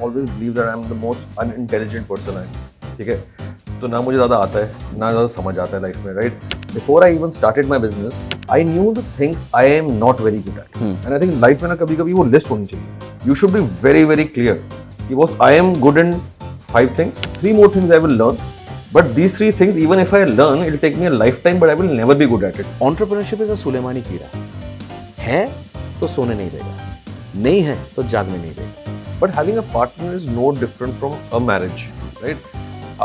always believe that I'm the most unintelligent person I am. ठीक है, तो ना मुझे ज़्यादा आता है ना ज़्यादा समझ आता है लाइफ में, right? Before I even started my business, I knew the things I am not very good at. And I think life में ना कभी-कभी वो list होनी चाहिए. You should be very very clear. कि boss, I am good in 5 things. 3 more things I will learn. But these 3 things, even if I learn, it will take me a lifetime, but I will never be good at it. Entrepreneurship is a Sulemani कीड़ा. है तो सोने नहीं देगा, नहीं है तो जागने नहीं देगा. But having a partner is no different from a marriage, right?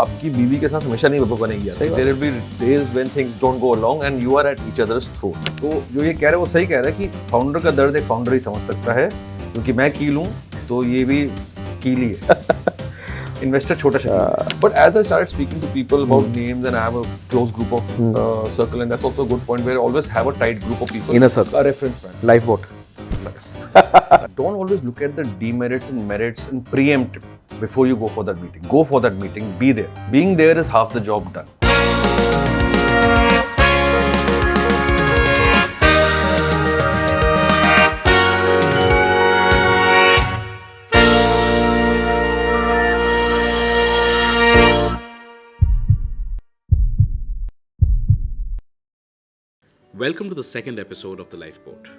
आपकी बीवी के साथ हमेशा नहीं बनेगी. There will be days when things don't go along and you are at each other's throat. तो जो ये कह रहे हैं वो सही कह रहा है कि फाउंडर का दर्द एक फाउंडर ही समझ सकता है, क्योंकि मैं कील हूँ तो ये भी कील ही है. Investor छोटा सा. But as I started speaking to people about names and I have a close group of circle, and that's also a good point where I always have a tight group of people. Inner circle. A reference man. Lifeboat. Don't always look at the demerits and merits and preempt it before you go for that meeting. Go for that meeting, be there. Being there is half the job done. Welcome to the second episode of The Lifeboat.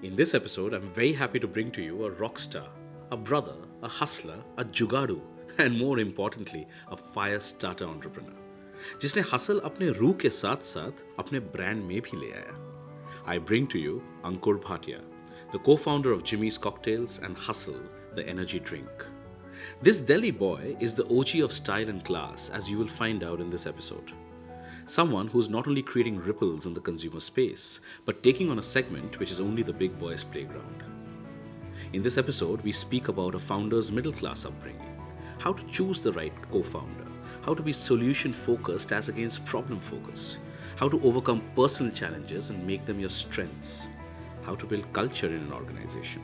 In this episode, I'm very happy to bring to you a rock star, a brother, a hustler, a jugadu, and more importantly, a fire starter entrepreneur, जिसने hustle अपने रूह के साथ साथ अपने brand में भी ले आया. I bring to you Ankur Bhatia, the co-founder of Jimmy's Cocktails and Hustle, the energy drink. This Delhi boy is the OG of style and class, as you will find out in this episode. Someone who's not only creating ripples in the consumer space, but taking on a segment which is only the big boys' playground. In this episode, we speak about a founder's middle class upbringing, how to choose the right co-founder, how to be solution focused as against problem focused, how to overcome personal challenges and make them your strengths, how to build culture in an organization,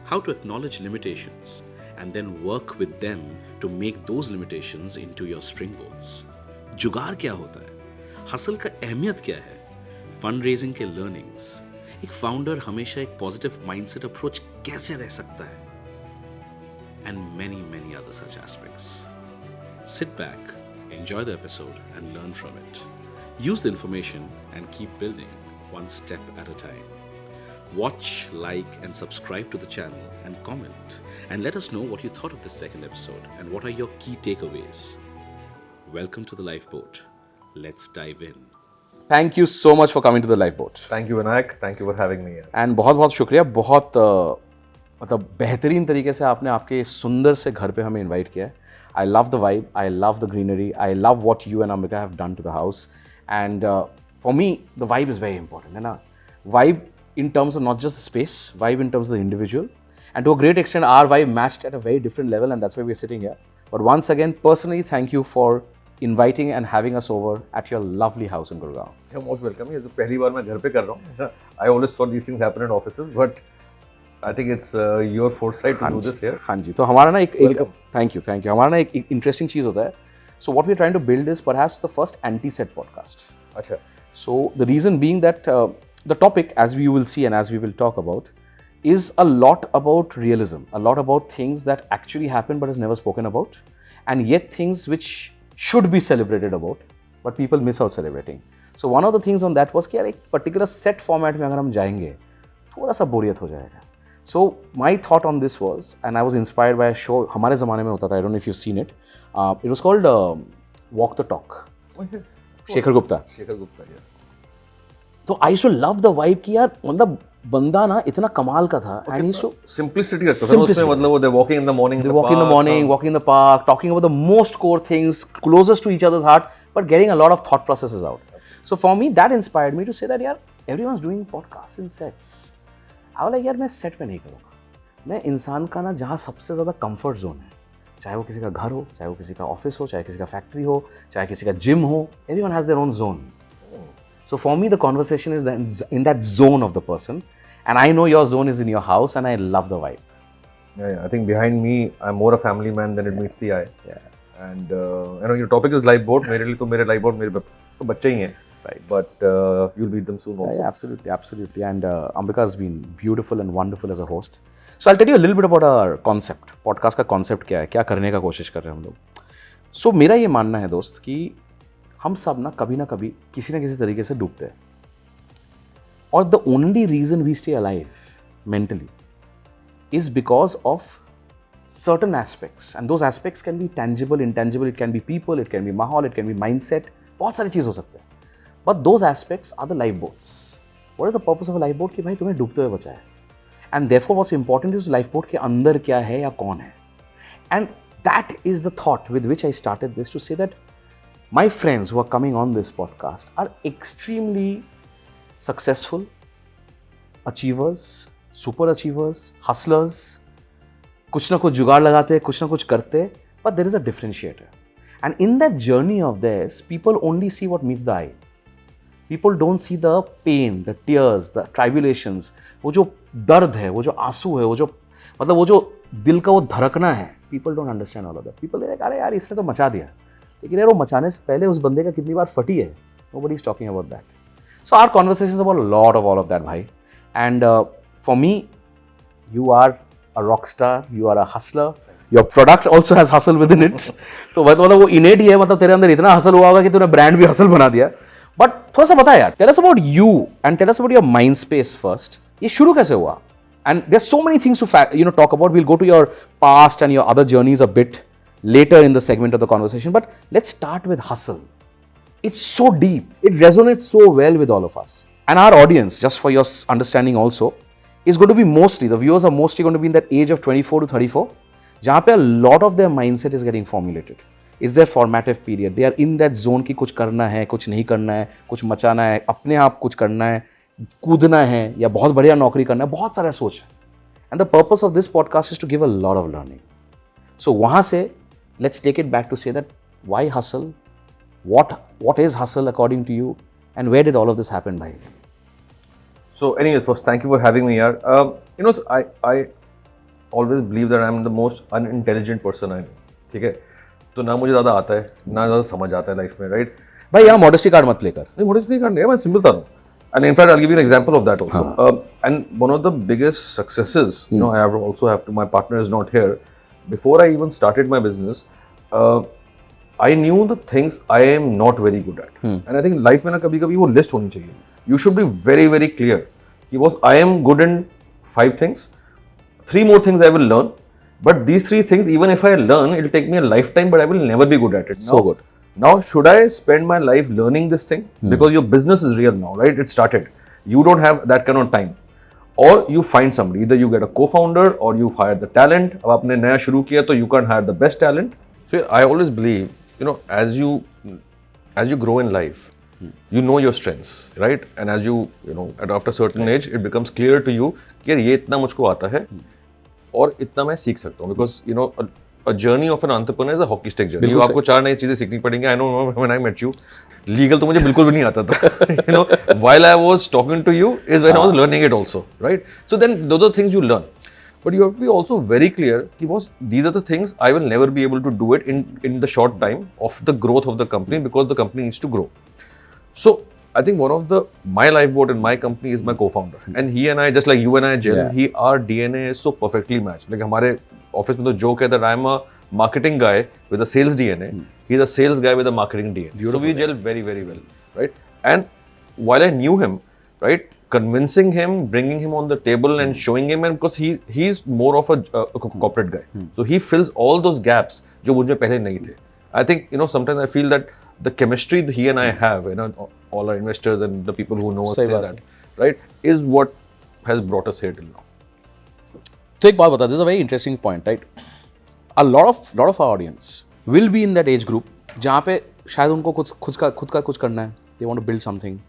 how to acknowledge limitations and then work with them to make those limitations into your springboards. जुगाड़ क्या होता है? Hustle का अहमियत क्या है? Fund raising के learnings, एक फाउंडर हमेशा एक पॉजिटिव माइंडसेट अप्रोच कैसे रह सकता है? And many other such aspects. Sit back, enjoy the episode and learn from it. Use the information and keep building one step at a time. Watch, like and subscribe to the channel and comment and let us know what you thought of this second episode and what are your key takeaways. Welcome to the Lifeboat. Let's dive in. Thank you so much for coming to the Lifeboat. Thank you Vinayak, thank you for having me here. And बहुत शुक्रिया, बहुत मतलब बेहतरीन तरीके से आपने आपके सुंदर से घर पे हमें इनवाइट किया है. I love the vibe, I love the greenery, I love what you and Ambika have done to the house. And for me, the vibe is very important. है ना? Vibe in terms of not just the space, vibe in terms of the individual. And to a great extent, our vibe matched at a very different level, and that's why we're sitting here. But once again, personally, thank you for inviting and having us over at your lovely house in Gurgaon. You're most welcome. ये तो पहली बार मैं घर पे कर रहा हूँ. I always thought these things happen in offices, but I think it's your foresight to do this here. हाँ जी, तो हमारा ना एक Welcome. thank you. हमारा ना एक interesting चीज़ होता है. So what we're trying to build is perhaps the first anti-set podcast. अच्छा. So the reason being that the topic, as we will see and as we will talk about, is a lot about realism, a lot about things that actually happen but is never spoken about, and yet things which should be celebrated about, but people miss out celebrating. So one of the things on that was कि यार एक particular set format में अगर हम जाएंगे, थोड़ा सा बोरियत हो जाएगा. So my thought on this was, and I was inspired by a show हमारे ज़माने में होता था. I don't know if you've seen it. It was called Walk the Talk. Oh yes. Shekhar Gupta. Shekhar Gupta, yes. तो I used to love the vibe कि यार मतलब बंदा ना इतना कमाल का था. And he used to Simplicity रहता था उसमें, मतलब वो they're walking in the morning. They walk in the morning, walking in the park, talking about the most core things, closest to each other's heart, but getting a lot of thought processes out. So for me, that inspired me to say that यार everyone's doing podcasts in sets. I was like यार मैं set पे नहीं करूँगा. मैं इंसान का ना जहाँ सबसे ज़्यादा comfort zone है, चाहे वो किसी का घर हो, चाहे वो किसी का ऑफिस हो, चाहे किसी का फैक्ट्री हो, चाहे किसी का जिम हो, everyone has their own zone. So for me, the conversation is in that zone of the person, and I know your zone is in your house, and I love the vibe. Yeah, I think behind me, I'm more a family man than it meets the eye. Yeah. And you know, your topic is lifeboat. मेरे लिए तो मेरे lifeboat मेरे तो बच्चे ही हैं. Right. but you'll meet them soon also. Yeah, absolutely. And Ambika has been beautiful and wonderful as a host. So I'll tell you a little bit about our concept. Podcast का concept क्या है, क्या करने का कोशिश कर रहे हैं हम लोग. So मेरा ये मानना है दोस्त कि हम सब ना कभी किसी ना किसी तरीके से डूबते हैं. और the only reason we stay alive mentally is because of certain aspects, and those aspects can be tangible, intangible, it can be people, it can be माहौल, it can be mindset, बहुत सारी चीज़ हो सकते हैं. But those aspects are the lifeboats. What is the purpose of a lifeboat? कि भाई तुम्हें डूबते हुए बचाए. And therefore what's important is lifeboat के अंदर क्या है या कौन है. And that is the thought with which I started this, to say that my friends who are coming on this podcast are extremely successful, achievers, super achievers, hustlers. कुछ ना कुछ जुगाड़ लगाते, कुछ ना कुछ करते, but there is a differentiator. And in that journey of theirs, people only see what meets the eye. People don't see the pain, the tears, the tribulations. वो जो दर्द है, वो जो आंसू है, वो जो मतलब वो जो दिल का वो धड़कना है. People don't understand all of that. People are like, अरे यार इसने तो मचा दिया. लेकिन यार वो मचाने से पहले उस बंदे का कितनी बार फटी है. Nobody is talking about that. So our conversation is about a lot of all of that, भाई. And for me, you are a rock star, you are a hustler. Your product also has hustle within it. तो मतलब वो innate ही है, मतलब तेरे अंदर इतना hustle हुआ होगा कि तूने brand भी hustle बना दिया. But थोड़ा सा बता यार, tell us about you and tell us about your mind space first. ये शुरू कैसे हुआ? And there's so many things to talk about. We'll go to your past and your other journeys a bit later in the segment of the conversation. But let's start with hustle. It's so deep. It resonates so well with all of us. And our audience, just for your understanding also, is going to be mostly, the viewers are mostly going to be in that age of 24 to 34, जहाँ पे a lot of their mindset is getting formulated. It's their formative period. They are in that zone कि कुछ करना है, कुछ नहीं करना है, कुछ मचाना है, अपने आप कुछ करना है, कूदना है या बहुत बढ़िया नौकरी करना है, बहुत सारा सोच है. And the purpose of this podcast is to give a lot of learning. So वहाँ से let's take it back to say that why hustle, what is hustle according to you, and where did all of this happen, bhai? So anyways, first thank you for having me here. I always believe that I'm the most unintelligent person I know. ठीक है, तो ना मुझे ज़्यादा आता है, ना ज़्यादा समझ आता है लाइफ में, right? भाई यहाँ मॉडेस्टी कार्ड मत प्ले कर. नहीं, मॉडेस्टी कार्ड नहीं है, मैं सिंपल था. And in fact, I'll give you an example of that also. And one of the biggest successes, I have to, my partner is not here. Before I even started my business, I knew the things I am not very good at. And I think life में ना कभी-कभी वो list होनी चाहिए. You should be very, very clear. Because I am good in 5 things. 3 more things I will learn. But these 3 things, even if I learn, it will take me a lifetime, but I will never be good at it. So good. Now, should I spend my life learning this thing? Because your business is real now, right? It started. You don't have that kind of time. Or you find somebody. Either you get a co-founder or you hire the talent. अब आपने नया शुरू किया तो you can't hire the best talent. So I always believe, as you grow in life, you know your strengths, right? And as after a certain age, it becomes clear to you कि ये इतना मुझको आता है और इतना मैं सीख सकता हूँ. Because a journey of an entrepreneur is a hockey stick journey. आपको 4 नई चीजें सीखनी पड़ेंगी. I know when I met you, legal तो मुझे बिल्कुल भी नहीं आता था. While I was talking to you is when I was learning it also, right? So then those are things you learn. But you have to be also very clear that these are the things I will never be able to do it in the short time of the growth of the company, because the company needs to grow. So I think one of my lifeboat in my company is my co-founder, and he and I, just like you and I, Jill, our DNA is so perfectly matched. Like हमारे office में तो joke है that I am a marketing guy with a sales DNA. He's a sales guy with a marketing DNA. Beautiful. So we gel very, very well, right? And while I knew him, right, convincing him, bringing him on the table and showing him, and because he's more of a corporate guy, so he fills all those gaps जो मुझे पहले नहीं थे. I think sometimes I feel that the chemistry that he and I have, all our investors and the people who know us say that, right, is what has brought us here till now. तो एक बात बता, this is a very interesting point, right? A lot of our audience will be in that age group जहाँ पे शायद उनको खुद का कुछ करना है. They want to build something.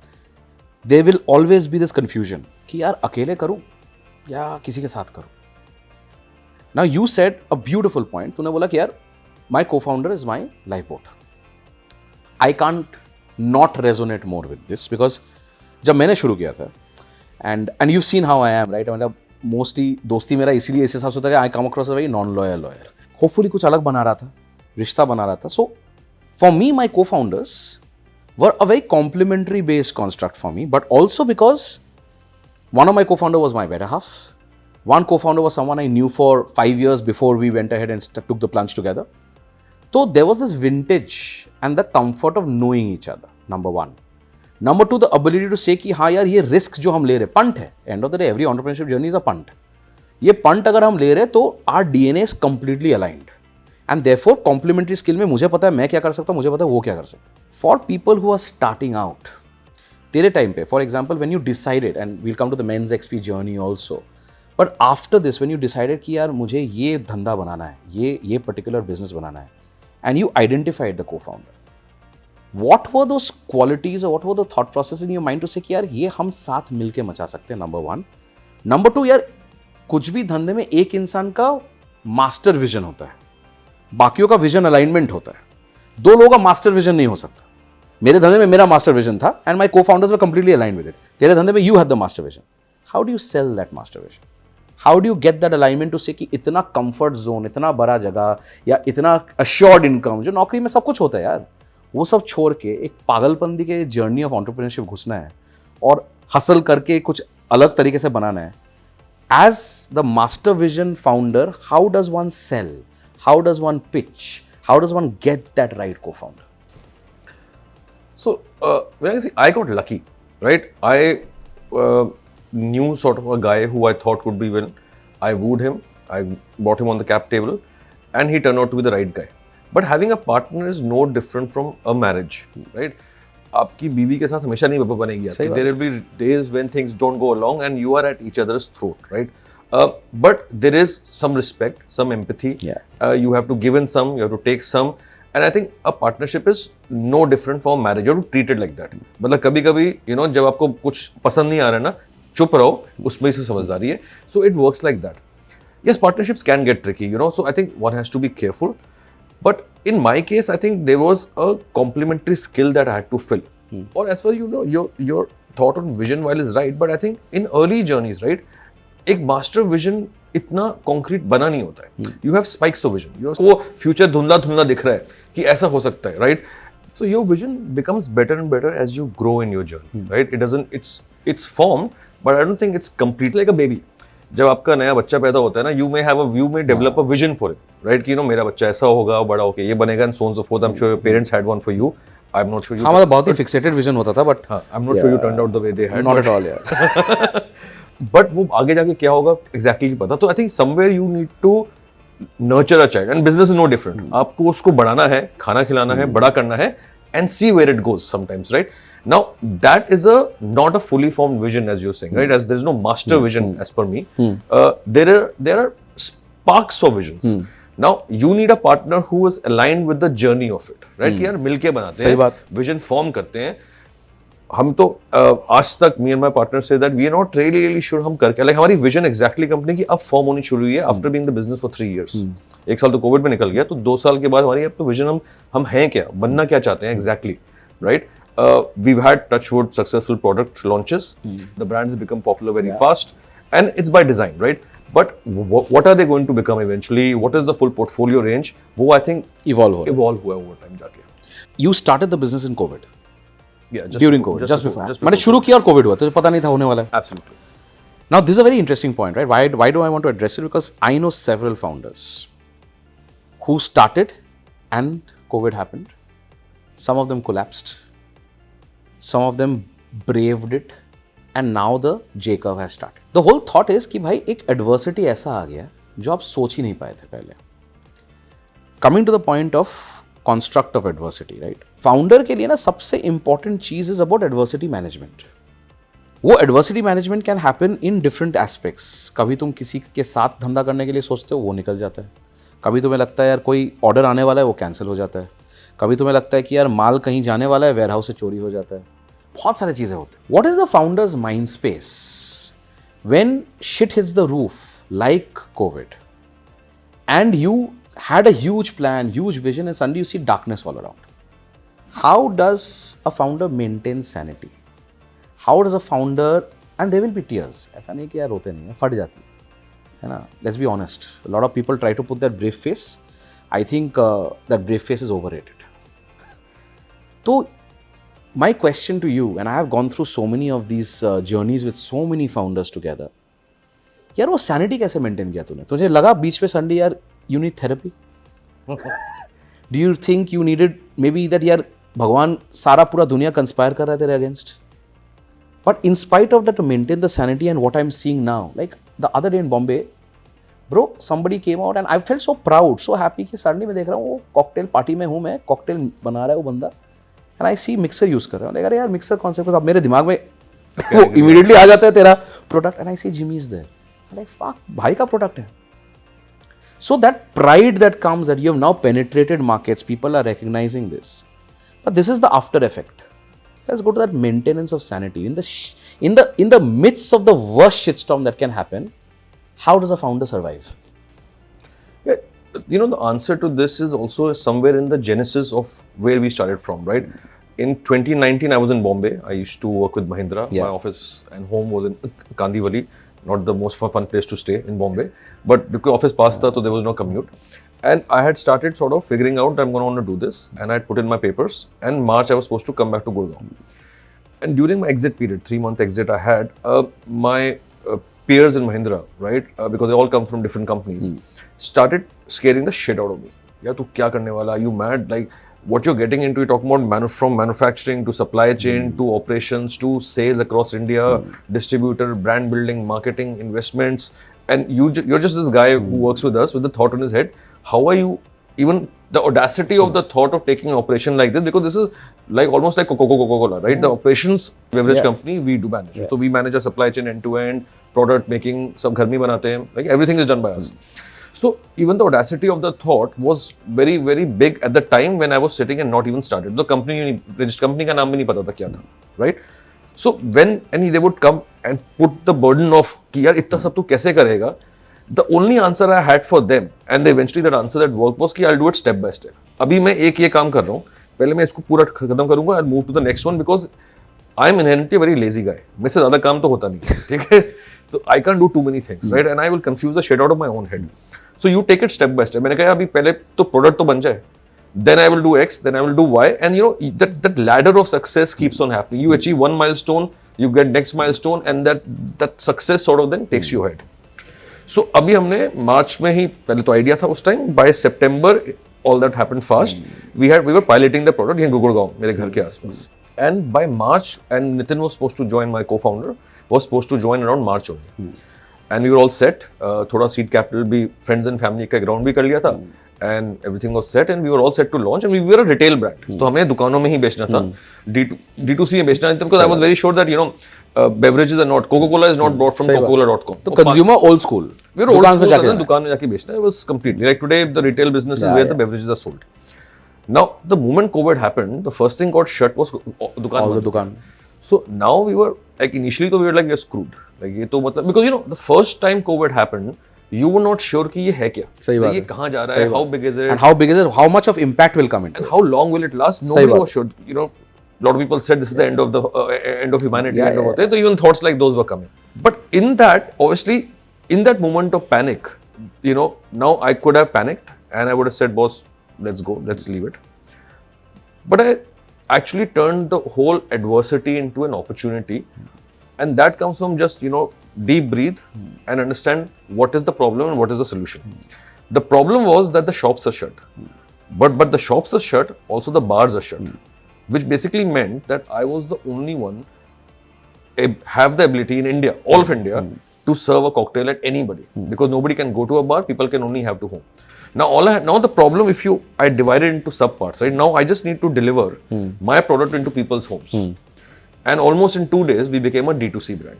There will always be this confusion कि यार अकेले करूँ या किसी के साथ करूँ. Now you said a beautiful point. तूने बोला कि यार my co-founder is my lifeboat. I can't not resonate more with this because जब मैंने शुरू किया था and you've seen how I am, right? मतलब मोस्टली दोस्ती मेरा इसीलिए इस हिसाब से होता है कि I come across a very non loyal. Hopefully कुछ अलग बना रहा था, रिश्ता बना रहा था. सो फॉर मी माई को founders were a very complementary based construct for me, but also because one of my co-founder was my better half. One co-founder was someone I knew for 5 years before we went ahead and took the plunge together. So there was this vintage and the comfort of knowing each other, number one. Number two, the ability to say कि हाँ यार ये risk जो हम ले रहे punt है. End of the day, every entrepreneurship journey is a punt. ये punt अगर हम ले रहे तो our DNA is completely aligned. And therefore, complementary skill में मुझे पता है मैं क्या कर सकता हूँ, मुझे पता है वो क्या कर सकता है. For people who are starting out, तेरे टाइम पे, for example, when you decided, and we'll come to the men's XP journey also, but after this, when you decided कि यार मुझे ये धंधा बनाना है, ये particular business बनाना है, and you identified the co-founder, what were those qualities or what were the thought process in your mind to say कि यार ये हम साथ मिलके मचा सकते हैं, number one. Number two, यार कुछ भी धंधे में एक इंसान का मास्टर विजन होता है, बाकियों का विजन अलाइनमेंट होता है. दो लोगों का मास्टर विजन नहीं हो सकता. मेरे धंधे में मेरा मास्टर विजन था and my cofounders were completely aligned with it. तेरे धंधे में you had the master vision. How do you sell that master vision? How do you get that alignment to say कि इतना कंफर्ट जोन, इतना बड़ा जगह या इतना अश्योर्ड इनकम, जो नौकरी में सब कुछ होता है यार, वो सब छोड़ के एक पागलपंती के जर्नी ऑफ एंटरप्रेन्योरशिप घुसना है और हसल करके कुछ अलग तरीके से बनाना है. As the master vision founder, how does one sell? How does one pitch? How does one get that right co-founder? So, I got lucky, right? I knew sort of a guy who I thought could be well. I wooed him, I brought him on the cap table, and he turned out to be the right guy. But having a partner is no different from a marriage, right? आपकी बीवी के साथ हमेशा नहीं बनेगी आपकी. There will be days when things don't go along and you are at each other's throat, right? But there is some respect, some empathy. You have to give in some, you have to take some. And I think a partnership is no different from marriage. You have to treat it like that. मतलब कभी-कभी, you know, जब आपको कुछ पसंद नहीं आ रहा है ना, चुप रहो, उसमें से समझदारी है. So it works like that. Yes, partnerships can get tricky, you know. So I think one has to be careful. But in my case, I think there was a complementary skill that I had to fill. Or as far as you know, your thought on vision while is right, but I think in early journeys, right, एक master vision इतना concrete बना नहीं होता है. You have spikes of vision. You know, वो future धुंधला दिख रहा है कि ऐसा हो सकता है, right? So your vision becomes better and better as you grow in your journey, right? It's formed, but I don't think it's complete like a baby. जब आपका नया बच्चा पैदा होता है ना, you may develop a vision for it, right? कि मेरा बच्चा ऐसा होगा, बड़ा होके ये बनेगा, and so on and so forth. I'm sure your parents had one for you. I'm not sure you. हाँ, मतलब बहुत ही fixated vision होता था, but I'm not sure you turned out the way they had. Not at all, yeah. But वो आगे जाके क्या होगा exactly नहीं पता. तो I think somewhere you need to nurture a child, and business is no different. आपको उसको बढ़ाना है, खाना खिलाना है, बड़ा करना है, and see where it goes sometimes, right? Now that is not a fully formed vision, as you're saying, right? As there is no master vision as per me. There are sparks of visions. Now you need a partner who is aligned with the journey of it, right? कि यार मिलके बनाते हैं, vision form करते हैं. हम तो आज तक me and my partner say that we are not really sure हम कर क्या, like हमारी vision exactly कंपनी की अब फॉर्म होनी शुरू हुई है after being the business for 3 years. एक साल तो कोविड में निकल गया, तो 2 साल के बाद हमारी अब तो विजन हम हैं क्या, बनना क्या चाहते हैं exactly, right? We've had touchwood successful product launches. The brands have become popular very fast, and it's by design, right? But what are they going to become eventually? What is the full portfolio range? वो I think evolve हुआ over time जाके. You started the business in COVID. Yeah, during COVID, just before. मैंने शुरू किया और COVID हुआ, तो पता नहीं था होने वाला है. Absolutely. Now this is a very interesting point, right? Why do I want to address it? Because I know several founders who started and COVID happened. Some of them collapsed. Some of them braved it, and now the J curve has started. The whole thought is कि भाई एक adversity ऐसा आ गया जो आप सोच ही नहीं पाए थे पहले. Coming to the point of construct of adversity, right? Founder के लिए ना सबसे important चीज is about adversity management. वो adversity management can happen in different aspects. कभी तुम किसी के साथ धंधा करने के लिए सोचते हो, वो निकल जाता है. कभी तुम्हें लगता है यार कोई ऑर्डर आने वाला है, वो कैंसिल हो जाता है. कभी तुम्हें लगता है कि यार माल कहीं जाने वाला है, वेयरहाउस से चोरी हो जाता है. बहुत सारी चीज़ें होती हैं. What is the founder's mind space when shit hits the roof like COVID and you had a huge plan, huge vision, and suddenly you see darkness all around? How does a founder maintain sanity? How does a founder, and there will be tears, ऐसा नहीं कि यार रोते नहीं है, फट जाती है ना. Let's be honest. A lot of people try to put that brave face. I think that brave face is overrated. तो my question to you, and I have gone through so many of these journeys with so many founders together, यार वो sanity कैसे maintain किया तूने? तुझे लगा बीच पे Sunday यार you need therapy? Do you think you needed maybe that यार भगवान सारा पूरा दुनिया conspire कर रहा है तेरे against? But in spite of that, to maintain the sanity and what I'm seeing now, like the other day in Bombay, bro, somebody came out and I felt so proud, so happy कि suddenly मैं देख रहा हूँ वो cocktail party में हूँ मैं, cocktail बना रहा है वो बंदा, and I see mixer use कर रहा हूँ, अरे यार mixer कौन से, अब मेरे दिमाग में वो immediately आ जाता है तेरा product, and I see Jimmy is there, and like fuck, भाई का product है. So that pride that comes that you have now penetrated markets, people are recognizing this, but this is the after effect. Let's go to that maintenance of sanity. In the midst of the worst shitstorm that can happen, how does a founder survive? Yeah, the answer to this is also somewhere in the genesis of where we started from, right? In 2019, I was in Bombay. I used to work with Mahindra. Yeah. My office and home was in Kandivali, not the most fun place to stay in Bombay. But because office passed, so there was no commute. And I had started sort of figuring out that I'm going to want to do this. And I had put in my papers. And March, I was supposed to come back to Gurgaon. And during my exit period, 3-month exit, I had my peers in Mahindra, right? Because they all come from different companies, started scaring the shit out of me. Yeah, tu kya karne wala? Are you mad? Like, what you're getting into, you're talking about from manufacturing to supply chain to operations to sales across India, distributor, brand building, marketing, investments. And you're just this guy who works with us with the thought on his head. How are you even the audacity of the thought of taking an operation like this? Because this is like almost like Coca-Cola, right? The operations beverage company, we do manage. So we manage a supply chain end to end, product making, sab ghar mein banate hain. Like everything is done by us. So even the audacity of the thought was very, very big at the time when I was sitting and not even started. The company ka naam bhi nahi pata tha kya tha, right? So when they would come and put the burden of कि यार इतना सब तू कैसे करेगा, the only answer I had for them and eventually that answer that worked was कि I'll do it step by step. अभी मैं एक ये काम कर रहा हूँ, पहले मैं इसको पूरा खत्म करूँगा, I'll move to the next one because I'm inherently a very lazy guy. मेरे से ज़्यादा काम तो होता नहीं, ठीक है? So I can't do too many things, right? And I will confuse the shit out of my own head. So you take it step by step. मैंने कहा अभी पहले तो product तो बन जाए. Then I will do X, then I will do Y, and that ladder of success keeps on happening. You achieve one milestone, you get next milestone, and that success sort of then takes you ahead. So अभी हमने मार्च में ही पहले तो idea था उस time. By September, all that happened fast. We were piloting the product यहाँ गुड़गांव मेरे घर के आसपास. And by March, and Nitin was supposed to join, my co-founder was supposed to join around March only. And we were all set. थोड़ा seed capital भी friends and family का ground भी कर लिया था. And everything was set and we were all set to launch and we were a retail brand. तो हमें दुकानों में ही बेचना था. D2C में बेचना था because I was very sure that beverages are not, Coca-Cola is not bought from Coca-Cola.com. तो consumer old school. We were old school, दुकान में जाके बेचना. It was completely like today the retail business is where the beverages are sold. Now the moment COVID happened, the first thing got shut was दुकान. All the दुकान. So now we were like initially we were like we're screwed. Like ये तो मतलब because the first time COVID happened, you were not sure कि ये है क्या, सही बात है, ये कहाँ जा रहा है, how big is it, and how big is it, how much of impact will come into and it, how long will it last. Nobody was sure. A lot of people said this is the end of the end of humanity. So even thoughts like those were coming. But in that, obviously, in that moment of panic, now I could have panicked and I would have said, boss, let's go, let's leave it. But I actually turned the whole adversity into an opportunity, and that comes from just deep breathe and understand what is the problem and what is the solution. The problem was that the shops are shut, but the shops are shut, also the bars are shut, which basically meant that I was the only one have the ability in India, all of India, to serve a cocktail at anybody, because nobody can go to a bar, people can only have to home. Now the problem, I divide it into sub parts, right? Now I just need to deliver my product into people's homes. And almost in 2 days, we became a D2C brand.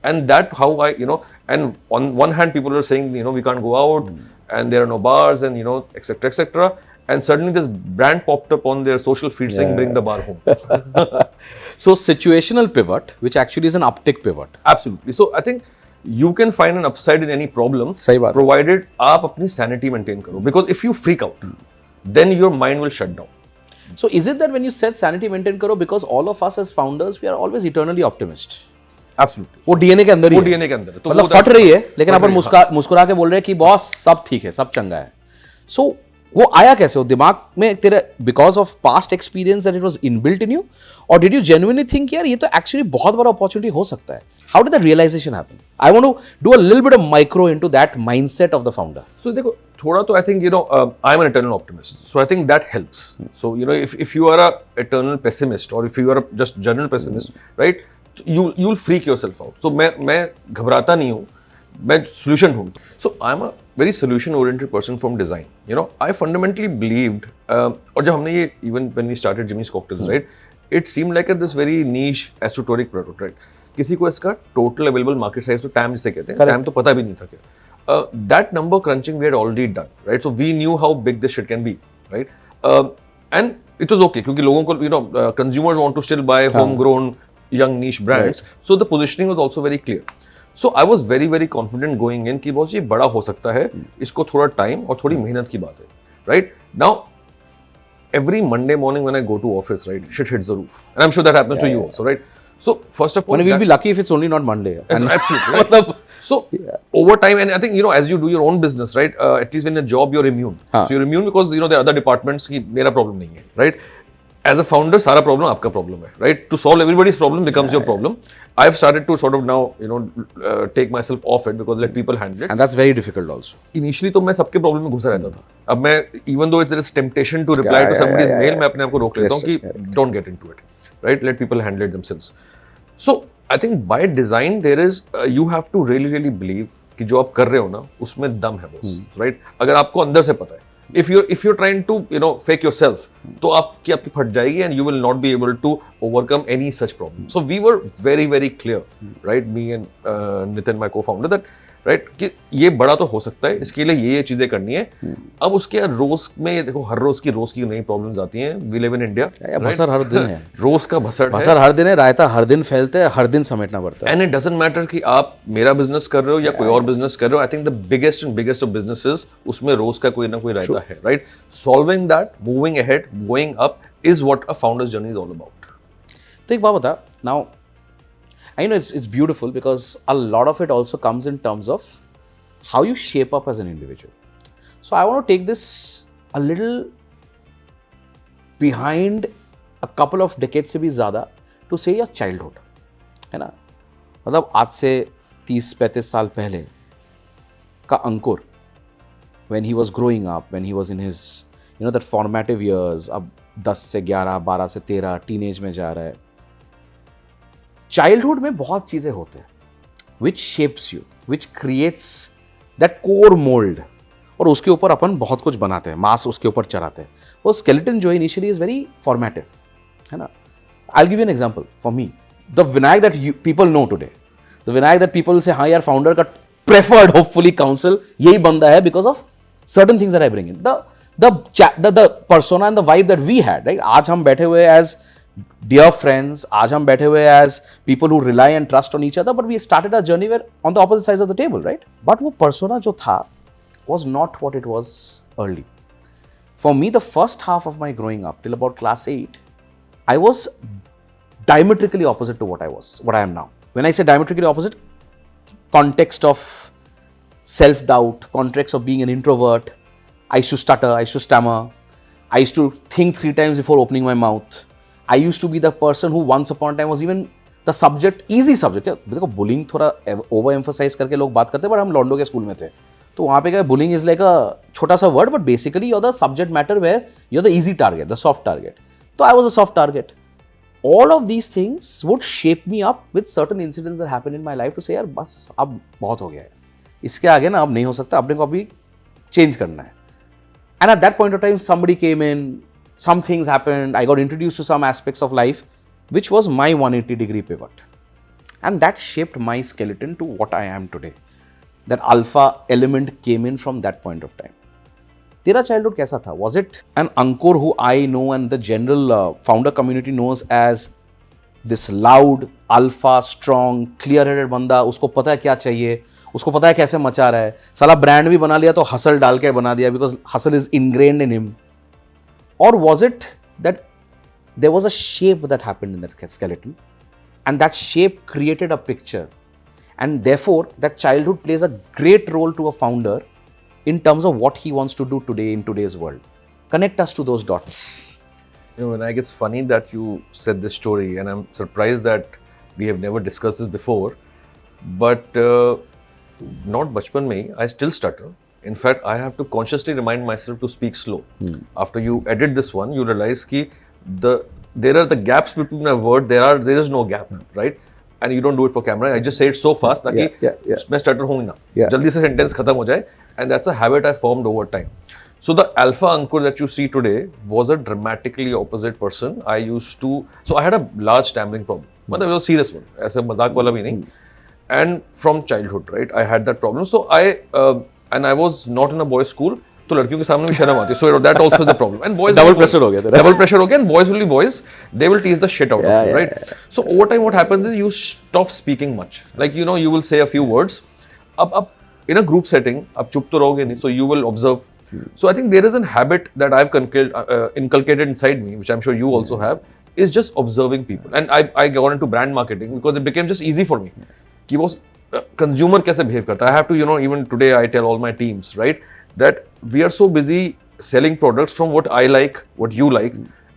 And that how and on one hand, people were saying, we can't go out and there are no bars and, etc., etc. And suddenly this brand popped up on their social feed saying, bring the bar home. So situational pivot, which actually is an uptick pivot. Absolutely. So I think you can find an upside in any problem, provided आप अपनी sanity maintain करो. Because if you freak out, then your mind will shut down. So is it that when you said sanity maintain करो, because all of us as founders, we are always eternally optimist? Absolutely. वो DNA के अंदर ही है. वो DNA के अंदर है. मतलब फट रही है, लेकिन अपन मुस्कुरा के बोल रहे हैं कि बॉस सब ठीक है, सब चंगा है. So वो आया कैसे? वो दिमाग में तेरे because of past experience that it was inbuilt in you, और डिड यू जेन्युइनली थिंक यार ये तो एक्चुअली बहुत बड़ा अपॉर्चुनिटी हो सकता है? How did that realisation happen? I want to do a little bit of micro into that mindset of the founder. So देखो थोड़ा तो I think I'm an eternal optimist, so I think that helps. So if you are a eternal pessimist or if you are a just general pessimist, right, you'll freak yourself out. So मैं घबराता नहीं हूँ, मैं solution ढूंढता हूँ. So I'm a very solution oriented person from design. I fundamentally believed और जब हमने ये even when we started Jimmy's Cocktails, right, it seemed like this very niche esoteric product, right? किसी को इसका total available market size तो TAM जिसे कहते हैं, TAM तो पता भी नहीं था क्या. That number crunching we had already done, right? So we knew how big this shit can be, right? And it was okay क्योंकि लोगों को consumers want to still buy homegrown young niche brands, right. So the positioning was also very clear. So I was very very confident going in कि बहुत ये बड़ा हो सकता है, इसको थोड़ा टाइम और थोड़ी मेहनत की बात है, right? Now every Monday morning when I go to office, right, shit hits the roof, and I'm sure that happens to you also, right? So first of all, we'll be lucky if it's only not Monday. Absolutely. Right? So over time, and I think as you do your own business, right? At least in a job, you're immune. So you're immune because there are other departments की मेरा problem नहीं है, right? As a founder, सारा problem आपका problem है, right? To solve everybody's problem becomes your problem. I've started to sort of now take myself off it because let people handle it. And that's very difficult also. Initially तो मैं सबके problem में घुसा रहता था. अब मैं even though there is temptation to reply to somebody's mail, मैं अपने आप को रोक लेता हूँ कि don't get into it, right? Let people handle it themselves. So I think by design there is you have to really believe कि जो आप कर रहे हो ना उसमें दम है बस, right? अगर आपको अंदर से पता है, if you're trying to fake yourself, तो आपकी फट जाएगी and you will not be able to overcome any such problem. So we were very clear, right? Me and Nitin, my co-founder, that right कि ये बड़ा तो हो सकता है, इसके लिए ये चीजें करनी है. अब उसके रोज में देखो, हर रोज की नई प्रॉब्लम्स आती हैं. वी लिव इन इंडिया, भसड़ हर दिन है. रोज का भसड़ हर दिन है, रायता हर दिन फैलते हैं, हर दिन समेटना पड़ता है. एंड इट डजंट मैटर कि आप मेरा बिजनेस कर रहे हो या कोई और बिजनेस कर रहे हो. I think the biggest of businesses, उसमें रोज का कोई ना कोई रायता है, right? Solving that, moving ahead, going up is what a founders journey is all about. तो एक बात बता, now I know it's beautiful because a lot of it also comes in terms of how you shape up as an individual. So I want to take this a little behind a couple of decades से भी ज़्यादा to say your childhood, है ना? मतलब आज से 30-35 साल पहले का अंकुर, when he was growing up, when he was in his that formative years, अब 10 से 11, 12 से 13 टीनेज में जा रहा है. चाइल्डहुड में बहुत चीज़ें होते हैं which shapes you, which creates that core mould, और उसके ऊपर अपन बहुत कुछ बनाते हैं, मास उसके ऊपर चढ़ाते हैं. वो स्केलेटन जो इनिशियली इज वेरी फॉर्मेटिव, है ना? I give you an example. For me, the Vinayak that people know today, the Vinayak that people से हाँ यार फाउंडर का प्रेफर्ड होपफुली काउंसिल यही बंदा है because of certain things that I bring in. The persona and the vibe that we had, right? आज हम बैठे हुए एज dear friends, आज हम बैठे हुए as people who rely and trust on each other, but we started our journey where on the opposite sides of the table, right? But वो persona जो था was not what it was early. For me, the first half of my growing up till about class 8, I was diametrically opposite to what I am now. When I say diametrically opposite, context of self-doubt, context of being an introvert, I used to stutter, I used to stammer, I used to think 3 times before opening my mouth. I used to be the person who once upon a time was even the subject, easy subject. देखो bullying थोड़ा over emphasise करके लोग बात करते हैं, but हम लॉन्डो के school में थे तो वहाँ पे क्या, बुलिंग इज लाइक अ छोटा सा word, but basically you are the subject matter where you are the easy target, the soft target. तो I was a soft target. All of these things would shape me up with certain incidents that happened in my life to say यार बस अब बहुत हो गया है, इसके आगे ना अब नहीं हो सकता, अपने को अभी चेंज करना है. And at that point of time somebody came in, some things happened, I got introduced to some aspects of life, which was my 180-degree pivot. And that shaped my skeleton to what I am today. That alpha element came in from that point of time. तेरा childhood कैसा था? Was it an Ankur who I know and the general founder community knows as this loud, alpha, strong, clear-headed बंदा, उसको पता है क्या चाहिए, उसको पता है कैसे मचा रहा है, साला ब्रांड भी बना लिया तो हसल डाल के बना दिया because hustle is ingrained in him? Or was it that there was a shape that happened in that skeleton, and that shape created a picture, and therefore that childhood plays a great role to a founder in terms of what he wants to do today in today's world. Connect us to those dots. You know, Vinayak, it's funny that you said this story, and I'm surprised that we have never discussed this before. But not bachpan mein hi, I still stutter. In fact, I have to consciously remind myself to speak slow. After you edit this one, you realize कि there are the gaps between a word. There is no gap, right? And you don't do it for camera. I just say it so fast ताकि मैं stutter हूँ ना. जल्दी से sentence खत्म हो जाए. And that's a habit I formed over time. So the alpha Ankur that you see today was a dramatically opposite person. I had a large stammering problem. मतलब it was a serious one. ऐसे मजाक वाला भी नहीं. And from childhood, right? I had that problem. So I was not in a boys' school. तो लड़कियों के सामने भी शर्म आती है. So that also is a problem. And boys double pressure हो गया तेरा. Double pressure हो गया. And boys will be boys. They will tease the shit out of you, right? So over time, what happens is you stop speaking much. Like you will say a few words. अब in a group setting, आप चुप तो रहोगे नहीं. So you will observe. So I think there is a habit that I've inculcated inside me, which I'm sure you also have, is just observing people. And I got into brand marketing because it became just easy for me. कि वो consumer कैसे behave करता है. I have to, even today I tell all my teams, right, that we are so busy selling products from what I like, what you like,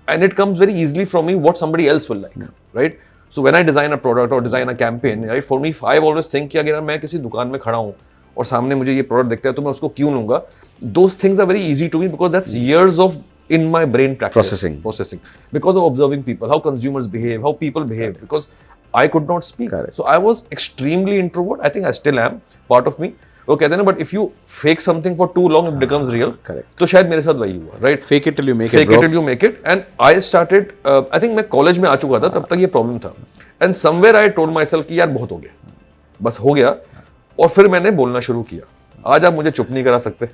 and it comes very easily from me what somebody else will like, right? So when I design a product or design a campaign, right, for me, I always think कि अगर मैं किसी दुकान में खड़ा हूँ और सामने मुझे ये प्रोडक्ट दिखता है तो मैं उसको क्यों लूँगा. Those things are very easy to me because that's years of in my brain practice. Processing. Because of observing people, how consumers behave, how people behave, because I could not speak. Correct. So I was extremely introvert. I think I still am, part of me. वो कहते हैं ना, but if you fake something for too long, it becomes real. Correct. तो शायद मेरे साथ वही हुआ, right? Fake it till you make it, Fake bro. it till you make it. And I started, I think मैं college में आ चुका था, तब तक ये problem था. And somewhere I told myself कि यार बहुत हो गया, बस हो गया. और फिर मैंने बोलना शुरू किया. आज आप मुझे चुप नहीं करा सकते,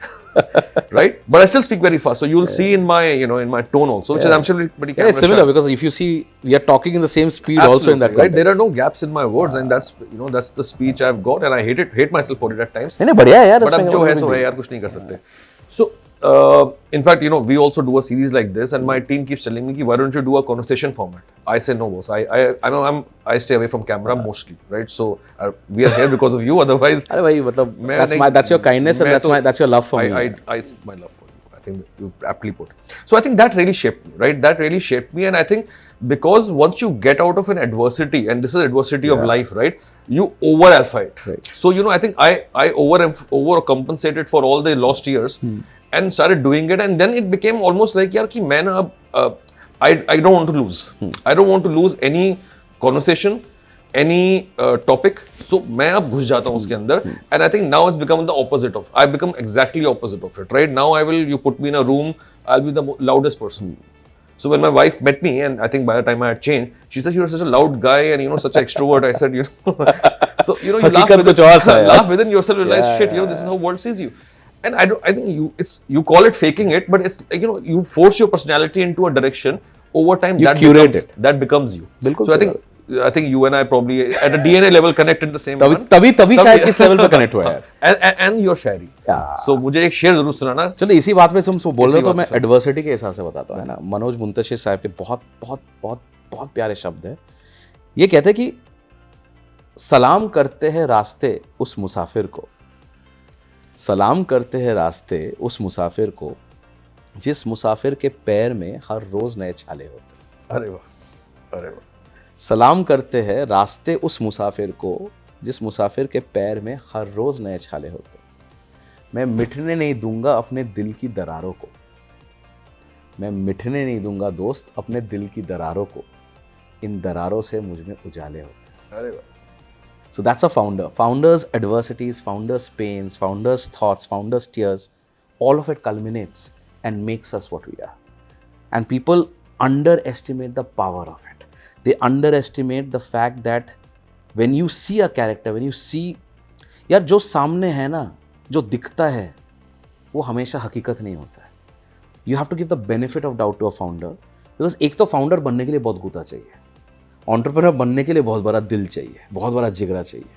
right? But I still speak very fast. So you'll see in my, in my tone also, which is absolutely pretty camera It's similar shy. because if you see, we are talking in the same speed Absolutely, also in that right? context. There are no gaps in my words, and that's the speech I've got, and I hate myself for it at times. नहीं बढ़िया है यार. But अब जो है सो है यार, कुछ नहीं कर सकते. So in fact, we also do a series like this, and my team keeps telling me, why don't you do a conversation format? I say no, boss. I stay away from camera mostly, right? So we are here because of you. Otherwise, अरे भाई मतलब that's your kindness and that's your love for me. It's my love for you. I think you aptly put. So I think that really shaped me, right? That really shaped me, and I think because once you get out of an adversity, and this is adversity of life, right? You over alpha it. Right. So I think I overcompensated for all the lost years. And started doing it, and then it became almost like यार कि मैं ना I don't want to lose. I don't want to lose any conversation, any topic. So मैं अब घुस जाता हूँ उसके अंदर, and I think now it's become the opposite of. I've become exactly opposite of it. Right now you put me in a room, I'll be the loudest person. So when my wife met me, and I think by the time I had changed, she said, "You're such a loud guy and such an extrovert." I said, so you laugh within yourself, realize shit, this is how world sees you. And I think you call it faking it, but it's like, you force your personality into a direction. Over time, you curate it. That becomes you. बिल्कुल. So I think you and I probably at a DNA level connected the same. तभी शायद किस level पे connect हुआ है. And your Shayari. So मुझे एक शेर जरूर सुनाना. चलो इसी बात पे तुम बोल रहे हो तो मैं एडवर्सिटी के हिसाब से बताता हूँ, है ना. मनोज मुंतशिर साहब के बहुत बहुत बहुत बहुत प्यारे शब्द हैं. ये कहते हैं कि सलाम करते हैं रास्ते उस मुसाफिर को, सलाम करते हैं रास्ते उस मुसाफिर को जिस मुसाफिर के पैर में हर रोज नए छाले होते. अरे वाह, अरे वाह. सलाम करते हैं रास्ते उस मुसाफिर को जिस मुसाफिर के पैर में हर रोज नए छाले होते. मैं मिटने नहीं दूंगा अपने दिल की दरारों को, मैं मिटने नहीं दूंगा दोस्त अपने दिल की दरारों को, इन दरारों से मुझ में उजाले होते. अरे वाह. So that's a founder. Founders' adversities, founders' pains, founders' thoughts, founders' tears, all of it culminates and makes us what we are. And people underestimate the power of it. They underestimate the fact that when you see a character, when you see, यार जो सामने है ना, जो दिखता है, वो हमेशा हकीकत नहीं होता है. You have to give the benefit of doubt to a founder, because एक तो founder बनने के लिए बहुत गुता चाहिए. Entrepreneur बनने के लिए बहुत बड़ा दिल चाहिए, बहुत बड़ा जिगरा चाहिए.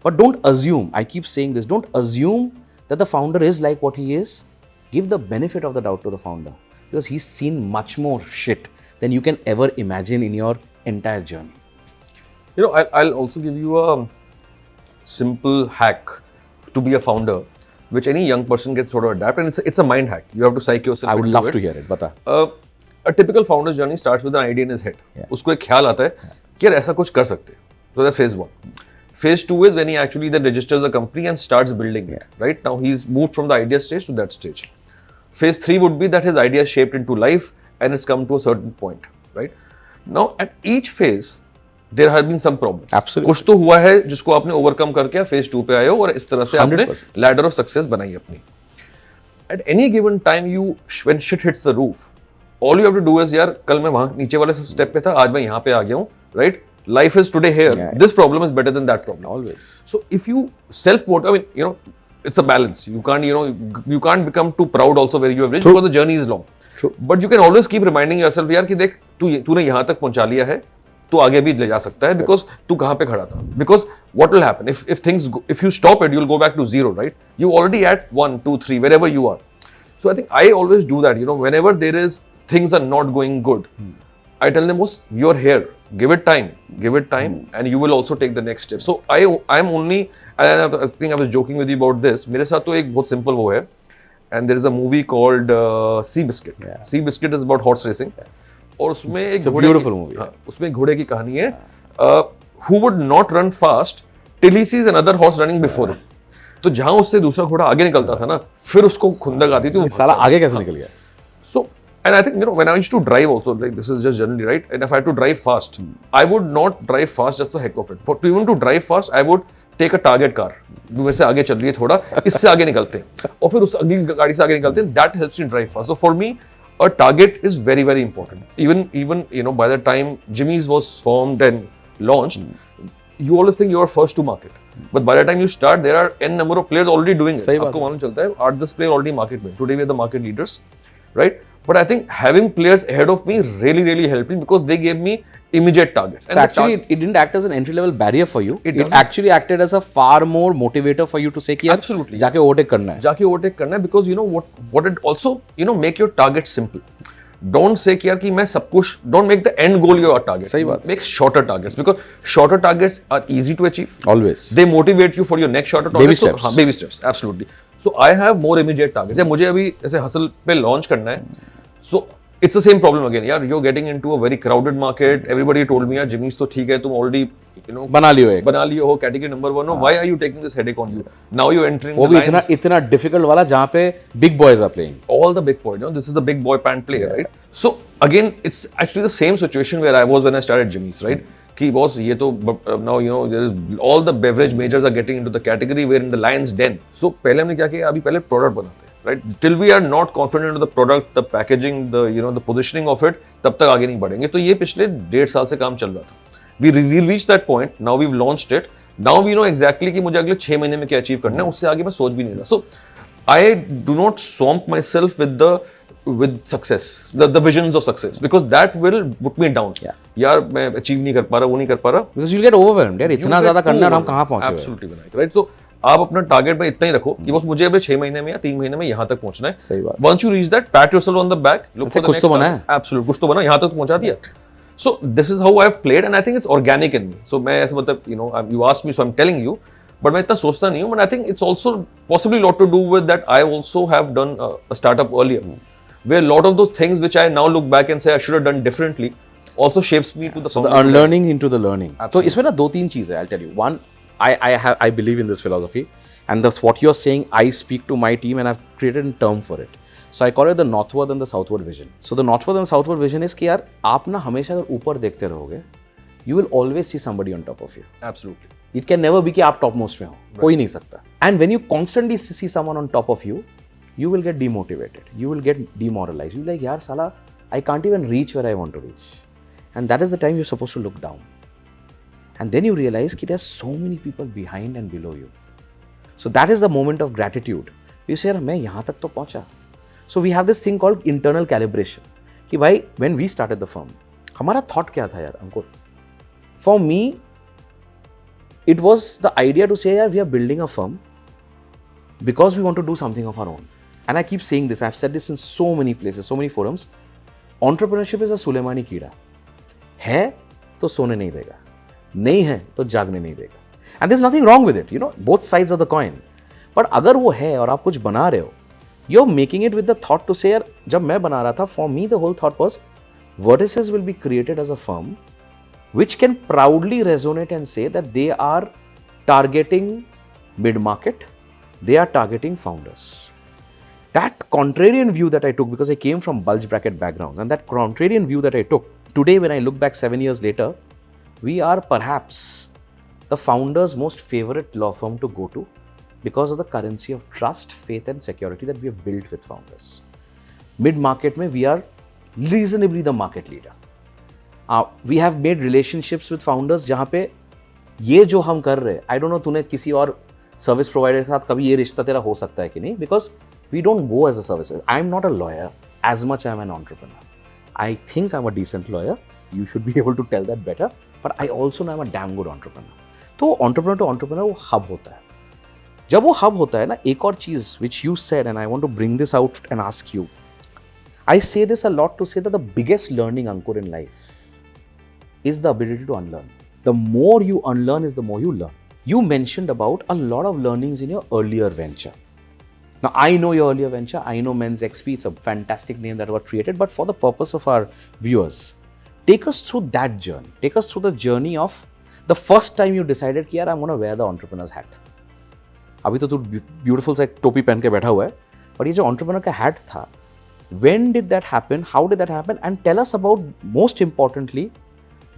But don't assume, I keep saying this, don't assume that the founder is like what he is. Give the benefit of the doubt to the founder, because he's seen much more shit than you can ever imagine in your entire journey. I'll also give you a simple hack to be a founder. which any young person gets sort of adapt, and it's a mind hack. You have to psych yourself. I would into love it. to hear it. Bata. A typical founder's journey starts with an idea in his head. उसको एक ख्याल आता है कि यार ऐसा कुछ कर सकते हैं. So that's phase 1. Phase 2 is when he actually then registers a company and starts building it. Right now he's moved from the idea stage to that stage. Phase 3 would be that his idea is shaped into life and it's come to a certain point. Right now at each phase there have been some problems. Absolutely. कुछ तो हुआ है जिसको आपने overcome करके phase 2 पे आए हो और इस तरह से आपने 100%. ladder of success बनाई अपनी. At any given time when shit hits the roof, all you have to do is यार कल मैं वहां नीचे वाले स्टेप पे था, आज मैं यहाँ पे आ गया हूँ. Right? Life is today here. Yeah. This problem is better than that problem. Always. So if you self-motivate, I mean, you know, it's a balance. You can't, you can't become too proud also where you have reached because the journey is long. True. But you can always keep reminding yourself, यार कि देख तूने यहाँ तक पहुँचा लिया है, तू आगे भी ले जा सकता है because तू कहाँ पे खड़ा था. Because what will happen if you stop it, you'll go back to zero, right? You already at 1, 2, 3, wherever you are. So I think I always do that. Whenever there is things are not going good, I tell them, you're here. Give it time, and you will also take the next step. So I'm only, and I think I was joking with you about this. मेरे साथ तो एक बहुत simple वो है, and there is a movie called Seabiscuit. Yeah. Seabiscuit is about horse racing. और उसमें एक It's a beautiful movie. हाँ, उसमें एक घोड़े की कहानी है. Who would not run fast till he sees another horse running before him. तो जहाँ उससे दूसरा घोड़ा आगे निकलता था ना, फिर उसको खुंदक आती थी. साला आगे कैसे निकल गया? So, and I think, when I used to drive also, like this is just generally, right? And if I had to drive fast, I would not drive fast just the heck of it. Even to drive fast, I would take a target car. मेरे से आगे चल रही है थोड़ा, इससे आगे निकलते हैं. और फिर उस अगली गाड़ी से आगे निकलते हैं. That helps me drive fast. So for me, a target is very, very important. Even by the time Jimmy's was formed and launched, you always think you are first to market. But by the time you start, there are n number of players already doing it. आपको मालूम चलता है 8-10 players already market में. Today we are the market leaders, right? But I think having players ahead of me really, really helped me because they gave me immediate targets. So actually, it didn't act as an entry-level barrier for you. It doesn't. actually acted as a far more motivator for you to say कि यार Absolutely. जाके overtake करना है. जाके overtake करना है because what it also make your target simple. Don't say कि यार कि मैं सब कुछ, don't make the end goal your target. सही बात. Make shorter targets because shorter targets are easy to achieve. Always. They motivate you for your next shorter target. Baby steps. हाँ, baby steps. Absolutely. So I have more immediate targets. या मुझे अभी ऐसे hustle पे launch करना है. So it's the same problem again. यार you're getting into a very crowded market. Everybody told me यार Jimmy's तो ठीक है, तुम already बना लियो एक. बना लियो हो, category number 1 हो. Why are you taking this headache on you? Now you're entering वो the भी lines. इतना difficult वाला जहाँ पे big boys are playing. All the big boy, this is the big boy pant player, right? So again, it's actually the same situation where I was when I started Jimmy's, right? कि boss ये तो now there is all the beverage majors are getting into the category where in the lion's den. So पहले हमने क्या किया, अभी पहले product बनाते हैं, right? Till we are not confident of the product, the packaging, the positioning of it, तब तक आगे नहीं बढ़ेंगे. तो ये पिछले 1.5 साल से काम चल रहा था. We reached that point. Now we've launched it. Now we know exactly कि मुझे अगले 6 महीने में क्या अचीव करना है. उससे आगे मैं सोच भी नहीं रहा. So I do not swamp myself with success, the visions of success, because that will put me down. Yeah. यार मैं अचीव नहीं कर पा रहा, वो नहीं कर पा रहा. Because you'll get overwhelmed. यार इतना ज़्यादा करना है, हम कहाँ पहुँचे हुए हैं? Absolutely right. So आप अपना टारगेट में इतना ही रखो कि बस मुझे अगले 6 महीने में या 3 महीने में यहाँ तक पहुँचना है. सही बात. Once you reach that, pat yourself on the back. Look for the कुछ next तो बना target. है. Absolutely, कुछ तो बना, यहाँ तक तो पहुँचा दिया. So this is how I've played, and I think it's organic in me. So मैं ऐसे मतलब you asked me, so I'm telling you. But मैं इतना सोचता नहीं हूँ. But I think it's also possibly a lot to do with that. I also have done a startup earlier, where a lot of those things which I now look back and say I should have done differently also shapes me to the. So the unlearning into the learning. Absolutely. तो इसमें ना 2-3 चीज़ें I'll tell you. One, I believe in this philosophy, and that's what you're saying. I speak to my team, and I've created a term for it. So I call it the northward and the southward vision. So the northward and southward vision is कि यार आप ना हमेशा अगर ऊपर देखते रहोगे, you will always see somebody on top of you. Absolutely. It can never be कि आप top most में हो, कोई नहीं सकता. And when you constantly see someone on top of you, you will get demotivated. You will get demoralized. You'll be like, यार साला, I can't even reach where I want to reach. And that is the time you're supposed to look down. And then you realize कि there's so many people behind and below you. So that is the moment of gratitude. You say, यार मैं यहाँ तक तो पहुँचा. So we have this thing called internal calibration. कि भाई when we started the firm, हमारा thought क्या था यार अंकुर? For me, it was the idea to say यार we are building a firm because we want to do something of our own. And I keep saying this. I've said this in so many places, so many forums. Entrepreneurship is a Sulemani कीड़ा. है तो सोने नहीं देगा, नहीं है तो जागने नहीं देगा. And there's nothing wrong with it, both sides of the coin. But अगर वो है और आप कुछ बना रहे हो, you are making it with the thought to say यार, जब मैं बना रहा था, for me the whole thought was vertices will be created as a firm which can proudly resonate and say that they are targeting mid-market, they are targeting founders. That contrarian view that I took, because I came from bulge bracket backgrounds, and that contrarian view that I took, today when I look back 7 years later, we are perhaps the founder's most favorite law firm to go to because of the currency of trust, faith and security that we have built with founders. Mid-market mein we are reasonably the market leader. We have made relationships with founders जहाँ पे ये जो हम कर रहे हैं, I don't know तूने किसी और सर्विस प्रोवाइडर के साथ कभी ये रिश्ता तेरा हो सकता है कि नहीं, because we don't go as a service. I'm not a lawyer as much I'm an entrepreneur. I think I'm a decent lawyer. You should be able to tell that better. But I also know I'm a damn good entrepreneur. तो entrepreneur to entrepreneur वो hub होता है. जब वो hub होता है ना, एक और चीज़ which you said and I want to bring this out and ask you. I say this a lot to say that the biggest learning, Ankur, in life is the ability to unlearn. The more you unlearn is the more you learn. You mentioned about a lot of learnings in your earlier venture. Now, I know your earlier venture. I know Men's XP. It's a fantastic name that was created. But for the purpose of our viewers, take us through that journey. Take us through the journey of the first time you decided कि यार I'm going to wear the entrepreneur's hat. अभी तो तू beautiful सा एक टोपी पहन के बैठा हुआ है, पर ये जो entrepreneur का hat था, when did that happen? How did that happen? And tell us about, most importantly,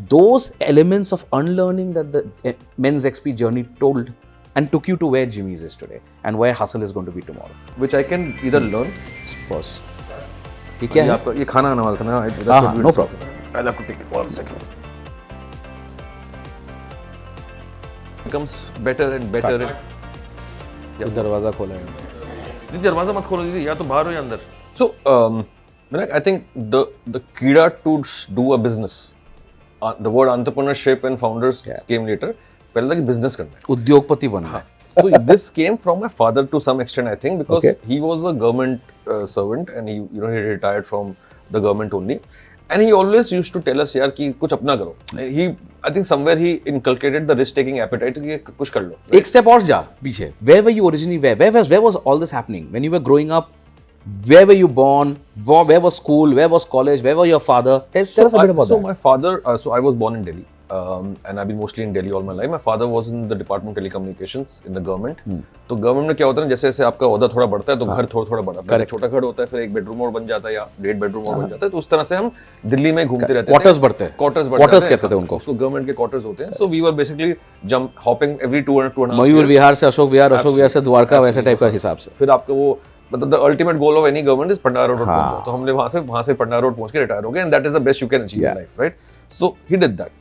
those elements of unlearning that the Men's XP journey told and took you to where Jimmy's is today and where Hustle is going to be tomorrow. Which I can either learn. Suppose. ये क्या है? ये खाना आने वाला था ना? हाँ, no problem. I'll have to take it 1 second. Becomes better and better. दरवाजा खोला है. दीदी दरवाजा मत खोलो दीदी, या तो बाहर हो या अंदर. So, I think the kida to do a business, the word entrepreneurship and founders came later. पहले था कि business करना है. उद्योगपति बनना है. So this came from my father to some extent, I think, because he was a government servant and he retired from the government only. And he always used to tell us यार कि कुछ अपना करो. I think somewhere he inculcated the risk-taking appetite कि कुछ कर लो. एक step और जा पीछे. Where were you originally? Where was all this happening when you were growing up? Where were you born? Where was school? Where was college? Where was your father? Tell us a bit about that. So my father, so I was born in Delhi, and I've been mostly in Delhi all my life. My father was in the Department of Telecommunications in the government. तो government में क्या होता है, जैसे जैसे आपका ओहदा थोड़ा बढ़ता है तो घर थोड़ा थोड़ा बढ़ता है. छोटा घर होता है, फिर एक बेडरूम और बन जाता है या 1.5 बेडरूम और बन जाता है. तो उस तरह से हम दिल्ली में घूमते रहते हैं. क्वार्टर्स बढ़ते हैं. क्वार्टर्स कहते थे उनको. उसको गवर्नमेंट के क्वार्टर्स होते हैं. So we were basically hopping every 2.5 years. Mayur Vihar से अशोक विहार से द्वारका, वैसे टाइप का हिसाब से. फिर आपका वो मतलब the ultimate goal of any government is Pandara Road पहुंच जाओ. तो हमने वहाँ से Pandara Road पहुंच के रिटायर हो गए, and that is the best you can achieve in life, right? So he did that.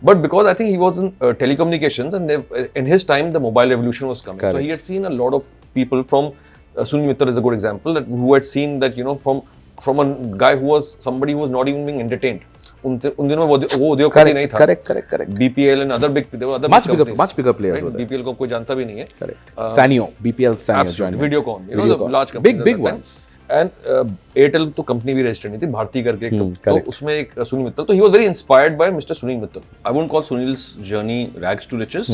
But because I think he was in telecommunications and in his time the mobile revolution was coming. Correct. So he had seen a lot of people from Sunil Mittal is a good example who had seen that from a guy who was somebody who was not even being entertained. उन दिनों वो उद्योगपति नहीं था. Correct. BPL and other big, there were other much bigger players. Right? BPL को कोई जानता भी नहीं है. Correct. Sanyo, BPL Sanyo joined. Videocon, the large company. Big ones. And Airtel तो कंपनी भी रजिस्टर्ड नहीं थी, भारती करके तो उसमें एक सुनील मित्तल. तो he was very inspired by Mr. Sunil Mittal. I won't call Sunil's journey rags to riches,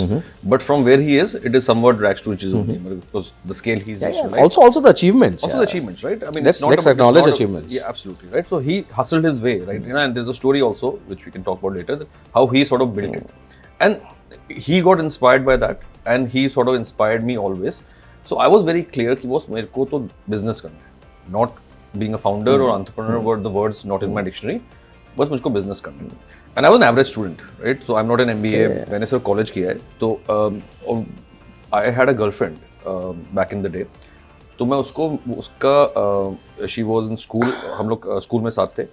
but from where he is, it is somewhat rags to riches only because the scale he's reached. Right? Also the achievements. Also the achievements, right? I mean, let's acknowledge achievements. Yeah, absolutely, right? So he hustled his way, right? And there's a story also which we can talk about later, how he sort of built it, and he got inspired by that, and he sort of inspired me always. So I was very clear कि वो मेरे को तो business करना है. Not being a founder or entrepreneur were the words not in my dictionary, बस मुझको business करना है. And I was an average student, right? So I'm not an MBA. मैंने सिर्फ college किया है. तो I had a girlfriend back in the day. तो मैं she was in school. हम लोग school में साथ थे.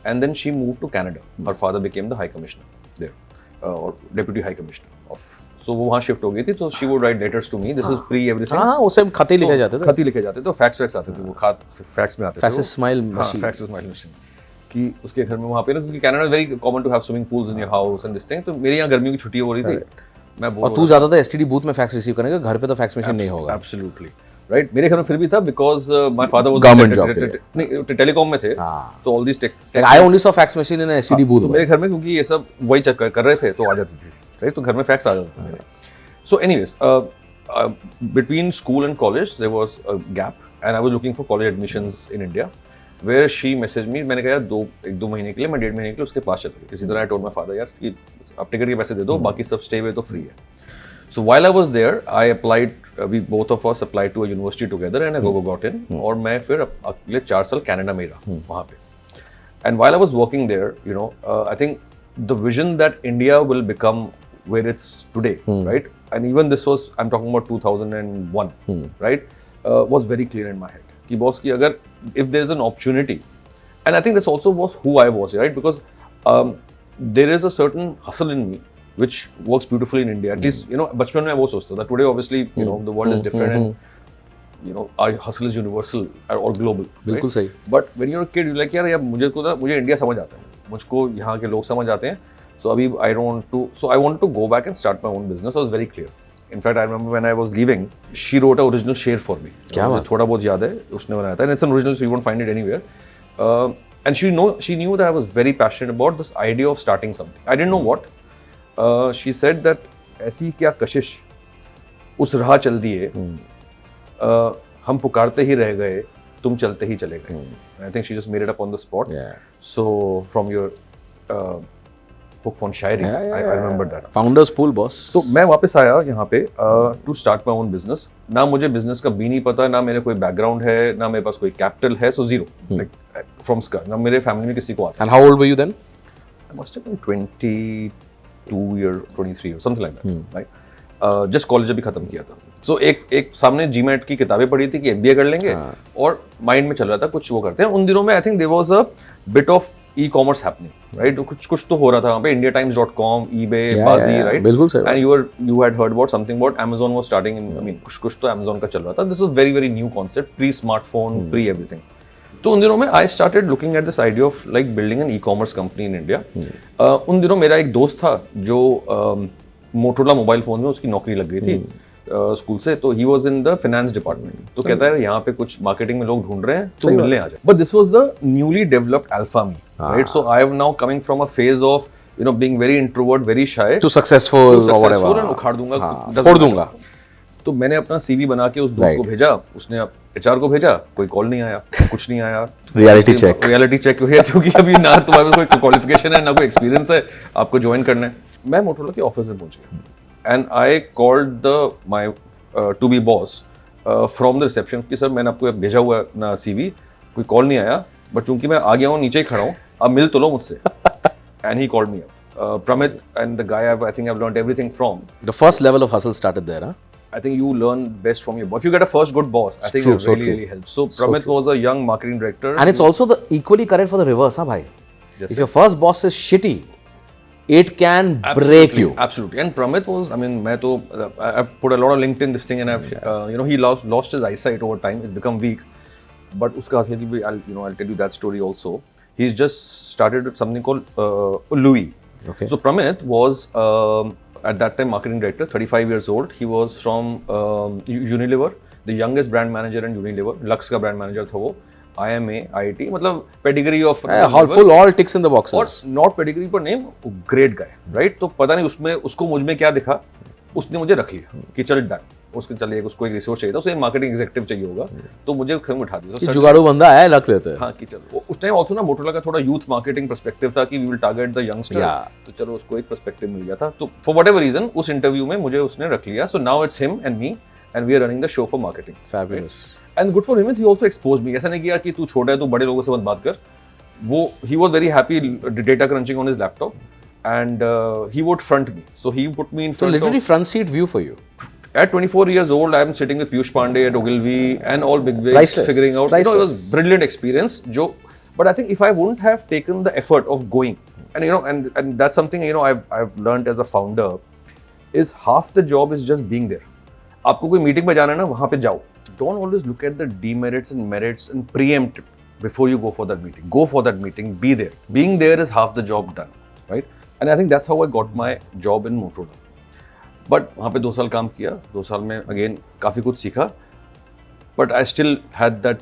And then she moved to Canada. Her father became the High Commissioner there, or Deputy High Commissioner of. So वो वहाँ shift हो गई थी. तो she would write letters to me. This is pre everything. हाँ, उस टाइम खत ही लिखे जाते थे. खत ही लिखे जाते थे. तो फैक्स आते थे. वो फैक्स में आते थे. Facsimile machine. Facsimile machine. कि उसके घर में वहाँ पे ना, क्योंकि Canada very common to have swimming pools in your house and this thing. तो मेरे यहाँ गर्मियों की छुट्टी हो रही थी. मैं और तू जाता था एसटीडी बूथ में फैक्स रिसीव करने का. घर पे तो फैक्स मशीन नहीं होगा. Absolutely right. मेरे घर में फिर भी था because my father was government job. नहीं, टेलीकॉम में थे. तो all this tech I only saw fax machine in STD booth. मेरे घर में क्योंकि ये सब वही कर रहे थे तो आ जाती थी. राइट. तो घर में फैक्स आ जाते थे. So anyways, between school and college there was a gap, and I was looking for college admissions in India, where she messaged me. मैंने कहा यार एक दो महीने के लिए, मैं 1.5 महीने के लिए उसके पास चला गया. इसी तरह I told my father यार कि आप टिकट के पैसे दे दो, बाकी सब स्टे वे तो फ्री है. So while I was there, I applied. We both of us applied to a university together, and I got in. और मैं फिर अगले 4 साल कनाडा में रहा वहाँ पे. And while I was working there, you know, I think the vision that India will become where it's today, right? And even this was, I'm talking about 2001, right? Was very clear in my head. कि boss की अगर if there's an opportunity, and I think this also was who I was, right? Because there is a certain hustle in me which works beautifully in India. At least, you know, बचपन में वो सोचता था. Today, obviously, you know, the world is different, and you know, our hustle is universal or global. बिल्कुल सही. But when you're a kid, you're like, यार मुझे India समझ आता है, मुझको यहाँ के लोग समझ आते हैं. So अभी I wanted to go back and start my own business. I was very clear. In fact, I remember when I was leaving, she wrote an original शेर for me. क्या बात? थोड़ा बहुत याद है, उसने बनाया था. And it's an original, so you won't find it anywhere. And she knew that I was very passionate about this idea of starting something. I didn't know what. She said that ऐसी क्या कशिश उस राह चल दिए, हम पुकारते ही रह गए, तुम चलते ही चले गए. I think she just made it up on the spot. Yeah. So from your book on Shayari, I remember that. Founders pool, boss. तो मैं वापस आया यहाँ पे to start my own business. ना मुझे business का भी नहीं पता, ना मेरे कोई background है, ना मेरे पास कोई capital है, so zero, like from scratch. ना मेरे family में किसी को आता. And how old were you then? I must have been 22 year, 23 or something like that, right? Just college अभी खत्म किया था. So एक सामने GMAT की किताबें पढ़ी थी कि MBA कर लेंगे, और mind में चल रहा था कुछ वो करते हैं. उन दिनों में I think there was a bit of e-commerce happening, right? कुछ तो हो रहा था वहाँ पे. IndiaTimes.com, eBay, Bazi, right? बिल्कुल सही. And you had heard about something about Amazon was starting in, I mean कुछ तो Amazon का चल रहा था. This was very very new concept, pre-smartphone, pre-everything. तो उन दिनों में I started looking at this idea of like building an e-commerce company in India. उन दिनों मेरा एक दोस्त था जो मोटोरोला मोबाइल फोन में उसकी नौकरी लग गई थी स्कूल से. तो he was in the finance department. तो कहता है यहाँ पे कुछ मार्केटिंग में लोग ढूंढ रहे हैं, तो मिलने आ जाए. But this was the newly developed alpha me, right? So I am now coming from a phase of you know being very introvert, very shy, to successful और व्हाटएवर, उखाड़ दूंगा, फोड़ दूंगा. तो मैंने अपना सीवी बना के उस दोस्त को भेजा, उसने एचआर को भेजा, कोई कॉल नहीं आया, कुछ नहीं आया. रियलिटी चेक क्योंकि अभी ना तुम्हारे पास कोई क्वालिफिकेशन है, ना कोई एक्सपीरियंस है, आपको ज्वाइन करना है. मैं मोटोरोला के ऑफिस में पहुंच गया, and I called my to be boss from the reception कि सर मैंने आपको भेजा हुआ है ना सीवी, कोई कॉल नहीं आया, बट चूंकि मैं आ गया हूँ, नीचे ही खड़ा हूँ, आप मिल तो लो मुझसे. And he called me up. Pramit and the guy I think I've learned everything from. The first level of hustle started there, huh? I think you learn best from your boss. If you get a first good boss, I think it really helps. So Pramit was a young marketing director. And it's also the equally correct for the reverse, huh, bhai? If your first boss is shitty, it can break you. Absolutely. And Pramit was, I mean, I've put a lot of LinkedIn this thing, and I've, you know, he lost his eyesight over time. It's become weak. But uska asli bhi, I'll tell you that story also. He's just started something called Louis. Okay. So Pramit was at that time marketing director, 35 years old. He was from Unilever, the youngest brand manager in Unilever. Lux का brand manager था वो. IMA, IIT, मतलब pedigree of full all ticks in the boxes. और not pedigree पर name, great guy, right? तो पता नहीं उसमें उसको मुझ में क्या दिखा, उसने मुझे रख लिया कि चल डन. उसको चलिए उसको एक रिसोर्स चाहिए था, उसे मार्केटिंग एग्जीक्यूटिव चाहिए होगा, तो मुझे खंग उठा दिया. जुगाड़ू बंदा है, लग लेते हैं. हाँ कि चलो. उस टाइम ऑल्सो ना मोटोरोला का थोड़ा यूथ मार्केटिंग पर्सपेक्टिव था कि we will target the youngster, तो चलो उसको एक पर्सपेक्टिव मिल गया था. तो फॉर व्हाटएवर रीजन उस इंटरव्यू में मुझे उसने रख लिया. So now it's him and me, and we are running the show for marketing. Fabulous. And good for him is he also exposed me. ऐसा नहीं किया कि तू छोटा है, तू बड़े लोगों से मत बात कर. वो he was very happy data crunching on his laptop, and he would front me. So he put me in front. Literally front seat view for you. At 24 years old, I am sitting with Piyush Pandey at Ogilvy and all big wigs, figuring out. You know, it was a brilliant experience. But I think if I wouldn't have taken the effort of going, and you know, and that's something I've learned as a founder, is half the job is just being there. आपको कोई meeting में जाना है ना, वहाँ पे जाओ. Don't always look at the demerits and merits and preempt it before you go for that meeting. Go for that meeting. Be there. Being there is half the job done, right? And I think that's how I got my job in Motorola. But वहाँ पे 2 साल काम किया. 2 साल में again काफ़ी कुछ सीखा, but I still had that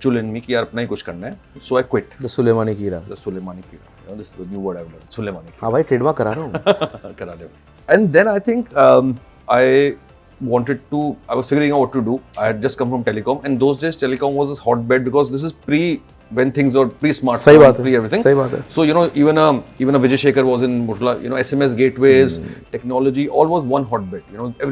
चुल इन मी कि यार अपना ही कुछ करना है. So I quit. द सुलेमानी कीड़ा. This is the new word I have learn. सुलेमानी. हाँ भाई, ट्रेडमार्क करा रहा हूँ. करा ले. And then I think I I was figuring out what to do. I had just come from telecom, and those days telecom was this hotbed because this is when things were pre-smartphone, pre-everything. सही बात है. So even a Vijay Shekhar was in Murla, SMS gateways, technology, all was one hotbed.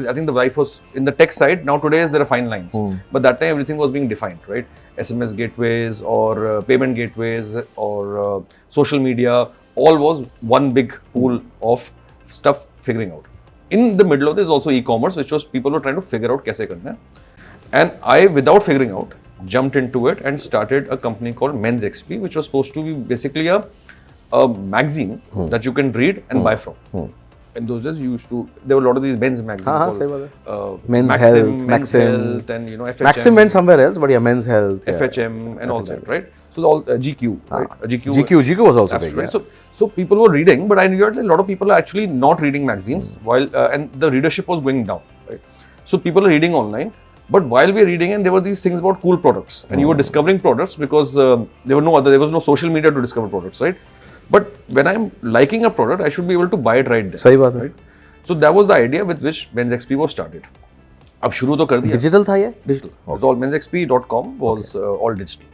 I think the life was in the tech side. Now today there are fine lines, but that time everything was being defined, right? SMS gateways or payment gateways or social media, all was one big pool of stuff figuring out. In the middle of this also e-commerce, which was people were trying to figure out kaise karna hai. And I, without figuring out, jumped into it and started a company called Men's XP, which was supposed to be basically a magazine that you can read and buy from. In those days, there were a lot of these men's magazines called Men's Health, and FHM. Maxim went somewhere else, but yeah, Men's Health, FHM and all that, right? So all GQ, right? GQ was also big, right. Yeah. So people were reading, but I knew that a lot of people are actually not reading magazines and the readership was going down, right? So people are reading online, but while we are reading, and there were these things about cool products, and you were discovering products because there was no social media to discover products, right? But when I'm liking a product, I should be able to buy it right there. सही बात है. Right? So that was the idea with which Men's XP was started. अब शुरू तो कर दिया. Digital था ये? Digital. It was all mensxp.com was all digital.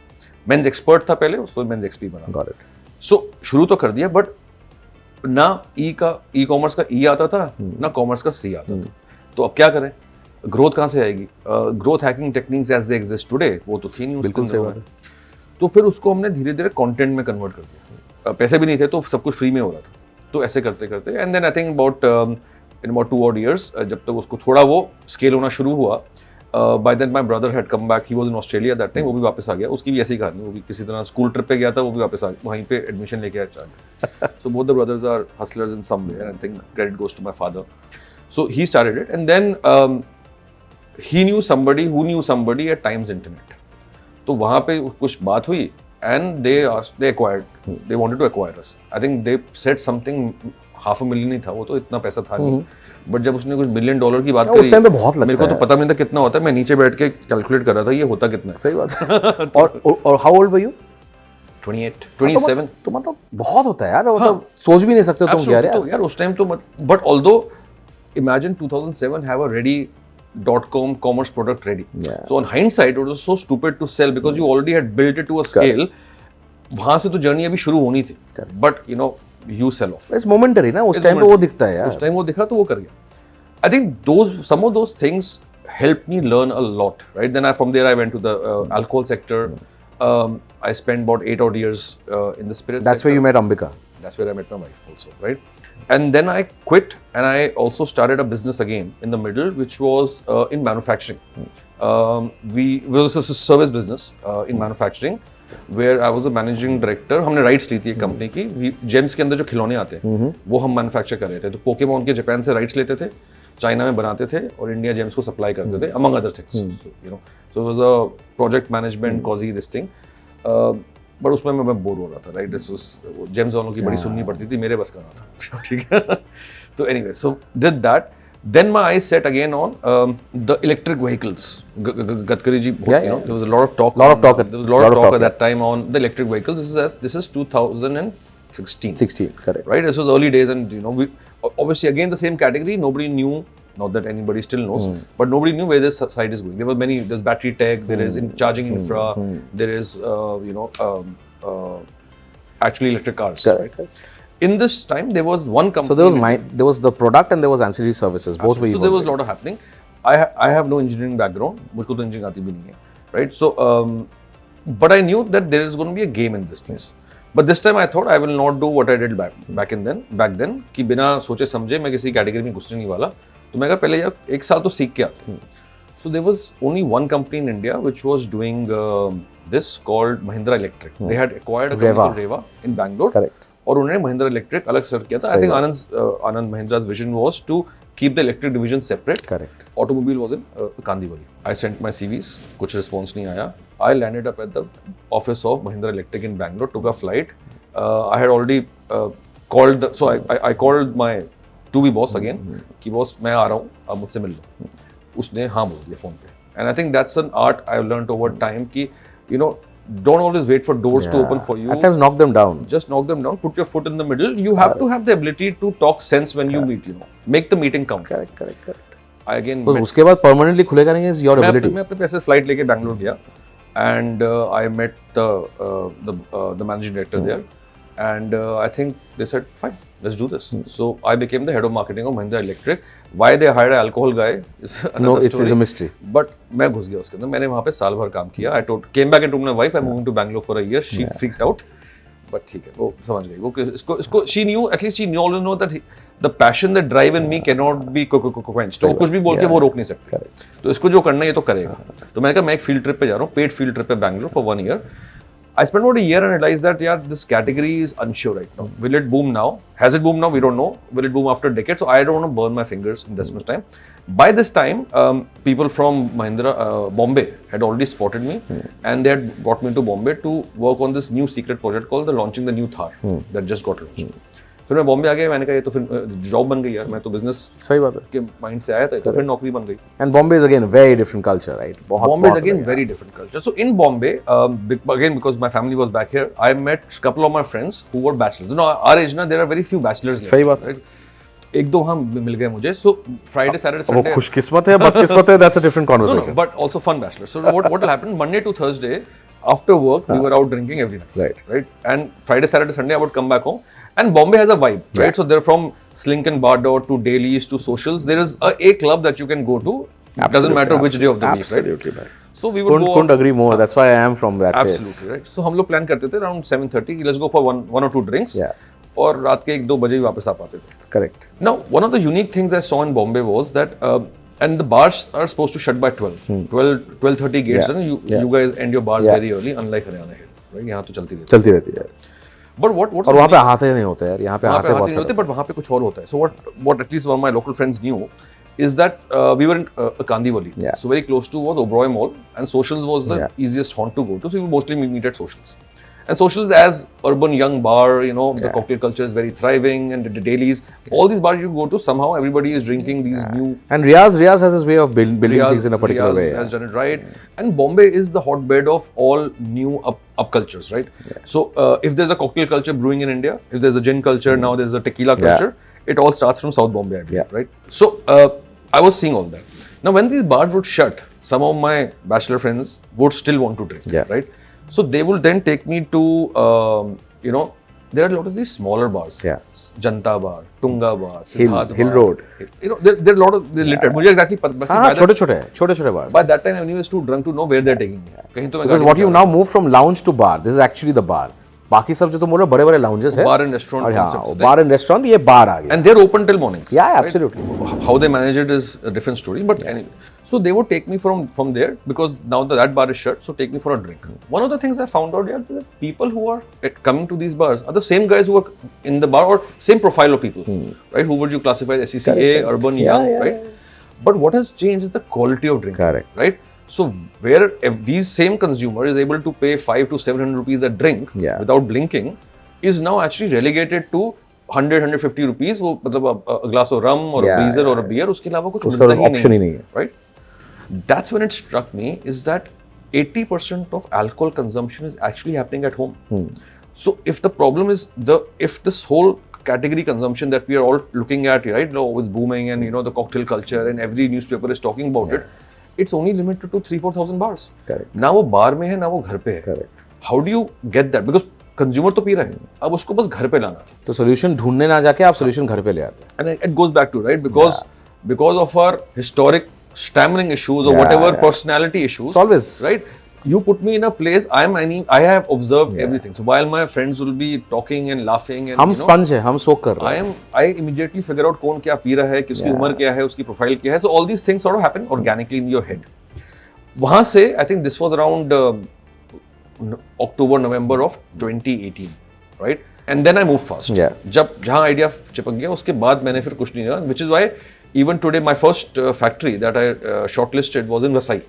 Men's Expert था पहले, उसको Men's XP बना. Got it. So शुरू तो कर दिया, but ना e-commerce का E आता था, ना commerce का C आता था. तो अब क्या करें? ग्रोथ कहाँ से आएगी? Growth hacking techniques as they exist today वो तो थी नहीं. बिल्कुल सही बात है. तो फिर उसको हमने धीरे धीरे कंटेंट में कन्वर्ट कर दिया. पैसे भी नहीं थे तो सब कुछ फ्री में हो रहा था. तो ऐसे करते करते and then I think in about 2 odd years जब तक उसको थोड़ा वो स्केल होना शुरू हुआ, by then my brother had come back. He was in Australia that time. वो भी वापस आ गया. उसकी भी ऐसी कहानी. वो भी किसी तरह स्कूल ट्रिप पे गया था, वो भी वापस आ गया. वहीं पे एडमिशन लेके आया. So both the brothers are hustlers in some way, and I think credit goes to my father. So he started it, and then he knew somebody who knew somebody at Times Internet. तो वहाँ पे कुछ बात हुई, and they wanted to acquire us. I think they said something $500,000 ही था, वो तो इतना पैसा था नहीं. बट जब उसने कुछ $1 बिलियन की बात करी, उस टाइम पे बहुत लगता है. मेरे को तो पता नहीं था कितना होता है. मैं नीचे बैठ के कैलकुलेट कर रहा था ये होता कितना है. सही बात है. और हाउ ओल्ड वर यू? 28, 27. तो मतलब बहुत होता है यार. मतलब सोच भी नहीं सकते तुम क्या यार उस टाइम तो. But although imagine 2007 have a ready .com commerce product ready. Yeah. So on hindsight, it was so stupid to sell because you already had built it to a scale. वहाँ से तो जर्नी अभी शुरू होनी थी. But you sell off. It's momentary ना. उस time पे वो दिखता है यार. उस टाइम वो दिखा तो वो कर गया. I think some of those things helped me learn a lot. Right. Then from there I went to the alcohol sector. I spent about 8 odd years in the spirits. That's where you met Ambika. That's where I met my wife also. Right. And then I quit and I also started a business again in the middle, which was in manufacturing. It was a service business in manufacturing, where I was a managing director. हमने rights ली थी एक company की. Gems के अंदर जो खिलौने आते हैं, वो हम manufacture कर रहे थे. तो Pokemon के जापान से rights लेते थे, चाइना में बनाते थे और इंडिया जेम्स को सप्लाई करते थे, among other things. So it was a project management, quasi this thing. But उसमें मैं बोर हो रहा था. राइट. जेम्स वालों की बड़ी सुननी पड़ती थी, मेरे बस का ना था. ठीक है. तो anyway, so did that. Then my eyes set again on the electric vehicles. Gadkari ji, there was a lot of talk. There was a lot of talk at that time on the electric vehicles. This is 2016. 16, correct. Right. This was early days, and we obviously again the same category. Nobody knew. Not that anybody still knows, but nobody knew where this side is going. There were there's battery tech, there is charging infra, there is actually electric cars. Correct. Right? In this time, there was one company. So there was the product and there was ancillary services. Both were. So there was a lot of happening. I have no engineering background. मुझको तो engineering आती भी नहीं है. Right. So, but I knew that there is going to be a game in this place. But this time I thought I will not do what I did back then कि बिना सोचे समझे मैं किसी कैटेगरी में घुसने नहीं वाला. तो मैं कहा पहले यार एक साल तो सीख के आते. So there was only one company in India which was doing this called Mahindra Electric. They had acquired a company called Reva in Bangalore. Correct. और उन्होंने Mahindra Electric अलग start किया था. I think Anand Mahindra's vision was to keep the electric division separate. Correct. Automobile was in Kandivali. I sent my CVs. कुछ response नहीं आया. I landed up at the office of Mahindra Electric in Bangalore. Took a flight. I had already called. So I called my to be boss again कि boss मैं आ रहा हूँ आप मुझसे मिल लो. उसने हाँ बोल दिया फोन पे. And I think that's an art I've learned over time कि don't always wait for doors to open for you. At times knock them down. Just knock them down. Put your foot in the middle. You have to have the ability to talk sense when you meet. Make the meeting count. Correct. I again तो उसके बाद permanently खुलेगा नहीं is your ability. मैं अपने पैसे flight लेके बैंगलोर गया and I met the managing director there and I think they said fine, let's do this. So I became the head of marketing of Mahindra Electric. Why they hired an alcohol guy is another story. It's a mystery. But मैं घुस गया उसके अंदर, मैंने वहाँ पे साल भर काम किया. I came back and told my wife I'm moving to Bangalore for a year. She freaked out. But ठीक है, वो समझ गई. वो इसको she knew, at least she always know that the passion, the drive in me cannot be quenched. तो कुछ भी बोल के वो रोक नहीं सकते. तो इसको जो करना है ये तो करेगा. तो मैंने कहा मैं एक फील्ड ट्रिप पे जा रहा हूँ, पेड फील्ड ट्रिप पे Bangalore for 1 year. I spent about a year and realized that this category is unsure right now. Will it boom now? Has it boomed now? We don't know. Will it boom after a decade? So I don't want to burn my fingers in this much time. By this time, people from Mahindra, Bombay had already spotted me and they had brought me to Bombay to work on this new secret project called the launching the new Thar that just got launched. फिर मैं बॉम्बे आ गया, मैंने कहा ये तो फिर job बन गई यार, मैं तो बिजनेस सही बात है के माइंड से आया था, तो फिर नौकरी बन गई. And Bombay is again a very different culture, right? Bombay is again very different culture. So in Bombay, again because my family was back here, I met a couple of my friends who were bachelors. You know, our age now there are very few bachelors left. सही बात है. एक दो हम मिल गए मुझे. So Friday, Saturday, Sunday. वो खुशकिस्मत है, बदकिस्मत है, that's a different conversation. No, but also fun bachelors. So what will happen? Monday to Thursday, after work, we were out drinking every night. Right. And Friday, Saturday, Sunday, I would come back home. And Bombay has a vibe, right? So they're from Slink and Bar Dot to dailies to socials. There is a club that you can go to. It doesn't matter which day of the week, right? Absolutely, right. So we would couldn't agree more. That's why I am from that place. Absolutely, right? So हम लोग plan करते थे around 7:30. Let's go for one or two drinks. Yeah. और रात के 1-2 बजे ही वापस आ पाते थे. Correct. Now, one of the unique things I saw in Bombay was that, and the bars are supposed to shut by 12. 12:30 gates. Yeah. You guys end your bars very early, unlike Haryana here, right? यहाँ तो चलती रहती है. But what और वहाँ पे हाथे नहीं होते यार, यहाँ पे हाथे बहुत नहीं होते, but वहाँ पे कुछ और होता है. So what at least one of my local friends knew is that we were in Kandivali, so very close to was Oberoi Mall, and Socials was the easiest haunt to go to. So we would mostly meet at Socials. And Socials, as urban young bar, you know, the cocktail culture is very thriving, and the dailies, all these bars you go to, somehow everybody is drinking these new. And Riaz has his way of building things in a particular way. Has done it right, and Bombay is the hotbed of all new up cultures, right? So if there's a cocktail culture brewing in India, if there's a gin culture, now there's a tequila culture, it all starts from South Bombay, I believe, right? So I was seeing all that. Now when these bars would shut, some of my bachelor friends would still want to drink, right? So they will then take me to, you know, there are a lot of these smaller bars. Janta Bar, Tunga Bar, Hill Road. You know, there are a lot of, they're littered. मुझे exactly पता. हाँ, छोटे bars. By that time, I was too drunk to know where they're taking me. कहीं तो मैं Because what you now move from lounge to bar, this is actually the bar. बाकी सब जो तुम बोल रहे हो बड़े-बड़े lounges है. Bar and restaurant. हाँ, bar and restaurant, ये bar आ गया. And they're open till mornings. Yeah, absolutely. Right? How they manage it is a different story. But anyway, so they would take me from there because now that bar is shut. So take me for a drink. One of the things I found out, that people who are coming to these bars are the same guys who are in the bar or same profile of people, right? Who would you classify as SCCA, urban, young, right? But what has changed is the quality of drinking. Correct. Right? So where if these same consumer is able to pay 500 to 700 rupees a drink without blinking, is now actually relegated to 100-150 rupees. वो मतलब a glass of rum or a breezer or a beer, उसके अलावा कुछ मिलता ही नहीं है, right? That's when it struck me is that 80% of alcohol consumption is actually happening at home. So if the problem is if this whole category consumption that we are all looking at, right, now it's booming and you know the cocktail culture and every newspaper is talking about it, it's only limited to 3,000-4,000 bars. Correct. ना वो बार में है ना वो घर पे है. Correct. How do you get that? Because consumer तो पी रहे हैं, अब उसको बस घर पे लाना. तो सोल्यूशन ढूंढने ना जाके आप सोल्यूशन घर पे ले आते हैं. And it goes back to, right, because of our historic stammering issues or whatever personality issues. It's always right. You put me in a place. I have observed everything. So while my friends will be talking and laughing and हम sponge हैं, हम soak कर रहे हैं. I immediately figure out कौन क्या P रहा है, किसकी उम्र क्या है, उसकी प्रोफाइल क्या है. So all these things sort of happen organically in your head. वहाँ से I think this was around October, November of 2018, right? And then I moved fast. जब जहाँ आइडिया चिपक गया उसके बाद मैंने फिर कुछ नहीं किया, which is why even today my first factory that I shortlisted was in Vasai,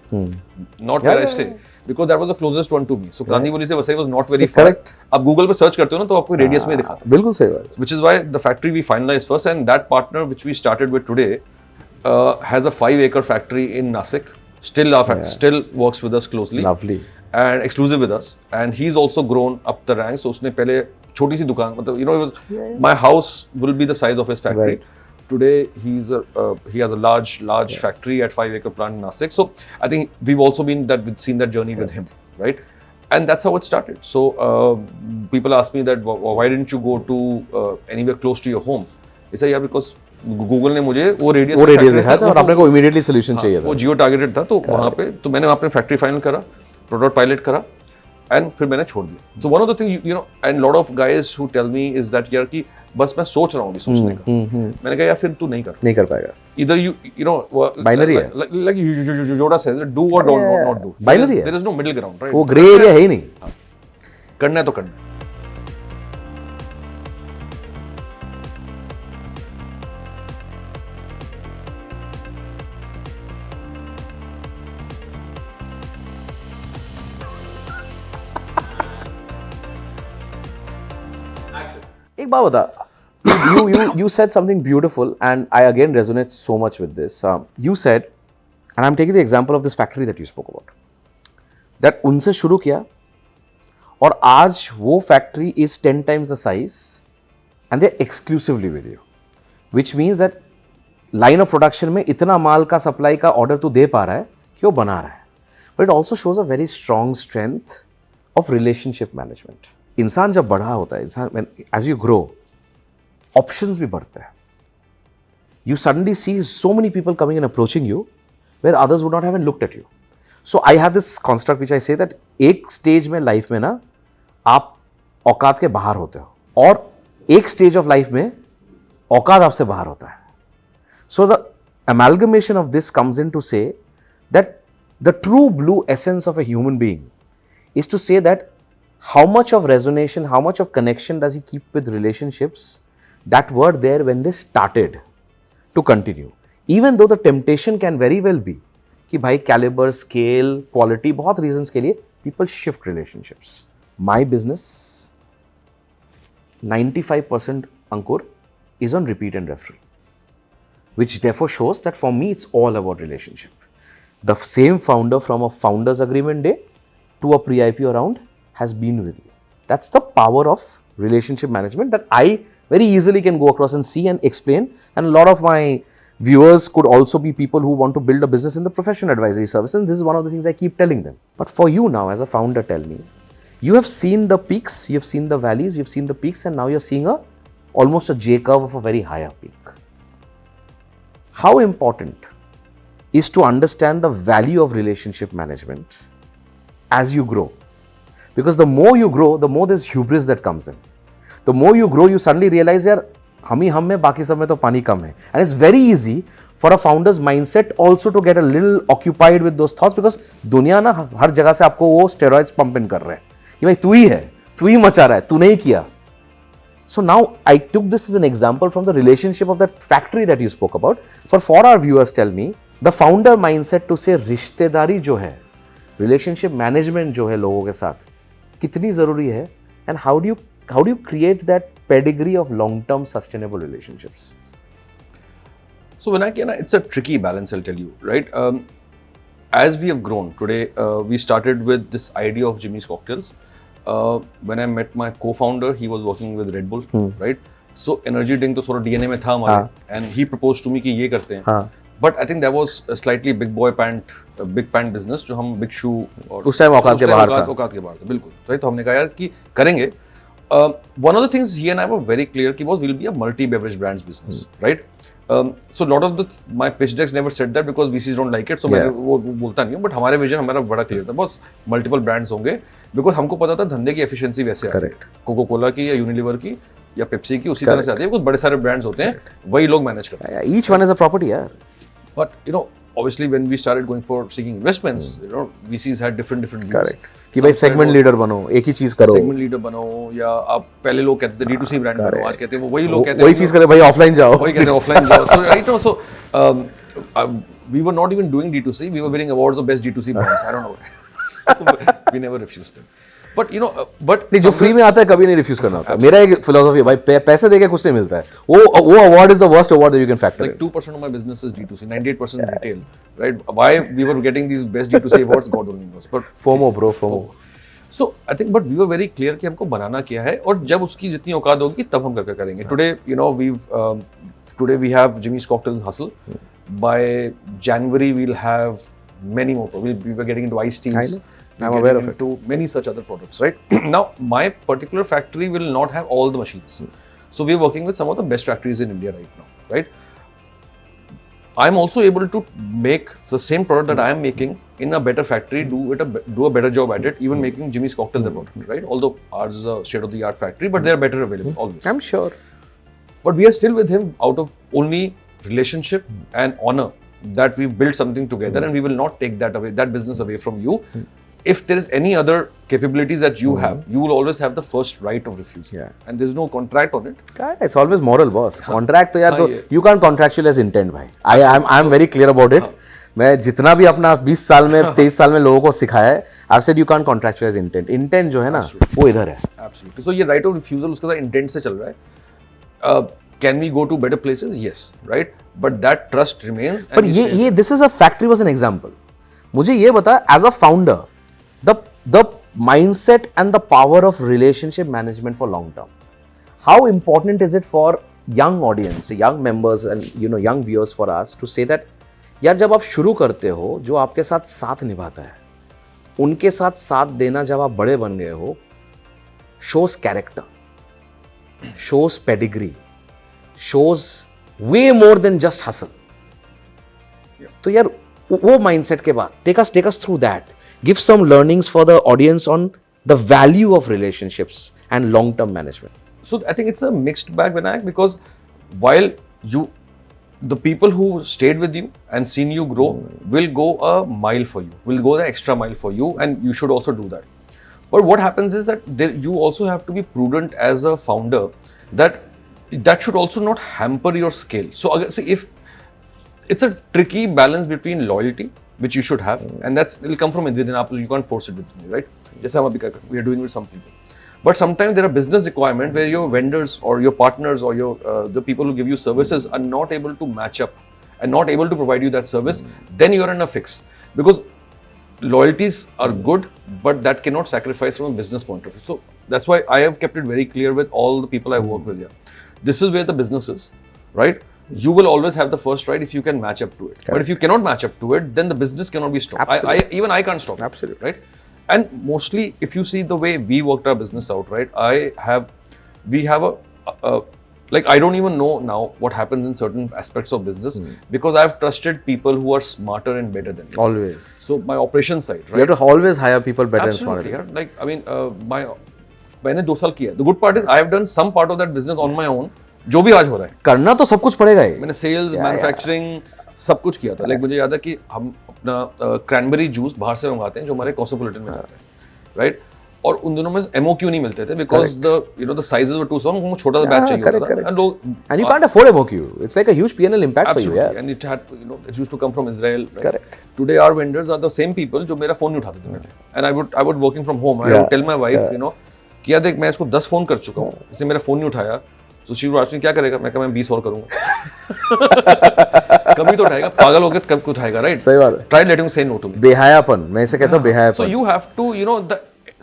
not where I stay, because that was the closest one to me. So Kandivali से Vasai was not very far. आप Google पे search करते हो ना तो आपको radius में दिखाता है. बिल्कुल सही बात. Which is why the factory we finalized first, and that partner which we started with today has a 5-acre factory in Nasik. Still works with us closely. Lovely. And exclusive with us, and he's also grown up the ranks. So उसने पहले छोटी सी दुकान, मतलब you know, my house will be the size of his factory. today he has a large factory at 5-acre plant in Nashik. So I think we've also seen that journey with him, right? And that's how it started. So people ask me that why didn't you go to anywhere close to your home? I said, yeah, because Google ने मुझे वो radius दिखाया था और आपने को immediately solution चाहिए था, वो जियो टारगेटेड था, तो वहाँ पे तो मैंने वहाँ पे फैक्ट्री फाइनल करा, प्रोडक्ट पायलट करा, एंड फिर मैंने छोड़ दिया. So one of the thing you know, and lot of guys who tell me is that यार कि बस मैं सोच रहा हूँ अभी सोचने का. मैंने कहा यार फिर तू नहीं कर पाएगा. Either you know binary है, like Yoda says, do or don't not do. Binary है. There is no middle ground, right? वो ग्रे एरिया है ही नहीं. करना है तो करना है. एक बात बता, you said something beautiful and I again resonate so much with this. You said, and I'm taking the example of this factory that you spoke about, that उनसे शुरू किया और आज वो factory is 10 times the size and they're exclusively with you, which means that line of production में इतना माल का supply का order तू दे पा रहा है कि वो बना रहा है. But it also shows a very strong strength of relationship management. इंसान जब बड़ा होता है, इंसान as you grow, options भी बढ़ते हैं. You suddenly see so many people coming and approaching you where others would not have looked at you. So I have this construct which I say that एक stage में life में ना आप औकात के बाहर होते हो और एक stage of life में औकात आपसे बाहर होता है. So the amalgamation of this comes in to say that the true blue essence of a human being is to say that how much of resonation, how much of connection does he keep with relationships that were there when they started to continue. Even though the temptation can very well be कि भाई caliber, scale, quality, बहुत reasons के लिए people shift relationships. My business, 95% Ankur is on repeat and referral, which therefore shows that for me it's all about relationship. The same founder from a founders agreement day to a pre-IPO round has been with you. That's the power of relationship management that I very easily can go across and see and explain. And a lot of my viewers could also be people who want to build a business in the professional advisory service. And this is one of the things I keep telling them. But for you now as a founder, tell me, you have seen the peaks, you've seen the valleys, you've seen the peaks, and now you're seeing almost a J curve of a very higher peak. How important is to understand the value of relationship management as you grow? Because the more you grow, the more there's hubris that comes in. The more you grow, you suddenly realize यार हम में बाकी सब में तो पानी कम है. And it's very easy for a founder's mindset also to get a little occupied with those thoughts because दुनिया ना हर जगह से आपको वो steroids pump in कर रहे हैं कि भाई तू ही है, तू ही मचा रहा है, तू नहीं किया. So now I took this as an example from the relationship of that factory that you spoke about. For our viewers, tell me the founder mindset to say रिश्तेदारी जो है, relationship management जो है लोगों के साथ कितनी जरूरी है, and how do you create that pedigree of long-term sustainable relationships? So Vinayak, it's a tricky balance, I'll tell you, right? As we have grown today, we started with this idea of Jimmy's Cocktails. When I met my co-founder, he was working with Red Bull, right? So energy drink तो थोड़ा DNA में था हमारे, and he proposed to me कि ये करते हैं. But I think that was a slightly big pant business जो हम big shoe और उस टाइम औकात के बाहर था बिल्कुल. तो हमने कहा यार कि करेंगे. One of the things he and I were very clear कि we'll be a multi-beverage brands business, right? So a lot of my pitch decks never said that because VCs don't like it, so मैं वो बोलता नहीं हूँ. But हमारे vision हमारा बड़ा clear था, बहुत multiple brands होंगे because हमको पता था धंधे की efficiency वैसे आती है. कोको-कोला की या यूनिलीवर की या पेप्सी की उसी तरह से आती है. कुछ बड़े सारे brands होते हैं, वही लोग manage करते हैं. Each one is a property, यार. But obviously when we started going for seeking investments, VCs had different views. Correct. कि भाई सेगमेंट लीडर बनो, एक ही चीज करो. सेगमेंट लीडर बनो या आप पहले लोग कहते थे D2C ब्रांड बनो, आज कहते हैं वो वही लोग कहते हैं वही चीज करे भाई ऑफलाइन जाओ. वही कहते हैं ऑफलाइन जाओ. So right now, so we were not even doing D2C, we were winning awards of best D2C brands. I don't know. We never refused them. But नहीं, जो फ्री में आता है कभी नहीं रिफ्यूज करना होता. मेरा एक फिलॉसफी है भाई, पैसे देके कुछ नहीं मिलता है. वो award is the worst award that you can factor. Like 2% of my business is D2C, 98% retail, right? Why we were getting these best D2C awards, God only knows. But FOMO bro, FOMO. So I think, but we were very clear कि हमको बनाना क्या है और जब उसकी जितनी औकात होगी तब हम करके करेंगे. Today, we've today we have Jimmy's Cocktail and Hustle. By January we'll have many more. We were getting into iced teas. I know. I'm aware of it. Into many such other products, right? Now, my particular factory will not have all the machines. So we're working with some of the best factories in India right now, right? I'm also able to make the same product that I am making in a better factory, do a better job at it, even making Jimmy's Cocktail the product, right? Although ours is a state-of-the-art factory, but they're better available always. I'm sure. But we are still with him out of only relationship and honor that we've built something together, and we will not take that business away from you. If there is any other capabilities that you have, you will always have the first right of refusal. Yeah. And there's no contract on it. It's always moral, boss. Contract तो यार तो you can't contractualize intent, भाई. I'm very clear about it. मैं जितना भी अपना 20 साल में 23 साल में लोगों को सिखाया है, I've said you can't contractualize intent. Intent जो है ना, वो इधर है. Absolutely. So ये right of refusal उसका intent से चल रहा है. Can we go to better places? Yes, right. But that trust remains. But ये this is a factory was an example. मुझे ये बता, as a founder, the mindset and the power of relationship management for long term. How important is it for young audience, young members, and young viewers for us to say that यार जब आप शुरू करते हो, जो आपके साथ निभाता है, उनके साथ देना जब आप बड़े बन गए हो, shows character, shows pedigree, shows way more than just hustle. तो यार वो mindset के बाद take us through that. Give some learnings for the audience on the value of relationships and long-term management. So I think it's a mixed bag, Vinayak, because while the people who stayed with you and seen you grow will go a mile for you, will go the extra mile for you, and you should also do that. But what happens is that you also have to be prudent as a founder, that should also not hamper your scale. So see, if it's a tricky balance between loyalty, which you should have, and it'll come from within. You can't force it with me, right? Just we are doing with some people. But sometimes there are business requirements where your vendors or your partners or the people who give you services are not able to match up and not able to provide you that service. Then you're in a fix, because loyalties are good, but that cannot sacrifice from a business point of view. So that's why I have kept it very clear with all the people I work with here. This is where the business is, right? You will always have the first right if you can match up to it. Correct. But if you cannot match up to it, then the business cannot be stopped. Even I can't stop. Absolutely. Right? And mostly, if you see the way we worked our business out, right? We have like I don't even know now what happens in certain aspects of business because I've trusted people who are smarter and better than me. Always. So my operation side, right? You have to always hire people better and smarter. Absolutely. Like I mean, मैंने 2 साल किया. The good part is I have done some part of that business on my own. जो भी आज हो रहा है करना तो सब कुछ पड़ेगा ही. मैंने सेल्स, मैन्युफैक्चरिंग सब कुछ किया था. लाइक मुझे याद है कि हम अपना क्रैनबेरी जूस बाहर से मंगाते हैं जो हमारे कॉस्मोपॉलिटन में जाते हैं, राइट? और उन दिनों में MOQ नहीं मिलते थे because the sizes were too small. हमको छोटा सा बैच चाहिए होता था. And you can't afford MOQ. It's like a huge P&L impact for you. Yeah. And it had it used to come from Israel. Right? Correct. Today our vendors are the same people जो मेरा phone नहीं उठाते थे पहले. And I would working from home. I would tell my wife, कि यार देख मैं इसको 10 फोन कर चुका हूँ, इसने मेरा फोन नहीं उठाया. तो शी वुड आस्क मी क्या करेगा? मैं कहा मैं 20 और करूंगा. कभी तो उठाएगा. पागल हो गया कब उठाएगा, राइट? सही बात है. Try letting him say no to me. बेहयापन, मैं इसे कहता हूँ बेहयापन. So you have to,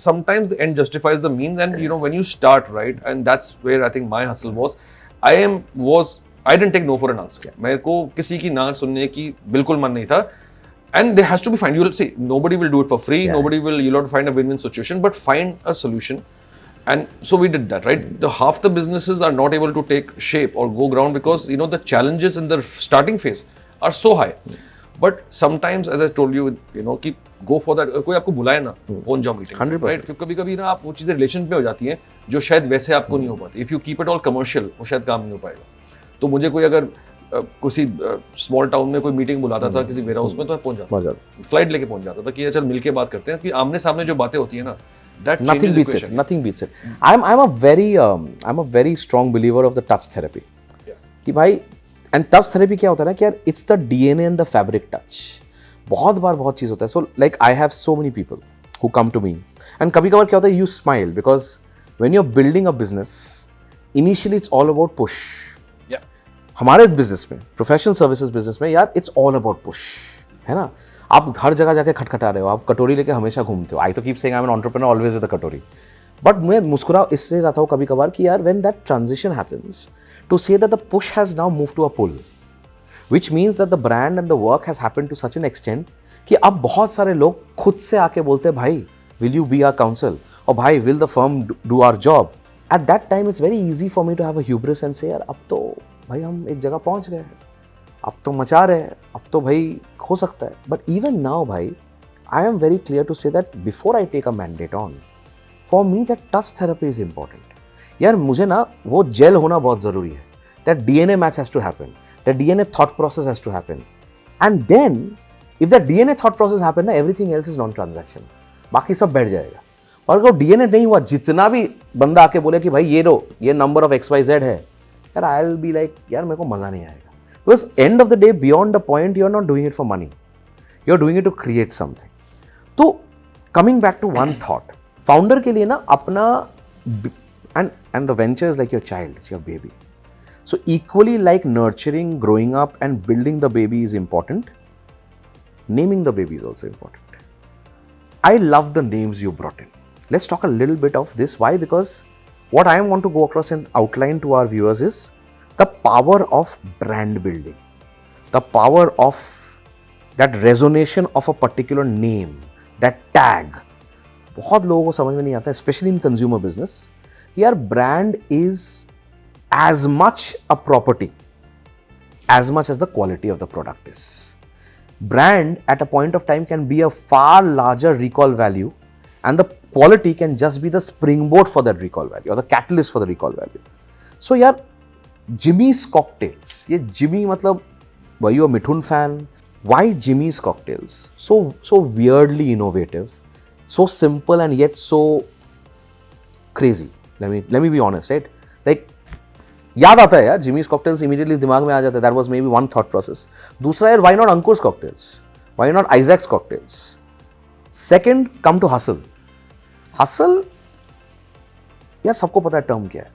sometimes the end justifies the means, and when you start, right, and that's where I think my hustle was. I didn't take no for an answer. मेरे को किसी की ना सुनने की बिल्कुल मन नहीं था. And there has to be fine. You'll see, nobody will do it for free. Yeah. You'll have to find a win-win situation, but find a solution. And so we did that, right? Half the businesses are not able to take shape or go ground because, the challenges in the starting phase are so high. But sometimes, as I told you, कि go for that. कोई आपको बुलाए ना, phone job meeting. 100%. Right? क्योंकि कभी-कभी ना आप वो चीजें रिलेशन पे हो जाती हैं जो शायद वैसे आपको नहीं हो पाती. If you keep it all commercial, वो शायद काम नहीं हो पाएगा. तो मुझे कोई अगर किसी स्मॉल टाउन में कोई मीटिंग बुलाता था किसी वेयर हाउस में, तो मैं पहुंच जाता. फ्लाइट लेके पहुंच जाता था कि चल मिलके बात करते हैं, कि आमने सामने जो बातें होती है ना, nothing beats it. I'm a very strong believer of the touch therapy. कि भाई, and touch therapy क्या होता है ना कि यार it's the DNA and the fabric touch. बहुत बार बहुत चीज होता है. So like I have so many people who come to me, and कभी कभार क्या होता है, you smile because when you're building a business, initially it's all about push. हमारे बिजनेस में, प्रोफेशनल सर्विसेज बिजनेस में, यार इट्स ऑल अबाउट पुश, है ना? आप हर जगह जाके खटखटा रहे हो, आप कटोरी लेके हमेशा घूमते हो. आई तो keep saying I am an entrepreneur always with a कटोरी. बट मैं मुस्कुरा इसलिए रहता हूँ कभी कभार कि यार when that transition happens to say that the push has now move to a pull, which means that the brand and the work has happened to such an extent कि अब बहुत सारे लोग खुद से आके बोलते हैं भाई will you be our counsel और भाई will the firm do our job. At that time it's very easy for me to have a hubris and say यार अब तो भाई हम एक जगह पहुंच गए हैं, अब तो मचा रहे हैं, अब तो भाई हो सकता है. But even now भाई I am very clear to say that before I take a mandate on, for me that touch therapy is important. यार मुझे ना वो जेल होना बहुत ज़रूरी है. That DNA match has to happen. The DNA thought process has to happen. And then, if the DNA thought process happen, everything else is non-transaction. बाकी सब बैठ जाएगा. और अगर DNA नहीं हुआ, जितना भी बंदा आके बोले कि भाई ये लो, ये number of XYZ है, यार I'll be like, यार मेरे को मजा नहीं आएगा. Because end of the day, beyond the point, you're not doing it for money. You're doing it to create something. तो coming back to one thought, founder के लिए ना अपना and the venture is like your child, it's your baby. So equally like nurturing, growing up and building the baby is important, naming the baby is also important. I love the names you brought in. Let's talk a little bit of this. Why? Because what I want to go across and outline to our viewers is the power of brand building, the power of that resonation of a particular name, that tag. बहुत लोगों को समझ में नहीं आता, especially in consumer business. Here brand is as much a property as much as the quality of the product is. Brand at a point of time can be a far larger recall value and the quality can just be the springboard for that recall value or the catalyst for the recall value. So yaar, Jimmy's Cocktails, ye Jimmy matlab, were you a Mithun fan? Why Jimmy's Cocktails? So weirdly innovative, so simple and yet so crazy. Let me be honest, right? Like याद आता है यार Jimmy's cocktails, immediately दिमाग में आ जाता है. That was may be one thought process. दूसरा यार why not Ankur's cocktails, why not Isaac's cocktails. Second come to hustle. Hustle यार सबको पता है टर्म क्या है,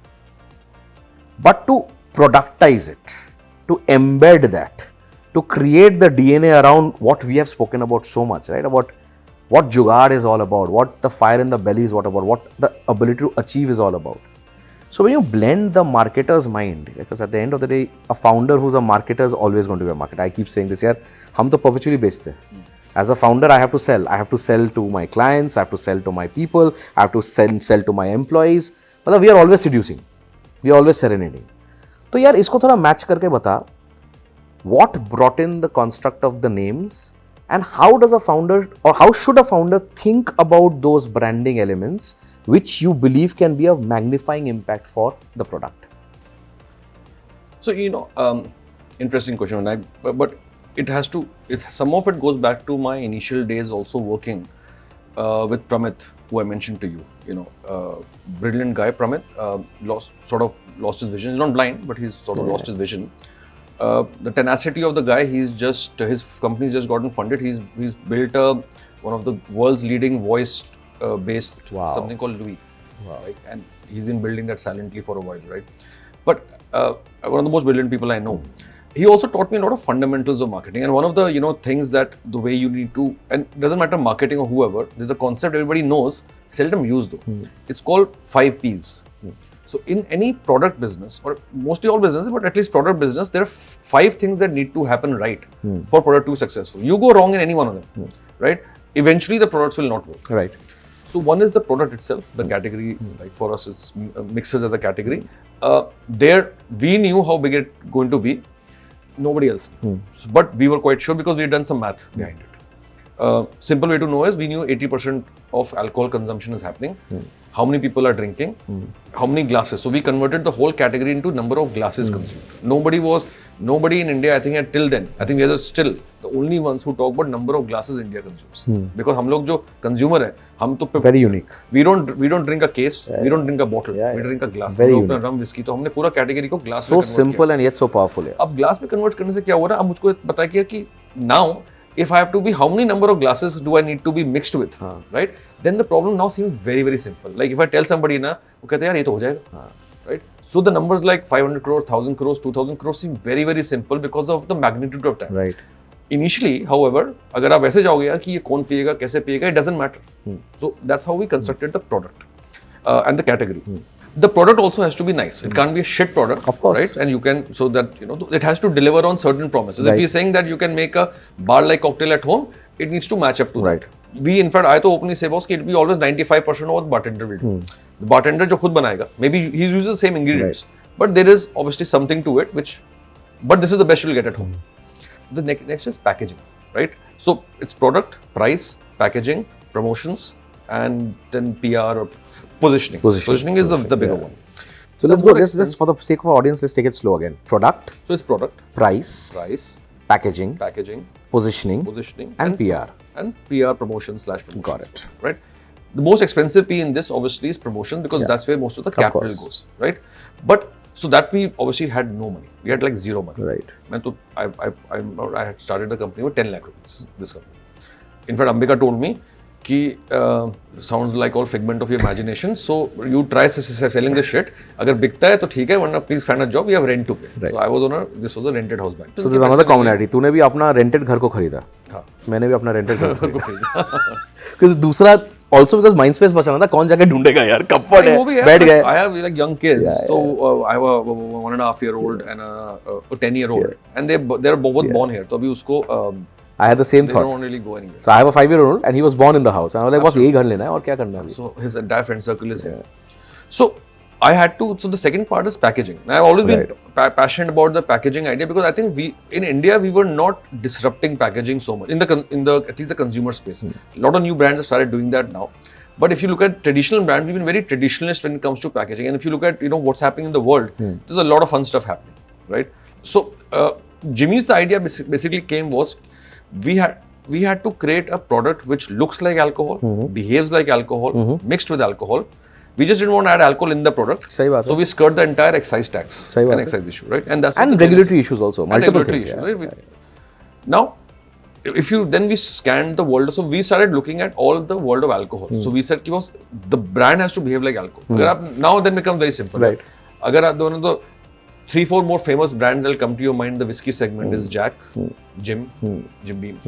but to productize it, to embed that, to create the DNA around what we have spoken about so much, right, about what jugaad is all about, what the fire in the belly is what about, what the ability to achieve is all about. So when you blend the marketer's mind, because at the end of the day, a founder who's a marketer is always going to be a marketer. I keep saying this here, हम तो perpetually बेचते हैं. As a founder, I have to sell. I have to sell to my clients, I have to sell to my people, I have to sell to my employees. मतलब we are always seducing, we are always serenading. तो यार इसको थोड़ा match करके बता, what brought in the construct of the names and how does a founder or how should a founder think about those branding elements which you believe can be a magnifying impact for the product? So, interesting question, but some of it goes back to my initial days also working with Pramit, who I mentioned to you. Brilliant guy, Pramit, lost his vision. He's not blind, but he's sort of lost his vision. The tenacity of the guy, his company's just gotten funded. He's built one of the world's leading voice-based something called Louis, right? And he's been building that silently for a while, right? But one of the most brilliant people I know. He also taught me a lot of fundamentals of marketing, and one of the things that the way you need to, and it doesn't matter marketing or whoever, there's a concept everybody knows, seldom used though. It's called 5 Ps. So in any product business, or mostly all businesses, but at least product business, there are 5 things that need to happen right for product to be successful. You go wrong in any one of them, right? Eventually the products will not work. Right. So one is the product itself, the category, like for us it's mixers as a category. There we knew how big it's going to be, nobody else knew. But we were quite sure because we had done some math behind it. Simple way to know is we knew 80% of alcohol consumption is happening. How many people are drinking, how many glasses. So we converted the whole category into number of glasses consumed. Nobody in India, I think until then, I think we are still the only ones who talk about number of glasses India consumes. Because हम लोग जो consumer है, हम तो very unique. We don't drink a case, we don't drink a bottle, we drink a glass. Very unique. rum whiskey, तो हमने पूरा category को glass so में convert simple किया. and yet so powerful है. अब glass में convert करने से क्या हो रहा है? अब मुझको पता है कि now if I have to be, how many number of glasses do I need to be mixed with, right? Then the problem now seems very, very simple. Like if I tell somebody ना, वो कहते हैं यार ये तो हो जाएगा, right? So the numbers like 500 crores, 1000 crores, 2000 crores seem very, very simple because of the magnitude of time. Right. Initially, however, अगर आप ऐसे जाओगे यार कि ये कौन पिएगा, कैसे पिएगा, it doesn't matter. So that's how we constructed the product. and the category. The product also has to be nice. It can't be a shit product, Of course. right? And you can, so that it has to deliver on certain promises. If Right. you're saying that you can make a bar-like cocktail at home, it needs to match up to Right. that. We, in fact, I to openly say boss, it will be always 95% of what the bartender will do. The bartender जो खुद बनाएगा, maybe he uses the same ingredients, but there is obviously something to it but this is the best you'll get at home. The next is packaging, right? So it's product, price, packaging, promotions, and then PR or positioning. Positioning is the bigger one. So let's go. Let's for the sake of our audience, let's take it slow again. Product, So it's product, price, packaging, positioning, and PR. and PR promotion / promotions. Got it. Right. The most expensive P in this obviously is promotion because that's where most of the capital course. goes, right? But so that we obviously had no money. We had like zero money. Right. I had started the company with 10 lakh rupees. This company. In fact, Ambika told me कि sounds like all figment of your imagination. So you try selling this shit. अगर बिकता है तो ठीक है, वरना please find a job. You have rent to pay. Right. So I was this was a rented house back. So there's another commonality. तूने भी अपना rented घर को खरीदा. हाँ. मैंने भी अपना rented घर को खरीदा. क्योंकि दूसरा also because mind space बचाना था, कौन जाके ढूंढेगा यार, comfort है, बैठ गए. I have like young kids. So I have a 1.5-year-old and a 10-year-old, and they're both born here. तो अभी उसको I had the same they thought. don't really go anywhere. So I have a 5-year-old and he was born in the house. And I was like, बस यही घर लेना है और क्या करना है. So his entire friend circle is here. So I had to. So the second part is packaging. Now, I've always been passionate about the packaging idea because I think in India we were not disrupting packaging so much in the at least the consumer space. A lot of new brands have started doing that now. But if you look at traditional brands, we've been very traditionalist when it comes to packaging. And if you look at what's happening in the world, there's a lot of fun stuff happening, right? So Jimmy's the idea basically came was we had to create a product which looks like alcohol, behaves like alcohol, mixed with alcohol. We just didn't want to add alcohol in the product. सही बात है. So we skirt the entire excise tax सही बात and है. excise issue, right? And that's And regulatory issues also, multiple things. Right? Now, if you then we scanned the world, so we started looking at all the world of alcohol. So we said, the brand has to behave like alcohol. Now then becomes very simple. Right. अगर आप दोनों तो 3-4 more famous brands that will come to your mind. The whiskey segment is Jack, Jim Beam,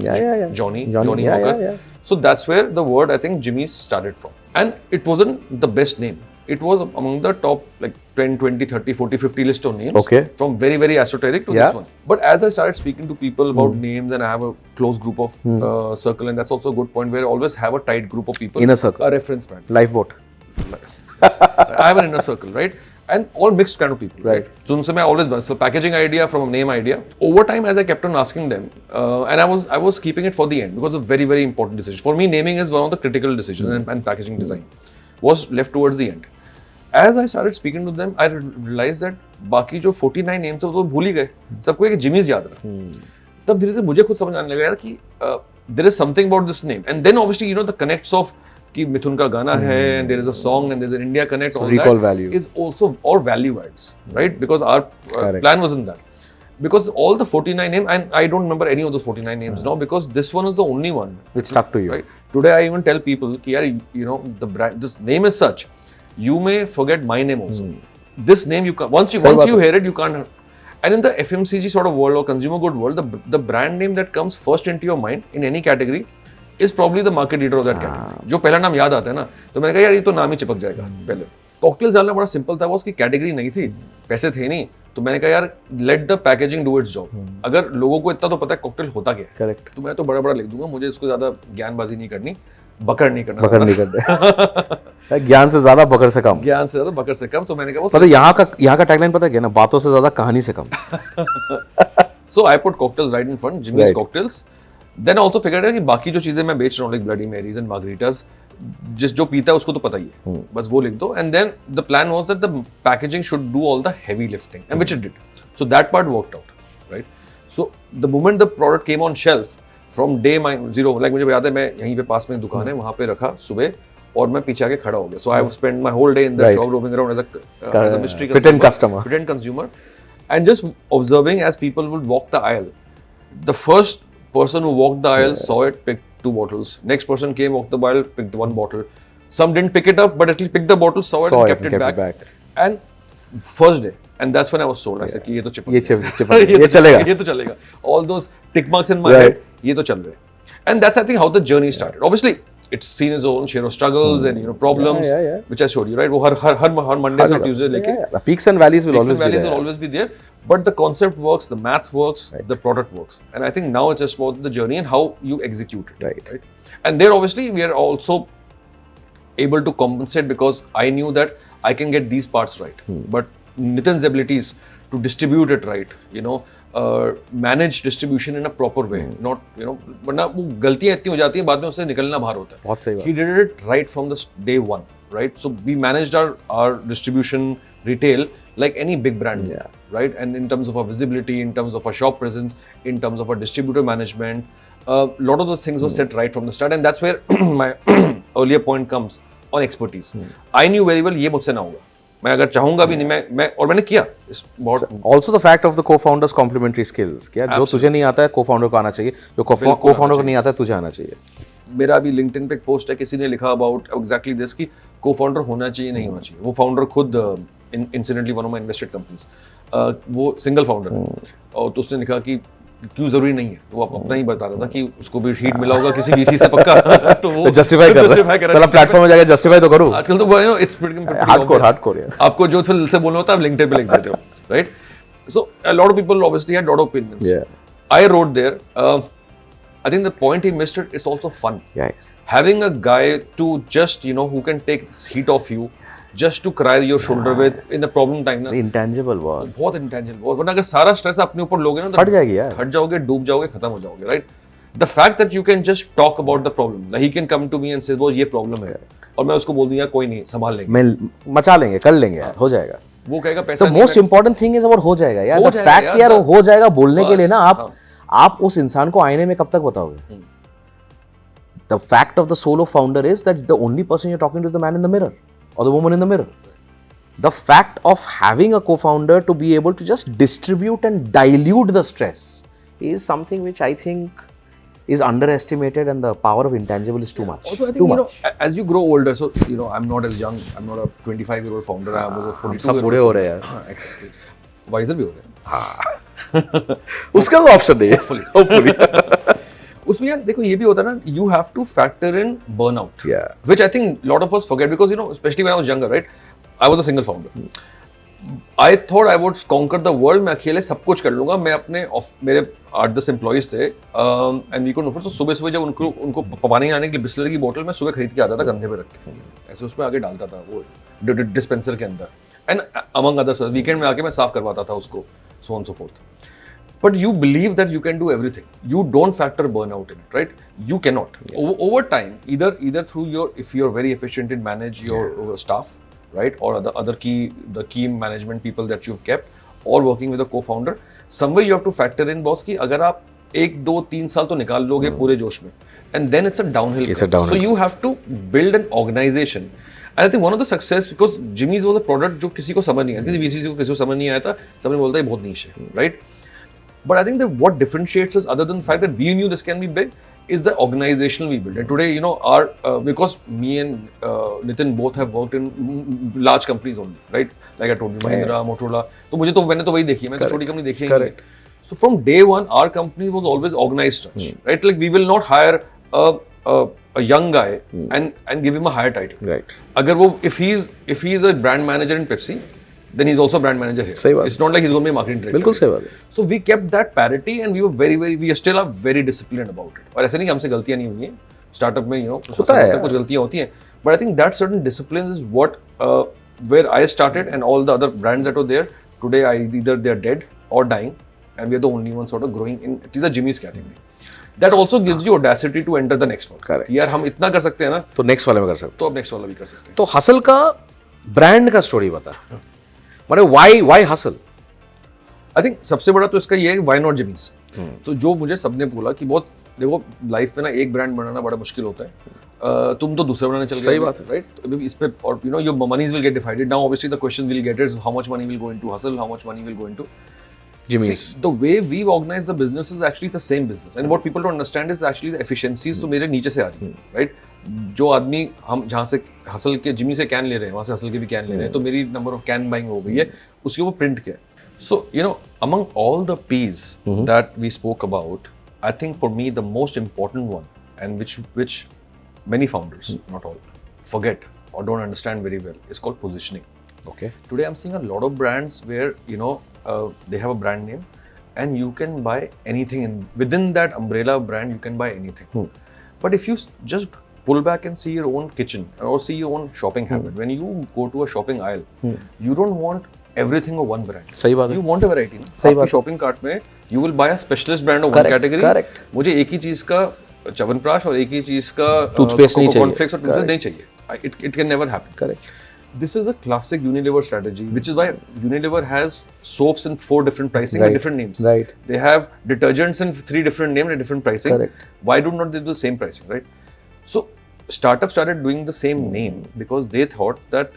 Johnny Walker. Yeah. So that's where the word I think Jimmy started from. And it wasn't the best name. It was among the top like 10, 20, 30, 40, 50 list of names. Okay. From very, very esoteric to this one. But as I started speaking to people about names and I have a close group of circle, and that's also a good point where I always have a tight group of people. Inner circle. A reference brand. Lifeboat. I have an inner circle, right? And all mixed kind of people. Right. So unse main always so packaging idea from a name idea. Over time, as I kept on asking them, and I was keeping it for the end because it's a very, very important decision. For me, naming is one of the critical decisions, and packaging design was left towards the end. As I started speaking to them, I realized that बाकी जो 49 names थे वो तो भूल ही गए. सबको एक Jimmy's याद रहा. तब धीरे-धीरे मुझे खुद समझ आने लगा यार कि there is something about this name, and then obviously the connects of कि मिथुन का गाना है, and there is a song and there's an India connect. So all recall that value is also all value adds, right? Because our plan wasn't that. Because all the 49 names, and I don't remember any of those 49 names now, because this one is the only one which stuck to you. Right? Today I even tell people कि यार the brand, this name is such. You may forget my name also. This name you can't. Once you hear it, you can't. And in the FMCG sort of world or consumer good world, the brand name that comes first into your mind in any category is probably the market leader of that category. जो पहला नाम याद आता है ना, तो मैंने कहा यार ये तो नाम ही चिपक जाएगा पहले. कॉकटेल्स डालना बड़ा सिंपल था, वो उसकी कैटेगरी नहीं थी, पैसे थे नहीं, तो मैंने कहा यार let the packaging do it's job. अगर लोगों को इतना तो पता है कॉकटेल होता क्या है, करेक्ट, तो मैं तो बड़ा लिख दूंगा, मुझे इसको ज्यादा ज्ञानबाजी नहीं करनी, बकर नहीं करना. ज्ञान से ज्यादा बकर से कम. ज्ञान से ज्यादा बकर से कम. तो मैंने कहा पता यहाँ का टैगलाइन पता है क्या ना, बातों से ज्यादा कहानी से कम. So I put cocktails right in front, Jimmy's cocktails. Then also figured out कि बाकी जो चीजें मैं बेच रहा हूँ like Bloody Marys and Margaritas, जो पीता है उसको तो पता ही है, बस वो लिख दो. And then the plan was that the packaging should do all the heavy lifting, and which it did. So that part worked out, right? So the moment the product came on shelf, from day zero, like मुझे याद है मैं यहीं पे पास में एक दुकान है, वहाँ पे रखा सुबह और मैं पीछे आके खड़ा हो गया. So I spent my whole day in the shop roaming around as a mystery pretend consumer, and just observing as people would walk the aisle. The first person who walked the aisle saw it, picked 2 bottles. Next person came, walked the aisle, picked 1 bottle. Some didn't pick it up, but at least picked the bottle, saw it, and kept it back. And first day, and that's when I was sold. I said कि ये तो चिपक ये तो चलेगा. All those tick marks in my head, ये तो चल रहे. And that's I think how the journey started. Obviously, it's seen its own share of struggles and problems, which I showed you, right? वो हर Monday से Tuesday लेके The peaks and valleys will always be there. But the concept works, the math works, the product works, and I think now it's just about the journey and how you execute it, right? And there obviously we are also able to compensate because I knew that I can get these parts right, but Nitin's abilities to distribute it right, manage distribution in a proper way, not वरना वो गलतियां इतनी हो जाती हैं बाद में उससे निकलना बाहर होता है. बहुत सही बात. He did it right from the day one, right? So we managed our distribution retail like any big brand, right? And in terms of our visibility, in terms of our shop presence, in terms of our distributor management, a lot of those things were set right from the start, and that's where my earlier point comes on expertise. I knew very well ये मुझसे ना होगा. मैं अगर चाहूंगा भी नहीं मैं मैंने किया. Also the fact of the co-founders complementary skills. क्या जो तुझे नहीं आता है co-founder को आना चाहिए, जो co-founder को नहीं आता है तुझे आना चाहिए. मेरा अभी LinkedIn पे एक पोस्ट है, किसी ने लिखा about exactly this कि co-founder होना चाहिए नहीं होना चाहिए. वो founder खुद incidentally one of my invested companies, वो single founder है और तो उसने लिखा कि क्यों जरूरी नहीं है. वो अपना ही बता रहा था कि उसको भी हीट मिला होगा किसी VC से पक्का. तो वो जस्टिफाई कर रहा है. चला प्लेटफॉर्म में जाके जस्टिफाई तो करूं. आजकल तो इट्स प्रीटी हार्डकोर यार. आपको जो दिल से बोलना होता है आप LinkedIn पे लिख देते हो, right? So a lot of people obviously had lot of opinions. I wrote there, I think the point he missed it's also fun. Having a guy to just who can take heat off you, just to cry your shoulder with in the problem time ना. Intangible was. बहुत intangible. वरना अगर सारा stress अपने ऊपर लोगे ना तो हट जाएगी यार. हट जाओगे, डूब जाओगे, खत्म हो जाओगे, right? The fact that you can just talk about the problem, like he can come to me and say वो ये problem है और मैं उसको बोल दूँ यार कोई नहीं संभाल लेंगे. मैं मचा लेंगे, कर लेंगे यार, हो जाएगा. वो कहेगा पैसा नहीं. The most important thing is about हो जाएगा यार. The fact यार हो जाएगा बोलने के लिए ना आप उस इंसान को आईने में कब तक बताओगे? The fact of the solo founder is that the only person you're talking to is the man in the mirror or the woman in the mirror. The fact of having a co-founder to be able to just distribute and dilute the stress is something which I think is underestimated, and the power of intangible is too much. Also, I think as you grow older, so I'm not as young. I'm not a 25-year-old founder. I'm a 42-year-old. सब बूढ़े हो रहे हैं यार. Exactly. Wiser भी हो रहे हैं. हाँ. उसका तो ऑप्शन नहीं है. Hopefully. उसमें यार देखो ये भी होता है ना, you have to factor in burnout, which I think lot of us forget because especially when I was younger, right? I was a single founder. I thought I would conquer the world. मैं अकेले सब कुछ कर लूंगा. मैं अपने मेरे 8-10 employees थे एंड वी कुड अफोर्ड. तो सुबह जब उनको पानी आने के लिए बिस्लरी की बोतल मैं सुबह खरीद के आता था कंधे पे रख के, ऐसे उसमें आगे डालता था वो डिस्पेंसर के अंदर, एंड अमंग अदर्स वीकेंड में आके मैं साफ करवाता था उसको, so on so forth. But you believe that you can do everything. You don't factor burnout in it, right? You cannot. Over time, either through if you're very efficient in manage your staff, right, or the key management people that you've kept, or working with a co-founder, somewhere you have to factor in boss कि अगर आप 1, 2, 3 साल तो निकाल लोगे पूरे जोश में, and then it's a downhill. So you have to build an organization. And I think one of the success, because Jimmy's was a product जो किसी को समझ नहीं आया, किसी VC को किसी को समझ नहीं आया था, सबने बोलता है बहुत niche है, right? But I think that what differentiates us, other than the fact that we knew this can be big, is the organizational we built. And today, our because me and Nitin both have worked in large companies only, right? Like I told you, Mahindra, Motorola. तो मैंने तो वही देखी है, मैंने तो छोटी company देखी है. So from day one, our company was always organized, right? Like we will not hire a young guy and give him a higher title. Right. अगर वो if he is a brand manager in Pepsi, then he's also a brand manager here. It's not like he's going to be a marketing director. बिल्कुल सही बात है. So we kept that parity and we were we still are very disciplined about it. और ऐसे नहीं कि हमसे गलतियां नहीं हुई हैं. Startup में कुछ गलतियां होती हैं. But I think that certain discipline is what where I started, and all the other brands that were there today, either they're dead or dying, and we are the only ones sort of growing in at least the Jimmy's category. That also gives you audacity to enter the next one. Correct. यार हम इतना कर सकते हैं ना, तो next वाले में कर सकते हैं. तो अब next वाला भी कर सकते हैं. तो हसल का ब्रांड का स्टोरी बता. माने why hustle? आई थिंक सबसे बड़ा तो इसका ये है why not Jimmy's. तो जो मुझे सबने बोला कि बहुत देखो लाइफ में ना एक ब्रांड बनाना बड़ा मुश्किल होता है. तुम तो दूसरा बनाने चल गए. सही बात है, राइट? इस पे और your monies will get divided. Now obviously the question we'll get is how much money will go into Hustle, how much money will go into Jimmy's. See, the way we've organized the business is actually the same business, and what people don't understand is actually the efficiencies तो मेरे नीचे से आ रही है, right? जो आदमी हम जहाँ से हसल के जिमी से कैन ले रहे हैं वहाँ से हसल के भी कैन ले रहे हैं, तो मेरी नंबर ऑफ कैन बाइंग हो गई है, उसके ऊपर प्रिंट किया है. So among all the P's that we spoke about, I think for me the most important one, and which many founders, not all, forget or don't understand very well is called positioning. Okay. Today I'm seeing a lot of brands where they have a brand name and you can buy anything within that umbrella brand. You can buy anything. But if you just pull back and see your own kitchen or see your own shopping habit, when you go to a shopping aisle, you don't want everything of one brand. सही बात है. You want a variety. सही बात. आपकी shopping cart में you will buy a specialist brand of Correct, one category. correct. मुझे एक ही चीज का च्यवनप्राश और एक ही चीज का Toothpaste नहीं चाहिए. cornflakes और toothpaste नहीं चाहिए. It can never happen. Correct. This is a classic Unilever strategy, which is why Unilever has soaps in 4 different pricing and different names. Right. They have detergents in 3 different names and different pricing. Correct. Why do not they do the same pricing, right? So startups started doing the same name because they thought that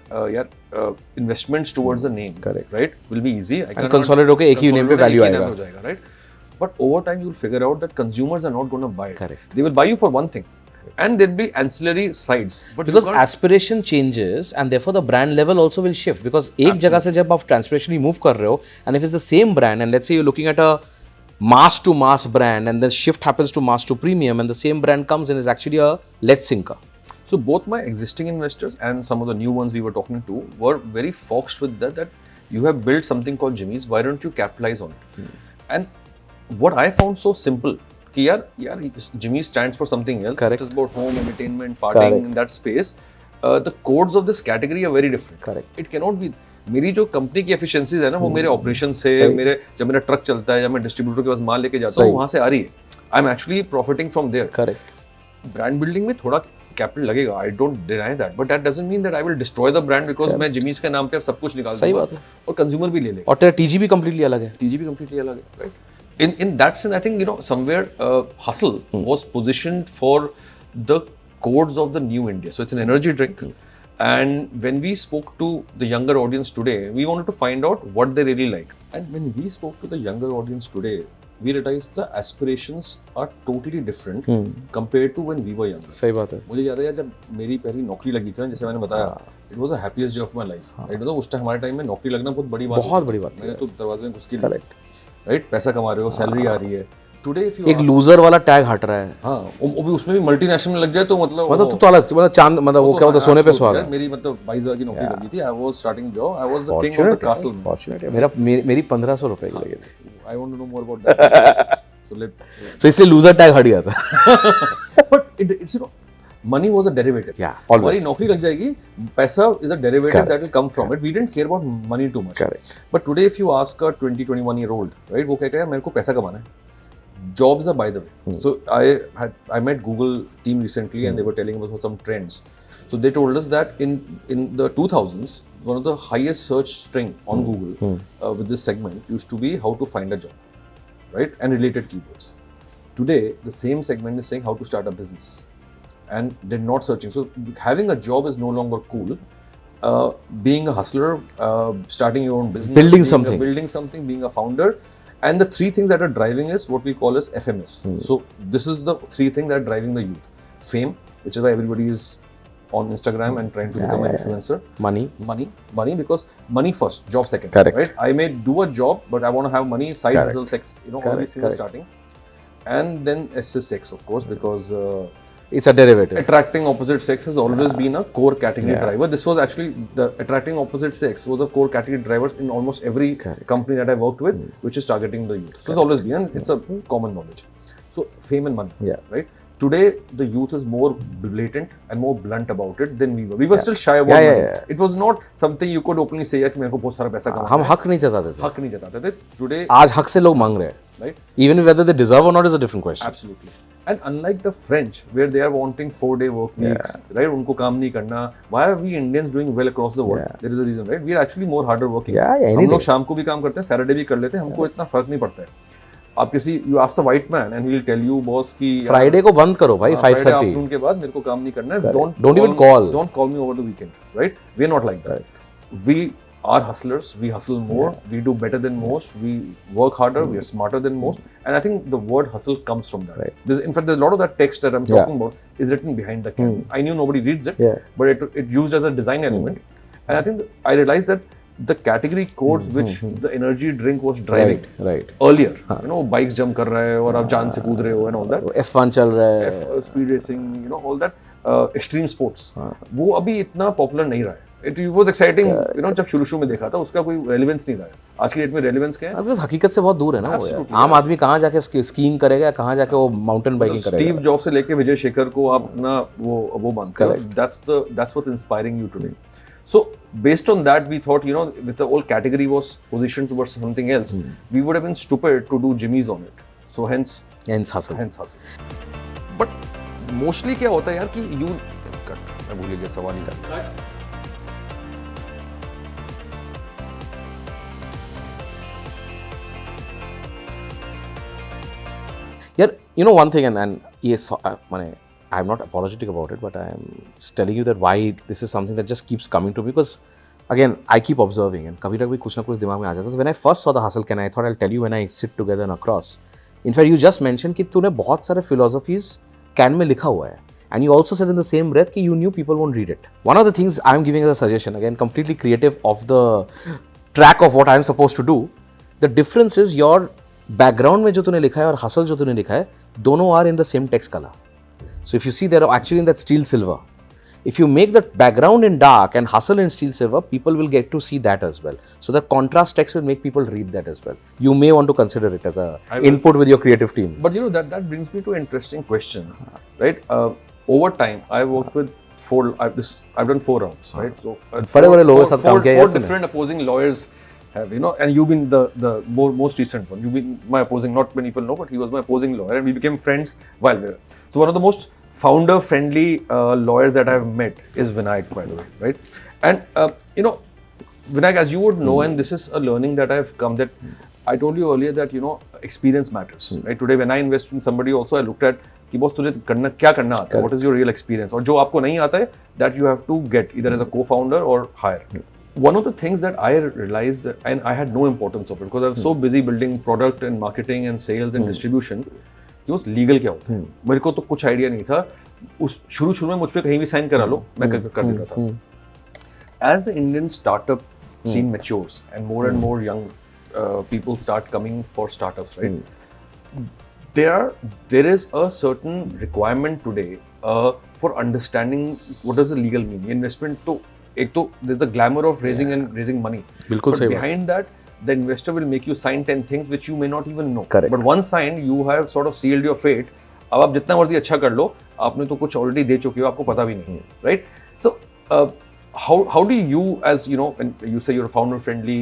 investments towards the name, Correct, right, will be easy. And consolidate होके एक ही name पे value आएगा, right? But over time you will figure out that consumers are not going to buy it. Correct. They will buy you for one thing, and there'll be ancillary sides. But because aspiration changes and therefore the brand level also will shift. Because एक जगह से जब आप transformationally move कर रहे हो and if it's the same brand and let's say you're looking at a mass to mass brand and the shift happens to mass to premium and the same brand comes in is actually a lead sinker. So both my existing investors and some of the new ones we were talking to were very foxed with that you have built something called Jimmy's, why don't you capitalize on it? And what I found so simple, कि यार Jimmy stands for something else. Correct. It is about home, entertainment, partying. Correct. In that space. The codes of this category are very different. Correct. It cannot be. मेरी जो company की efficiencies है ना वो मेरे operation से, जब मेरा ट्रक चलता है, जब मैं डिस्ट्रीब्यूटर के पास माल लेके जाता हूँ वहाँ से आ रही है. I am actually profiting from there. Correct. Brand building में थोड़ा कैपिटल लगेगा, I don't deny that, but that doesn't mean that I will destroy the brand because मैं जिमीज के नाम पे अब सब कुछ निकाल दूंगा. सही बात है. और कंज्यूमर भी ले लेगा. और तेरा टीजीबी कंप्लीटली अलग है. टीजीबी कंप्लीटली अलग है, right? In that sense, I think somewhere Hustle was positioned for the codes of the new India. So it's an energy drink, and when we spoke to the younger audience today, we wanted to find out what they really like. And when we spoke to the younger audience today, we realized the aspirations are totally different compared to when we were younger. सही बात है. मुझे याद है जब मेरी पहली नौकरी लगी थी ना, जैसे मैंने बताया, it was the happiest day of my life. Right? उस टाइम हमारे टाइम में नौकरी लगना बहुत बड़ी बात. बहुत बड़ी बात. मैंने तो दरवाजे में घुस के राइट, पैसा कमा रहे हो, सैलरी आ रही है. टुडे इफ यू एक लूजर वाला टैग हट रहा है. हाँ, वो भी उसमें भी मल्टीनेशनल में लग जाए तो मतलब तो अलग, मतलब चांद, मतलब वो क्या होता है, सोने पे सुहागा. मेरी मतलब 22,000 की नौकरी लगी थी. I was starting job, I was the king of the castle. Fortunate. मेरी 1500 रुपए की लगी थी. I want to know more about that. So इसलिए लूजर टैग हट गया था. But it's money was a derivative. Yeah, always. हमारी नौकरी लग जाएगी, पैसा is a derivative that will come from it. We didn't care about money too much. Correct. But today if you ask a 20-21-year-old, right, वो कहता है मेरे को पैसा कमाना है. Jobs are by the way. So I met Google team recently and they were telling us about some trends. So they told us that in the 2000s, one of the highest search string on Google with this segment used to be how to find a job, right, and related keywords. Today the same segment is saying how to start a business. And they're not searching. So having a job is no longer cool. Being a hustler, starting your own business, building something, being a founder, and the 3 things that are driving is what we call as FMS. So this is the 3 things that are driving the youth. Fame, which is why everybody is on Instagram and trying to become an influencer. Money, because money first, job second. Correct. Right? I may do a job, but I want to have money, side hustle, sex. All these things are starting. And then S is sex, of course, because it's a derivative. Attracting opposite sex has always been a core category driver. This was actually the attracting opposite sex was a core category driver in almost every company that I worked with, which is targeting the youth. So it's always been, and it's a common knowledge. So fame and money, right? Today the youth is more blatant and more blunt about it than we were. We were still shy about money. It was not something you could openly say कि मेरे को बहुत सारा पैसा कमाना है. हम हक नहीं जताते थे. Today आज हक से लोग मांग रहे हैं. Right? Even whether they deserve or not is a different question. Absolutely. And unlike the French, where they are wanting 4-day work weeks, right? उनको काम नहीं करना. Why are we Indians doing well across the world? There is a reason, right? We are actually more harder working. हम लोग शाम को भी काम करते हैं, Saturday भी कर लेते हैं. हमको इतना फर्क नहीं पड़ता है. आप किसी you ask the white man and he will tell you boss कि Friday को बंद करो भाई 5:30. Friday afternoon के बाद मेरे को काम नहीं करना है. Don't even call. Don't call me over the weekend, right? We are not like that. We are hustlers. We hustle more. We do better than most. We work harder. We are smarter than most. And I think the word hustle comes from that. Right. In fact, there's a lot of that text that I'm talking about is written behind the camera. I knew nobody reads it, but it used as a design element. And I think I realized that the category codes which the energy drink was driving earlier, bikes jump कर रहे हो और आप जान से कूद रहे हो and all that. F1 चल रहा है. Speed racing, all that. Extreme sports, वो अभी इतना पॉपुलर नहीं रहा है. It was exciting, you know, जब शुरू में देखा था उसका कोई रेलेवेंस नहीं रहा है. आज की डेट में रेलेवेंस क्या है? अब हकीकत से बहुत दूर है ना वो यार. आम आदमी कहाँ जाके स्कीइंग करेगा, कहाँ जाके वो माउंटेन बाइकिंग करेगा. स्टीव जॉब से लेके विजय शेखर को आप अपना वो मानते हो. That's what's inspiring you today. So based on that, we thought, you know, with the whole category was positioned towards something else, we would have been stupid to do Jimmy's on it. So hence hustle. But mostly क्या होता है यार कि मैं भूल गया सवाल ही करना. Yeah, you know one thing, and yes, I'm not apologetic about it, but I'm just telling you that why this is something that just keeps coming to me, because again I keep observing and कभी ना कभी कुछ ना कुछ दिमाग में आ जाता है. So when I first saw the hustle can, I thought I'll tell you when I sit together and across. In fact, you just mentioned कि तूने बहुत सारे philosophies can में लिखा हुआ है, and you also said in the same breath कि you knew people won't read it. One of the things I'm giving as a suggestion, again completely creative off the track of what I'm supposed to do, the difference is your background में जो तूने लिखा है और hustle जो तूने लिखा है, दोनों are in the same text colour. So if you see there are actually in that steel silver. If you make the background in dark and hustle in steel silver, people will get to see that as well. So the contrast text will make people read that as well. You may want to consider it as a input with your creative team. But you know that brings me to an interesting question, right? Over time, I worked with I've done 4 rounds, right? So four different opposing lawyers have, you know, and you've been the most recent one. You've been my opposing. Not many people know, but he was my opposing lawyer, and we became friends while we were. So one of the most founder-friendly lawyers that I've met is Vinayak, by the way, right? And you know, Vinayak, as you would know, and this is a learning that I've come, that I told you earlier that, you know, experience matters, right? Today when I invest in somebody also, I looked at कि boss तुझे क्या करना आता है, what is your real experience, और जो आपको नहीं आता है, that you have to get either as a co-founder or hire. One of the things that I realized, and I had no importance of it because I was so busy building product and marketing and sales and distribution, कि उस legal क्या होता है, मेरे को तो कुछ idea नहीं था. उस शुरू में मुझ पे कहीं भी साइन करा लो, मैं कर देता था. As the Indian startup scene matures and more young people start coming for startups, right? There is a certain requirement today for understanding what does the legal mean. Investment तो एक तो there's the glamour of raising money. बिल्कुल सही. But behind that, the investor will make you sign 10 things which you may not even know. Correct. But once signed, you have sort of sealed your fate. अब आप जितना मर्जी अच्छा कर लो, आपने तो कुछ already दे चुके हो, आपको पता भी नहीं, right? So how do you, as you know, when you say you're founder friendly,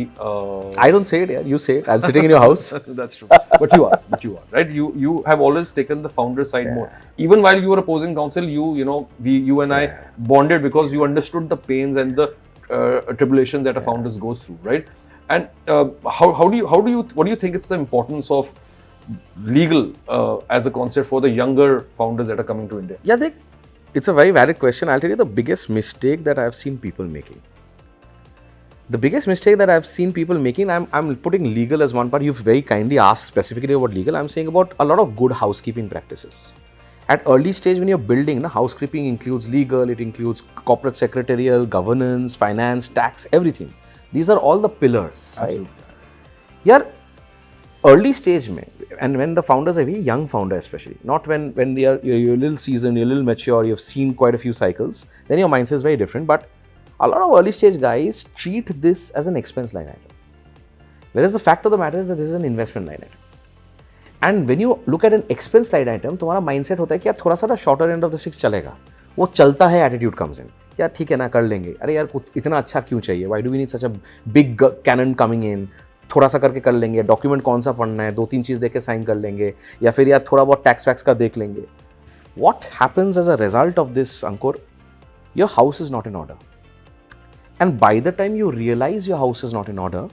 I don't say it, yeah. You say it. I'm sitting in your house. That's true. But you are, right? You have always taken the founder side more. Even while you were opposing counsel, you know, you and I bonded because you understood the pains and the tribulation that a founder goes through, right? And what do you think it's the importance of legal as a concept for the younger founders that are coming to India? Yeah, it's a very valid question. I'll tell you the biggest mistake that I've seen people making. The biggest mistake that I've seen people making, I'm putting legal as one part. You've very kindly asked specifically about legal. I'm saying about a lot of good housekeeping practices. At early stage when you're building, housekeeping includes legal, it includes corporate secretarial, governance, finance, tax, everything. These are all the pillars. Absolutely. Right? Yeah. Early stage mein, and when the founders are very young founder especially, not when you're a little seasoned, you're a little mature, you've seen quite a few cycles, then your mindset is very different. But a lot of early stage guys treat this as an expense line item. Whereas the fact of the matter is that this is an investment line item. And when you look at an expense line item, तुम्हारा mindset होता है कि यार थोड़ा सा shorter end of the stick चलेगा. वो चलता है attitude comes in. यार ठीक है ना कर लेंगे. अरे यार इतना अच्छा क्यों चाहिए? Why do we need such a big cannon coming in? थोड़ा सा करके कर लेंगे, डॉक्यूमेंट कौन सा पढ़ना है, 2-3 चीज़ देख के साइन कर लेंगे, या फिर यार थोड़ा बहुत टैक्स वैक्स का देख लेंगे. What happens as a result of this, Ankur? Your house is not in order. And by the time you realize your house is not in order,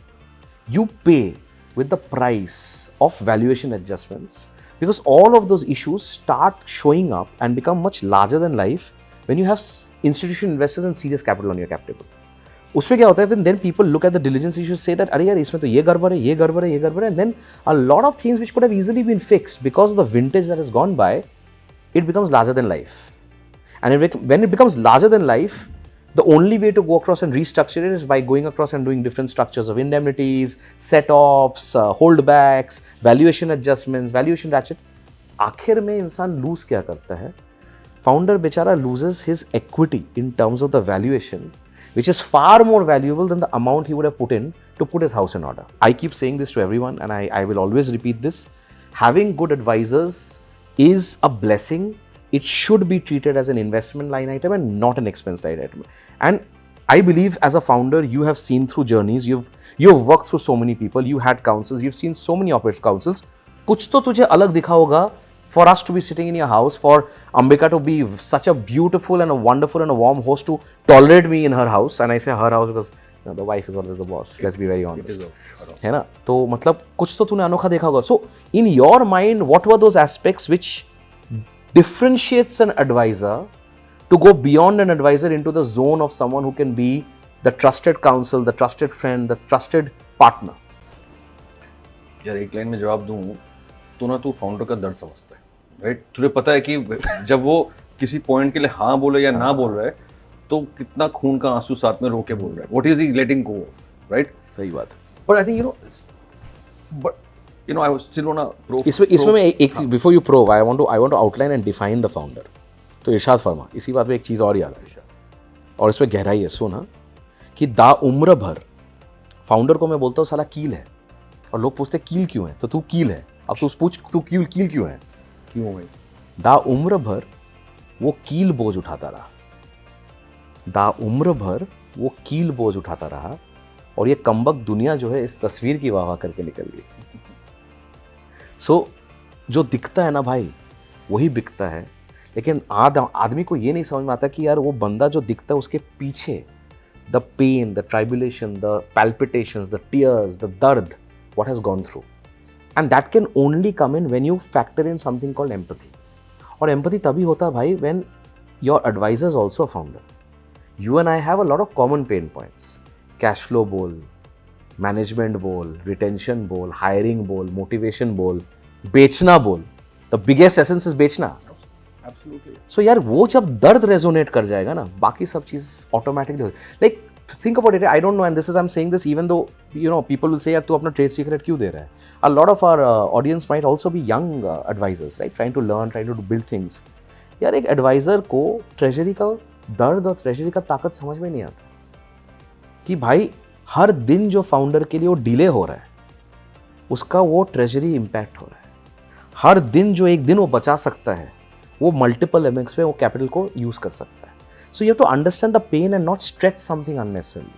you pay with the price of valuation adjustments, because all of those issues start showing up and become much larger than life when you have institutional investors and serious capital on your cap table. उसमें क्या होता है, then people look at the diligence issues, say that अरे यार इसमें तो ये गड़बड़ है, ये गड़बड़ है, ये गड़बड़ है, and then a lot of things which could have easily been fixed because of the vintage that has gone by, it becomes larger than life. And when it becomes larger than life, the only way to go across and restructure it is by going across and doing different structures of indemnities, set-offs, holdbacks, valuation adjustments, valuation ratchet. आखिर में इंसान lose क्या करता है? founder बेचारा loses his equity in terms of the valuation, which is far more valuable than the amount he would have put in to put his house in order. I keep saying this to everyone, and I will always repeat this. Having good advisors is a blessing. It should be treated as an investment line item and not an expense line item. And I believe as a founder, you have seen through journeys, you've worked through so many people, you had counsels, you've seen so many operating counsels. कुछ तो तुझे अलग दिखा होगा for us to be sitting in your house, for Ambika to be such a beautiful and a wonderful and a warm host to tolerate me in her house. And I say her house because the wife is always the boss. Let's be very honest. है ना? तो मतलब कुछ तो तूने अनोखा देखा होगा. So in your mind, what were those aspects which differentiates an advisor to go beyond an advisor into the zone of someone who can be the trusted counsel, the trusted friend, the trusted partner? यार एक line में जवाब दूं तो ना तू founder का दर्द समझता है, राइट? तुझे पता है कि जब वो किसी पॉइंट के लिए हाँ बोले या ना बोल रहा है तो कितना खून का आंसू साथ में रोके बोल रहा है. What is he letting go of, right? सही बात. But I think I was still on a pro. इसमें मैं एक before you prove I want to outline and define the founder. तो इरशाद फरमा, इसी बात पे एक चीज़ और याद है और इसमें गहराई है. सुना कि दा उम्र भर फाउंडर को मैं बोलता हूँ साला कील है, और लोग पूछते कील क्यों है, तो तू कील है. अब तू पूछ तू कील क्यों है? क्यों भाई? दा उम्र भर वो कील बोझ उठाता रहा. दा उम्र भर वो कील बोझ उठाता रहा और ये कमबख्त दुनिया जो है इस तस्वीर की वाह वाह करके निकल गई. सो जो दिखता है ना भाई वही बिकता है, लेकिन आदमी को ये नहीं समझ में आता कि यार वो बंदा जो दिखता है उसके पीछे the pain, the tribulation, the palpitations, the tears, the दर्द, what has gone through. And that can only come in when you factor in something called empathy. और empathy तभी होता है भाई when your advisor is also a founder. You and I have a lot of common pain points. Cash flow बोल, management बोल, retention बोल, hiring बोल, motivation बोल, बेचना बोल. The biggest essence is बेचना. Absolutely. So यार वो जब दर्द रेजोनेट कर जाएगा ना, बाकी सब चीज़ ऑटोमेटिकली हो. Like think about it, I don't know, and this is I'm saying this even though people will say यार तू अपना trade secret क्यों दे रहा है. A lot of our audience might also be young advisors, right? Trying to learn, trying to build things. यार एक adviser को treasury का दर्द और ट्रेजरी का ताकत समझ में नहीं आता कि भाई हर दिन जो फाउंडर के लिए वो डिले हो रहा है उसका वो ट्रेजरी इम्पैक्ट हो रहा है. हर दिन जो एक दिन वो बचा सकता है वो मल्टीपल एमएक्स पे वो कैपिटल को यूज कर सकता है. So you have to understand the pain and not stretch something unnecessarily.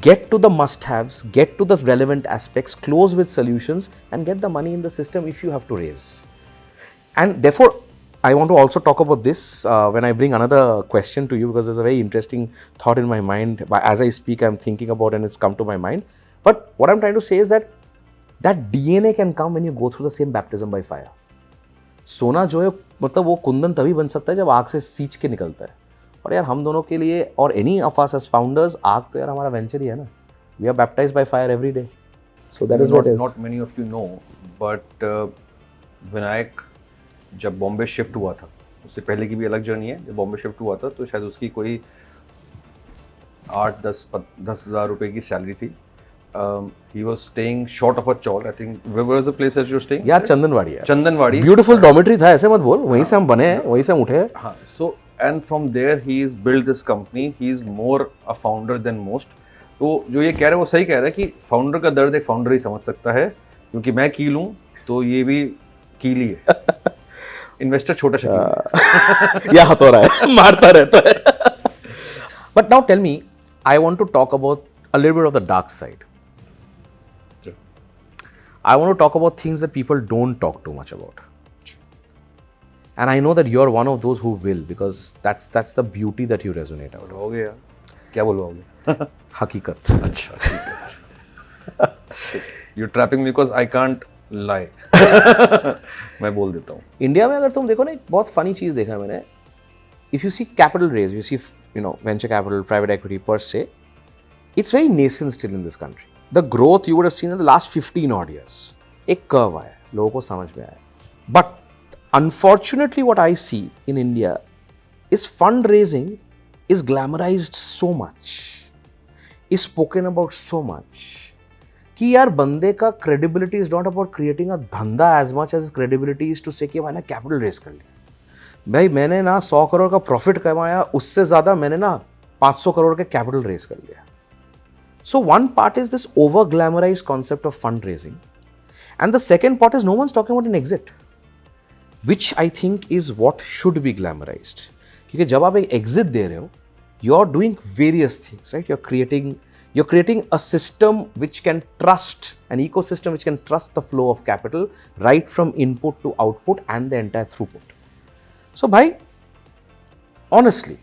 Get to the must-haves, get to the relevant aspects, close with solutions, and get the money in the system if you have to raise. And therefore, I want to also talk about this when I bring another question to you, because there's a very interesting thought in my mind. As I speak, I'm thinking about and it's come to my mind. But what I'm trying to say is that DNA can come when you go through the same baptism by fire. सोना जो है मतलब वो कुंदन तभी बन सकता है जब आग से सींच के निकलता है. और यार हम दोनों के लिए और any of us as founders आग तो यार हमारा वेंचर ही है ना. We are baptized by fire every day. So that is what is. Not many of you know but Vinayak जब बॉम्बे शिफ्ट हुआ था, उससे पहले की भी अलग जर्नी है. जब बॉम्बे शिफ्ट हुआ था तो शायद उसकी कोई 8-10 हज़ार रुपए की सैलरी थी. He was staying short of a chawl. I think where was the place that you were staying? यार चंदनवाड़ी है. चंदनवाड़ी. ब्यूटीफुल डॉर्मेटरी था, ऐसे मत बोल. वहीं से हम बने हैं, वहीं से हम उठे. हाँ. So and from there he is built this company. He is more a founder than most. तो जो ये कह रहे हैं वो सही कह रहे हैं कि फाउंडर का दर्द एक फाउंडर ही समझ सकता है, क्योंकि मैं कील हूँ तो ये भी कील ही है. इन्वेस्टर छोटा शकील या हथौड़ा है, मारता रहता है. But now tell me, I want to talk about a little bit of the dark side. I want to talk about things that people don't talk too much about. And I know that you're one of those who will, because that's the beauty that you resonate out. हो गया. क्या बोलवाओगे? हकीकत. अच्छा ठीक है. You're trapping me because I can't lie. मैं बोल देता हूँ. इंडिया में अगर तुम देखो ना, एक बहुत फनी चीज़ देखा है मैंने. If you see capital raise, you see venture capital, private equity per se, it's very nascent still in this country. The growth you would have seen in the last 15 odd years. एक curve आया, लोगों को समझ में आया. But unfortunately, what I see in India is fundraising is glamorized so much, is spoken about so much, कि यार बंदे का credibility is not about creating a धंधा as much as credibility is to say कि मैंने capital raise कर लिया. भाई मैंने ना 100 करोड़ का प्रॉफिट कमाया, उससे ज़्यादा मैंने ना 500 करोड़ के कैपिटल रेज कर लिया. So one part is this over-glamorized concept of fundraising. And the second part is no one's talking about an exit, which I think is what should be glamorized. क्योंकि जब आप एक exit दे रहे हो, you're doing various things, right? You're creating a system which can trust, an ecosystem which can trust the flow of capital right from input to output and the entire throughput. So, bhai, honestly,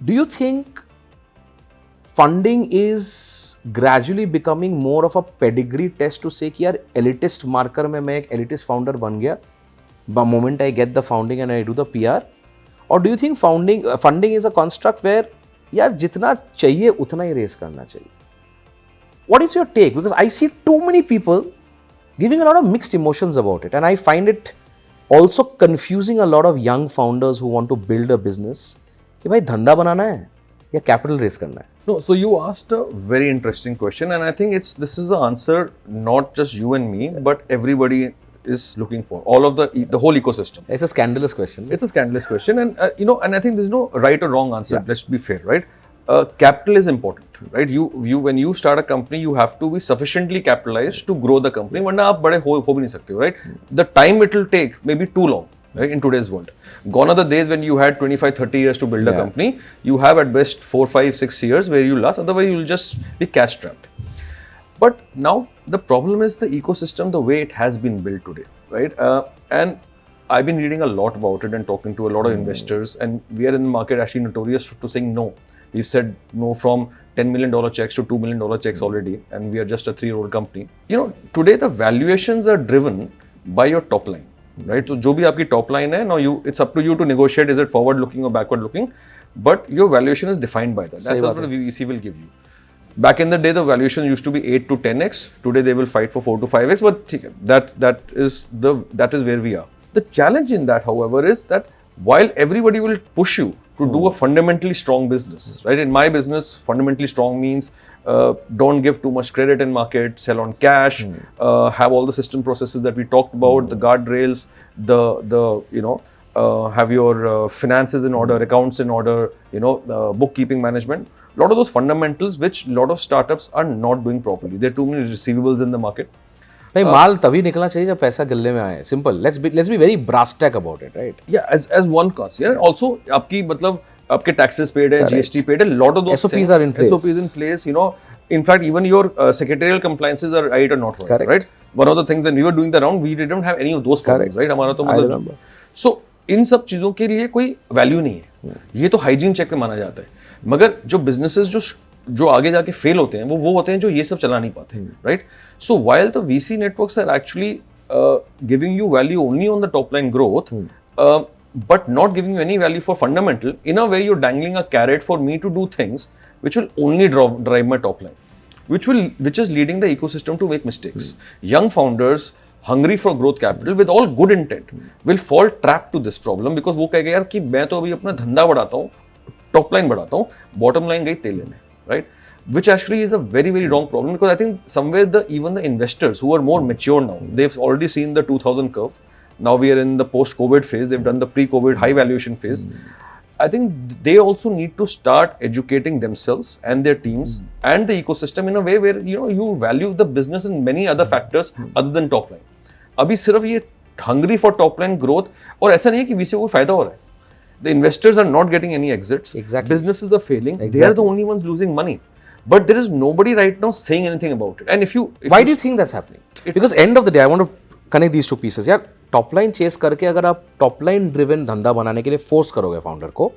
do you think funding is gradually becoming more of a pedigree test to say कि यार elitist marker में मैं एक elitist founder बन गया the moment I get the founding and I do the PR? Or do you think funding is a construct where यार जितना चाहिए उतना ही raise करना चाहिए? What is your take? Because I see too many people giving a lot of mixed emotions about it, and I find it also confusing a lot of young founders who want to build a business कि भाई धंधा बनाना है या capital raise करना है? No, so you asked a very interesting question, and I think this is the answer not just you and me, but everybody is looking for, all of the whole ecosystem. It's a scandalous question. It's a scandalous question, and and I think there's no right or wrong answer. Yeah. Let's be fair, right? Capital is important, right? You when you start a company, you have to be sufficiently capitalized to grow the company. वरना आप बड़े हो भी नहीं सकते, right? The time it will take may be too long, right? In today's world, gone are the days when you had 25-30 years to build a company. You have at best 4, 5, 6 years where you last. Otherwise, you'll just be cash trapped. But now the problem is the ecosystem, the way it has been built today, right? And I've been reading a lot about it and talking to a lot of investors, and we are in the market actually notorious to saying no. We've said no from $10 million checks to $2 million checks already, and we are just a 3-year-old company. Today the valuations are driven by your top line, right? So जो भी आपकी top line है, now it's up to you to negotiate, is it forward looking or backward looking, but your valuation is defined by that. That's what the VC will give you. Back in the day, the valuation used to be 8 to 10x. Today, they will fight for 4 to 5x. But that is where we are. The challenge in that, however, is that while everybody will push you to do a fundamentally strong business, right? In my business, fundamentally strong means don't give too much credit in market, sell on cash, have all the system processes that we talked about, the guardrails, have your finances in order, accounts in order, bookkeeping management. A lot of those fundamentals which a lot of startups are not doing properly. There are too many receivables in the market. भाई माल तभी निकलना चाहिए जब पैसा गल्ले में आए. Simple. Let's be very brass tack about it, right? Yeah, as one cost. Yeah. Also, आपकी मतलब आपके taxes paid है, GST paid है. Lot of those SOPs are in place. SOPs in place. In fact, even your secretarial compliances are right or not right. Right. One of the things when we were doing the round, we didn't have any of those problems, right? हमारा तो मतलब. I remember. So इन सब चीजों के लिए कोई value नहीं है. ये तो हाइजीन चेक में माना जाता है. मगर जो बिजनेसेस जो आगे जाके फेल होते हैं वो होते हैं जो ये सब चला नहीं पाते, right? So while the VC networks are actually giving you value only on the top line growth, but not giving you any value for fundamental, in a way you're dangling a carrot for me to do things which will only drive my top line, which is leading the ecosystem to make mistakes. Young founders hungry for growth capital with all good intent will fall trapped to this problem because वो कहेगा यार कि मैं तो अभी अपना धंधा बढ़ाता हूँ, top line बढ़ाता हूँ, bottom line गई तेल लेने, right? Which actually is a very, very wrong problem because I think somewhere even the investors who are more mature now, they've already seen the 2000 curve. Now we are in the post-COVID phase. They've done the pre-COVID high valuation phase. I think they also need to start educating themselves and their teams and the ecosystem in a way where you value the business and many other factors other than top line. अभी सिर्फ ये hungry for top line growth और ऐसा नहीं है कि VC को फायदा हो रहा है. The investors are not getting any exits. Exactly. Businesses are failing. Exactly. They are the only ones losing money. But there is nobody right now saying anything about it. And why do you think that's happening? Because end of the day, I want to connect these two pieces. यार top line chess करके अगर आप top line driven धंधा बनाने के लिए force करोगे founder को,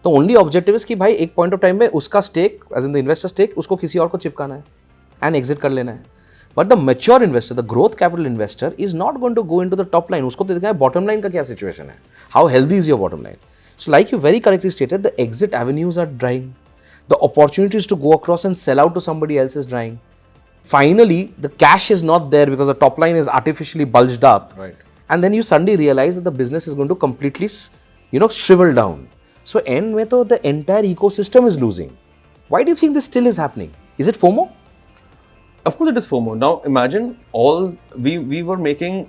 तो ओनली ऑब्जेक्टिव इज कि भाई एक पॉइंट ऑफ टाइम में उसका stake as in the investor stake उसको किसी और को चिपकाना है एंड एग्जिट कर लेना है. But the mature investor, the growth capital investor is not going to go into the top line. उसको तो देखना है बॉटम लाइन का क्या सिचुएशन है, how healthy is your bottom line. So like you very correctly stated, the exit avenues are drying. The opportunities to go across and sell out to somebody else is drying. Finally, the cash is not there because the top line is artificially bulged up. Right. And then you suddenly realize that the business is going to completely, shrivel down. So end mein to the entire ecosystem is losing. Why do you think this still is happening? Is it FOMO? Of course it is FOMO. Now imagine we were making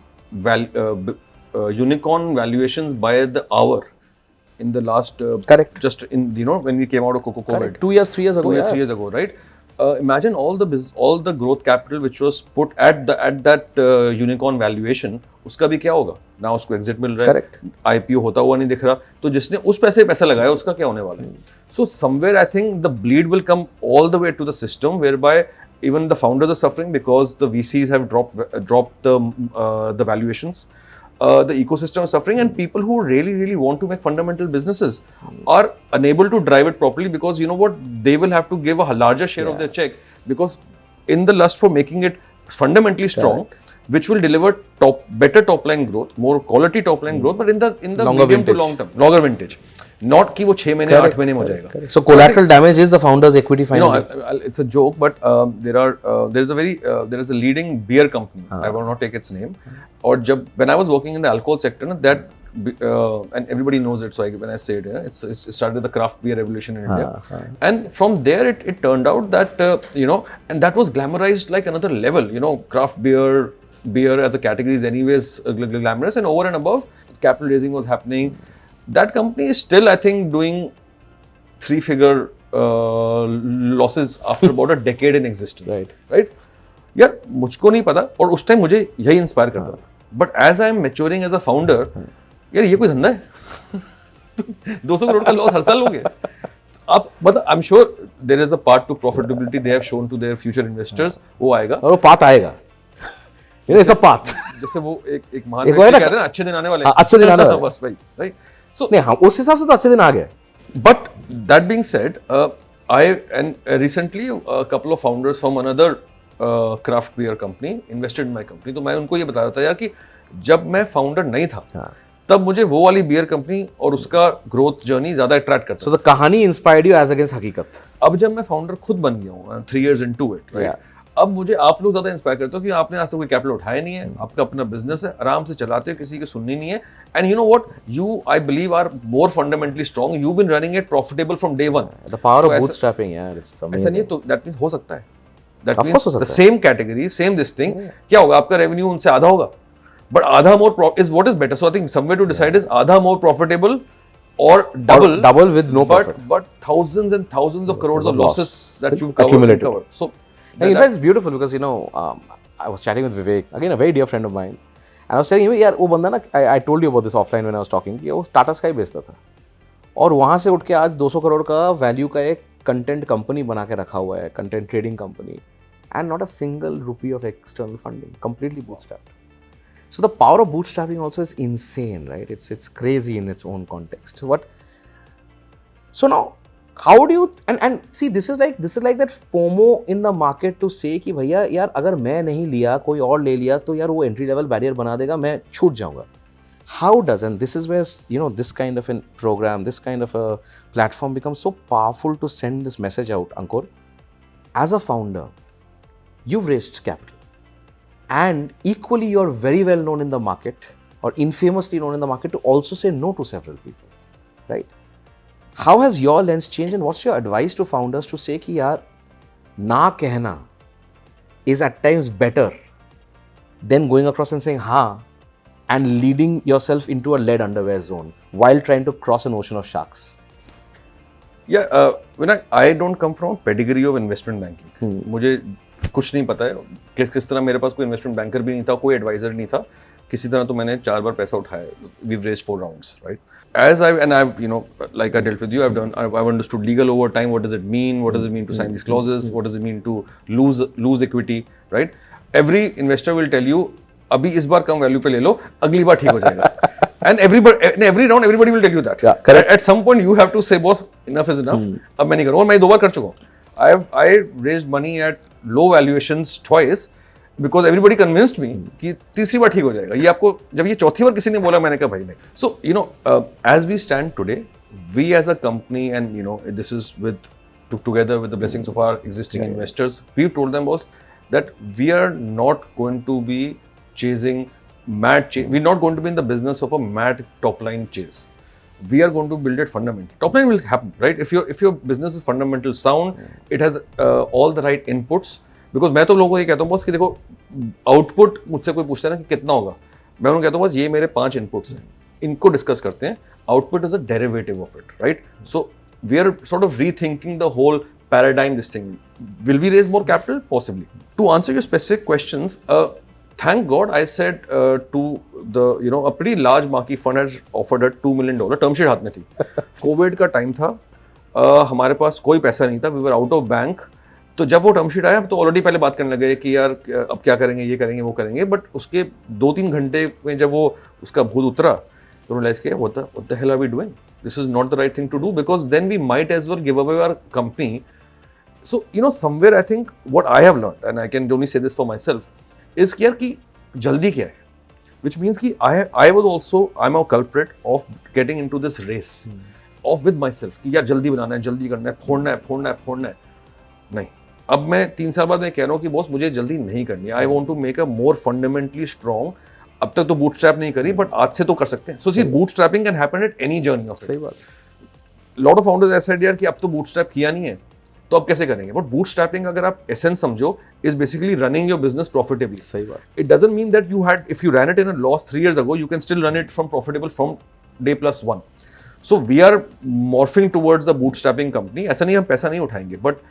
unicorn valuations by the hour in the last Correct. just in when we came out of COVID. 2 years, 3 years ago. 2 years, 3 years ago, right? Imagine all the growth capital which was put at that unicorn valuation, उसका भी क्या होगा? ना उसको exit मिल रहा है, Correct. IPO होता हुआ नहीं दिख रहा, तो जिसने उस पैसा लगाया उसका क्या होने वाला है? So somewhere I think the bleed will come all the way to the system, whereby even the founders are suffering because the VCs have dropped the valuations. The ecosystem is suffering, and people who really want to make fundamental businesses are unable to drive it properly, because you know what, they will have to give a larger share of their check, because in the lust for making it fundamentally strong, which will deliver better top line growth, more quality top line growth, but in the Longer medium to vintage. long term, longer vintage, not कि वो 6 महीने 8 महीने में हो जाएगा. So collateral damage is the founder's equity finally. It's a joke, but there is a leading beer company. I will not take its name. Or when I was working in the alcohol sector, and everybody knows it. So when I say it, it started the craft beer revolution in India, and from there it turned out that and that was glamorized like another level. Craft beer as a category is anyways glamorous, and over and above, capital raising was happening. That company is still, I think, doing 3-figure losses after about a decade in existence. Right? यार मुझको नहीं पता, और उस time मुझे यही inspire करता था. But as I am maturing as a founder, यार ये कोई धंधा है? 200 करोड़ का लॉस हर साल लोगे आप? मतलब I am sure there is a part to profitability they have shown to their future investors, वो आएगा और वो पाथ आएगा. It's a path. जैसे वो एक महान व्यक्ति कहते हैं ना, अच्छे दिन आने वाले हैं. अच्छे दिन आने वाले हैं. बस भाई, राइट? सो नहीं, हम उस हिसाब से तो अच्छे दिन आ गए. But that being said, recently a couple of founders from another craft beer company invested in my company. तो मैं उनको ये बता रहा था यार कि जब मैं फाउंडर नहीं था, तब मुझे वो वाली बियर कंपनी और उसका ग्रोथ जर्नी ज्यादा अट्रैक्ट करता. So the कहानी inspired you as against हकीकत. अब जब मैं फाउंडर खुद बन गया हूँ, 3 years into it, right? अब मुझे आप लोग ज्यादा इंस्पायर करते हो कि आपने आज तक कोई कैपिटल उठाया नहीं है, आपका अपना बिजनेस है, आराम से चलाते हो, किसी की सुननी नहीं है. And you know what, you I believe are more fundamentally strong. You been running it profitable from day one. The power of bootstrapping, यार, it's amazing. ऐसा नहीं है, तो दैट मींस हो सकता है. दैट Of course हो मींस द सकता है. Same category, same this thing, क्या होगा? आपका रेवेन्यू उनसे आधा होगा, बट आधा more is what is better. So I think somewhere to decide is आधा more profitable or double with no profit. But thousands and thousands of crores of losses that you've accumulated. covered. So in fact, it's beautiful because I was chatting with Vivek, again a very dear friend of mine, and I was telling him, यार वो बंदा ना, I told you about this offline when I was talking, कि वो Tata sky बेचता था, और वहाँ से उठ के आज 200 करोड़ का वैल्यू का एक कंटेंट कंपनी बना के रखा हुआ है, content trading company, and not a single rupee of external funding, completely bootstrapped. So the power of bootstrapping also is insane, right? It's crazy in its own context. So now, how do you and see, this is like that FOMO in the market to say कि भैया यार अगर मैं नहीं लिया, कोई और ले लिया, तो यार वो entry level barrier बना देगा, मैं छूट जाऊंगा. How does, and this is where this kind of a program, this kind of a platform becomes so powerful to send this message out, Ankur. As a founder, you've raised capital. And equally, you're very well known in the market, or infamously known in the market, to also say no to several people, right? How has your lens changed, and what's your advice to founders to say कि यार ना कहना is at times better than going across and saying हाँ and leading yourself into a lead underwear zone while trying to cross an ocean of sharks? Yeah, I don't come from a pedigree of investment banking. मुझे कुछ नहीं पता है किस तरह, मेरे पास कोई इन्वेस्टमेंट बैंकर भी नहीं था, कोई एडवाइजर नहीं था. किसी तरह तो मैंने 4 बार पैसा उठाया. We've raised 4 rounds, right? As I've like I dealt with you, I've understood legal over time. What does it mean? What does it mean to sign these clauses? What does it mean to lose equity, right? Every investor will tell you, अभी इस बार कम value पे ले लो, अगली बार ठीक हो जाएगा. And in every round, everybody will tell you that. Yeah, correct. At some point, you have to say, boss, enough is enough. अब मैं नहीं करूँगा. मैं 2 बार कर चुका हूँ. I raised money at low valuations twice because everybody convinced me कि तीसरी बार ठीक हो जाएगा. ये आपको जब ये चौथी बार किसी ने बोला, मैंने कहा भाई नहीं. So as we stand today, we as a company, and this is together with the blessings of our existing investors, we've told them, boss, that we are not going to be chasing mad chase. We're not going to be in the business of a mad top line chase. We are going to build it fundamentally. Top line will happen, right? If your business is fundamental sound, it has all the right inputs. Because मैं तो लोगों को ये कहता हूँ boss कि देखो, output मुझसे कोई पूछता है ना कि कितना होगा, मैं उन्हें कहता हूँ बस ये मेरे 5 इनपुट्स हैं, इनको डिस्कस करते हैं, output is a derivative of it, right? So we are sort of rethinking the whole paradigm, this thing. Will we raise more capital? Possibly. To answer your specific questions, thank God I said to the, a pretty large marquee fund has offered a $2 million term sheet हाथ में थी. Covid का time था, हमारे पास कोई पैसा नहीं था, we were out of bank. तो जब वो टर्म शीट आया तो ऑलरेडी पहले बात करने लगे कि यार अब क्या करेंगे, ये करेंगे, वो करेंगे. बट उसके 2-3 घंटे में जब वो उसका भूत उतरा तो रियलाइज किया what the hell are we doing? This is not the right thing to do, because then we might as well give away our company. So, somewhere I think what I have learned, and I can only say this for myself, is कि जल्दी क्या है, which means कि I'm a culprit of getting into this race of with myself कि यार जल्दी बनाना है, जल्दी करना है, फोड़ना है. नहीं, अब मैं 3 साल बाद मैं कह रहा हूँ कि बॉस मुझे जल्दी नहीं करनी है. I want to make a more fundamentally strong. अब तक तो बूटस्ट्रैप नहीं करी, बट आज से तो कर सकते हैं. So see, bootstrapping can happen at any journey of it. सही बात. Lot of founders have said यार कि अब तो बूटस्ट्रैप किया नहीं है, तो अब कैसे करेंगे? बट बूटस्ट्रैपिंग अगर आप एसेंस समझो is basically running your business profitably. सही बात. It doesn't mean that if you run it in a loss 3 years ago, you can still run it from profitable from day +1. So we are morphing towards a bootstrapping company. ऐसा नहीं हम पैसा नहीं उठाएंगे, but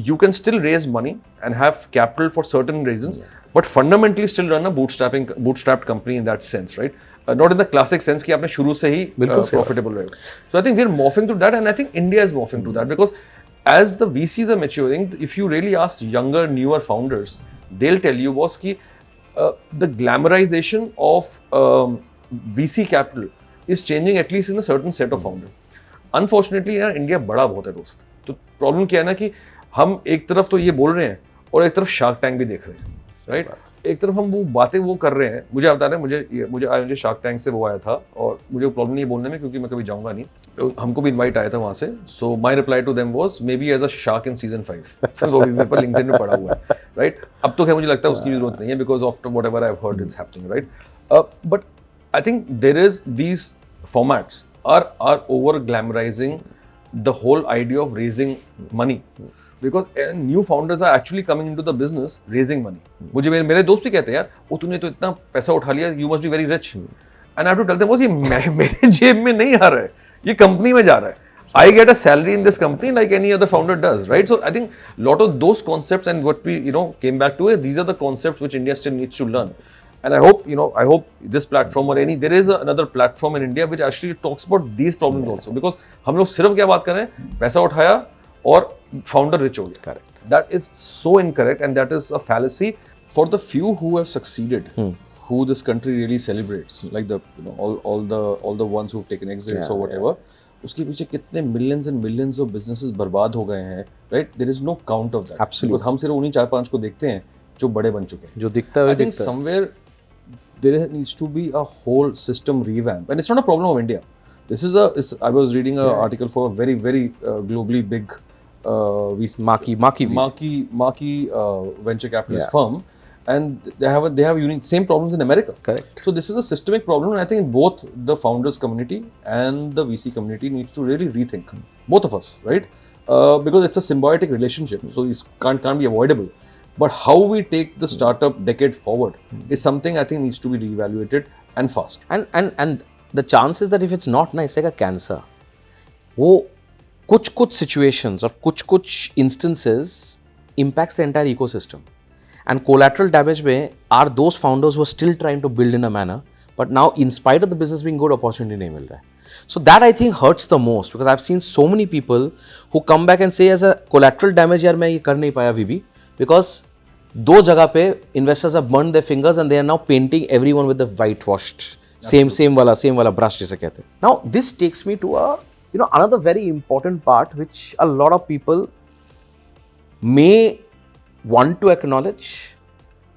you can still raise money and have capital for certain reasons, but fundamentally still run a bootstrapped company in that sense, right? Not in the classic sense कि आपने शुरू से ही profitable रहे. So I think we are morphing to that, and I think India is morphing to that, because as the VCs are maturing, if you really ask younger, newer founders, they'll tell you boss कि the glamorization of VC capital is changing, at least in a certain set of founders. Unfortunately यार India बड़ा बहुत है दोस्त. तो problem क्या है ना कि हम एक तरफ तो ये बोल रहे हैं और एक तरफ शार्क टैंक भी देख रहे हैं, राइट? एक तरफ हम वो बातें वो कर रहे हैं. मुझे बता रहे हैं, मुझे शार्क टैंक से वो आया था और मुझे प्रॉब्लम नहीं बोलने में, क्योंकि मैं कभी जाऊंगा नहीं. तो हमको भी इनवाइट आया था वहाँ से. So my reply to them was may be as a shark in season 5. वो भी मेरे पर लिंक्डइन में पड़ा हुआ है, राइट? अब तो क्या मुझे लगता है उसकी भी जरूरत नहीं है, because of whatever I have heard it's happening, right? But I think there is these formats are over glamorizing the whole idea of raising money, because new founders are actually coming into the business raising money. मुझे मेरे दोस्त भी कहते हैं यार वो तूने तो इतना पैसा उठा लिया, you must be very rich. And I have to tell them ये मेरे जेब में नहीं आ रहा है, ये कंपनी में जा रहा है. I get a salary in this company like any other founder does, right? So I think lot of those concepts, and what we came back to it, these are the concepts which India still needs to learn. And I hope this platform or there is another platform in India which actually talks about these problems also, because हम लोग सिर्फ क्या बात कर रहे हैं, पैसा उठाया और founder rich हो गया. Correct. That is so incorrect, and that is a fallacy. For the few who have succeeded, who this country really celebrates, like the all the ones who've taken exits or whatever, उसके पीछे कितने millions and millions of businesses बर्बाद हो गए हैं, right? There is no count of that. Absolutely. Because हम सिर्फ उन्हीं 4-5 को देखते हैं जो बड़े बन चुके हैं, जो दिखता है. I think somewhere there needs to be a whole system revamp, and it's not a problem of India. This is I was reading an article for a very very globally big marquee venture capitalist firm, and they have unique same problems in America. Correct. So this is a systemic problem, and I think both the founders community and the VC community needs to really rethink, both of us, right? Because it's a symbiotic relationship, so it can't be avoidable. But how we take the startup decade forward is something I think needs to be reevaluated, and fast. And the chances that if it's not nice, like a cancer, वो कुछ situations or कुछ instances impacts the entire ecosystem. And collateral damage में are those founders who are still trying to build in a manner, but now in spite of the business being good, opportunity नहीं मिल रहा है. So that I think hurts the most, because I've seen so many people who come back and say as a collateral damage यार मैं ये कर नहीं पाया VB, because दो जगह पे investors have burned their fingers and they are now painting everyone with the whitewashed same वाला brush जैसे कहते हैं. Now this takes me to a another very important part which a lot of people may want to acknowledge,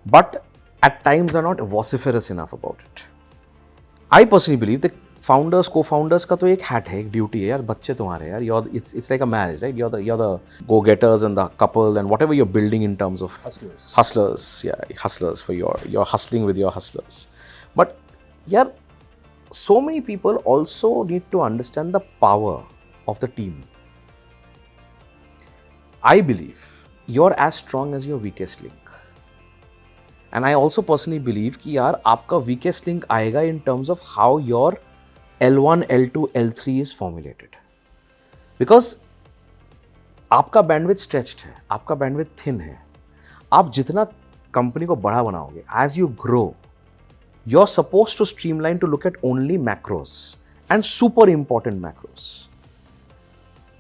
but at times are not vociferous enough about it. I personally believe that founders, co-founders का तो एक hat है, एक duty है यार, बच्चे तुम्हारे यार, it's like a marriage, right? You're the go-getters and the couple and whatever you're building in terms of hustlers for you're hustling with your hustlers. But yeah, so many people also need to understand the power of the team. I believe you're as strong as your weakest link. And I also personally believe कि यार आपका weakest link आएगा in terms of how your L1, L2, L3 is formulated. Because आपका bandwidth stretched है, आपका bandwidth thin है. आप जितना कंपनी को बड़ा बनाओगे, as you grow, you're supposed to streamline to look at only macros and super important macros.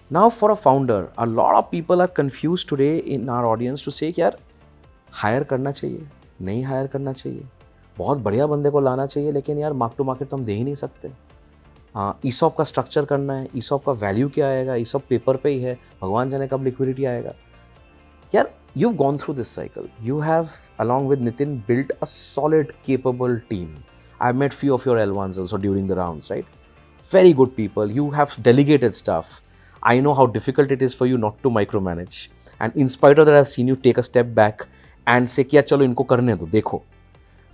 Now for a founder, a lot of people are confused today in our audience to say कि यार higher करना चाहिए, नहीं higher करना चाहिए, बहुत बढ़िया बंदे को लाना चाहिए, लेकिन यार मार्क टू मार्केट तो हम दे ही नहीं सकते. हाँ, ईसॉप का स्ट्रक्चर करना है, ईसॉप का वैल्यू क्या आएगा, ईसॉप पेपर पे ही है, भगवान जाने कब लिक्विडिटी आएगा. यार you've gone through this cycle. You have, along with Nitin, built a solid, capable team. I've met few of your L1s also during the rounds, right? Very good people. You have delegated stuff. I know how difficult it is for you not to micromanage. And in spite of that, I've seen you take a step back and say, "Kiya chalo inko karne do, dekho."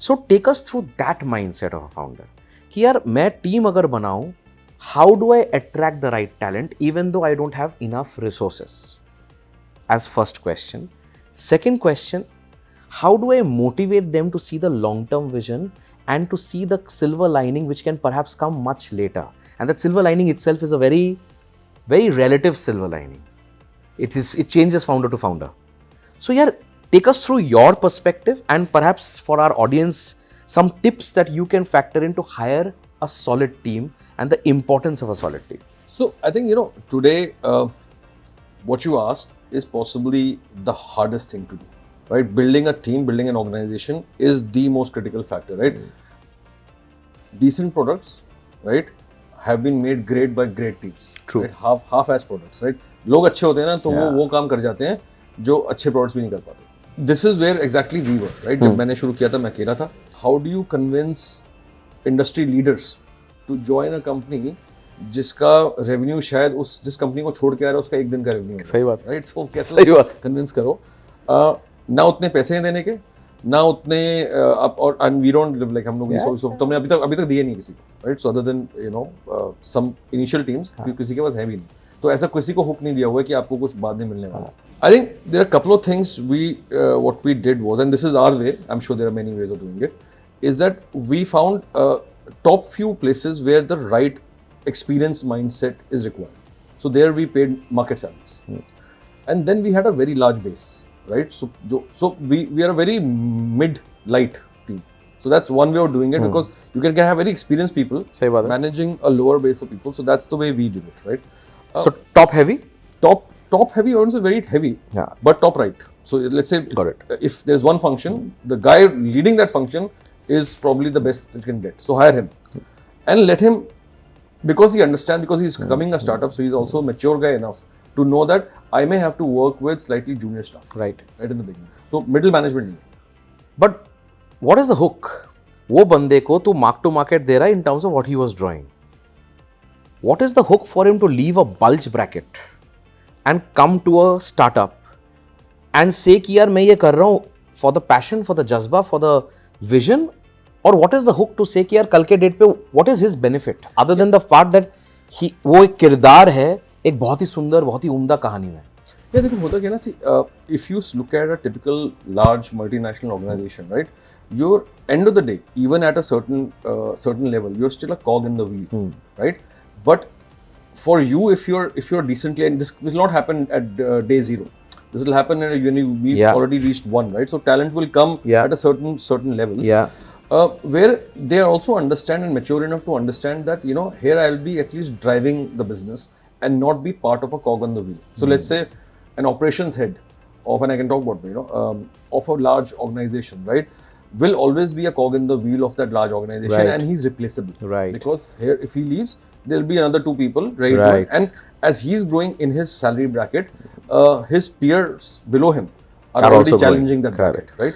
So take us through that mindset of a founder. कि यार मैं team अगर बनाऊं, how do I attract the right talent even though I don't have enough resources? As first question. Second question, how do I motivate them to see the long-term vision and to see the silver lining which can perhaps come much later? And that silver lining itself is a very, very relative silver lining. It changes founder to founder. So yeah, take us through your perspective and perhaps for our audience, some tips that you can factor in to hire a solid team and the importance of a solid team. So I think, today what you asked is possibly the hardest thing to do, right? Building a team, building an organization is the most critical factor, right? Decent products, right, have been made great by great teams. True. Right? Half-ass products, right? लोग अच्छे होते हैं ना, तो वो काम कर जाते हैं जो अच्छे products भी नहीं कर पाते. This is where exactly we were, right? जब मैंने शुरू किया था, मैं अकेला था. How do you convince industry leaders to join a company जिसका रेवेन्यू शायद जिस कंपनी को छोड़ के आ रहा है उसका एक दिन का रेवेन्यू है. सही बात, राइट? सो कैसे सही बात कन्विंस करो, ना उतने पैसे हैं देने के, ना उतने और and we don't give like हम लोग तो हमने अभी तक दिए नहीं किसी को, right? So other than some initial teams किसी के पास है भी नहीं, तो ऐसा किसी को हुक नहीं दिया हुआ है कि आपको कुछ बाद में मिलने वाला. I think there are couple of things what we did was, and this is our way, I am sure there are many ways of doing it, is that we found top few places where the right experience mindset is required. So there we paid market salaries, and then we had a very large base, right? So we are a very mid-light team. So that's one way of doing it, because you can have very experienced people managing a lower base of people. So that's the way we did it, right? So top heavy? Top heavy, or very heavy, but top right. So let's say, got it. If there's one function, the guy leading that function is probably the best you can get. So hire him and let him, because he understands, because he's coming a startup, so he's also a mature guy enough to know that I may have to work with slightly junior staff. Right in the beginning. So middle management नहीं. But what is the hook? वो बंदे को तू mark to market दे रहा है in terms of what he was drawing. What is the hook for him to leave a bulge bracket and come to a startup and say कि यार मैं ये कर रहा हूँ for the passion, for the jazba, for the vision, or what is the hook to say कि यार कल के डेट पे what is his benefit other than the part that वो एक किरदार है एक बहुत ही सुंदर, बहुत ही उम्दा कहानी में. Yeah, देखो होता क्या ना, see, if you look at a typical large multinational organization, right, your end of the day, even at a certain level, you're still a cog in the wheel, right? But for you, if you're decently, and this will not happen at day zero. This will happen when we've already reached one, right? So talent will come at a certain levels, where they also understand and mature enough to understand that here I'll be at least driving the business and not be part of a cog on the wheel. So let's say an operations head of, and I can talk about of a large organization, right, will always be a cog in the wheel of that large organization, and he's replaceable, right? Because here if he leaves, there'll be another two people, right? And as he's growing in his salary bracket, his peers below him are already challenging that bracket, right?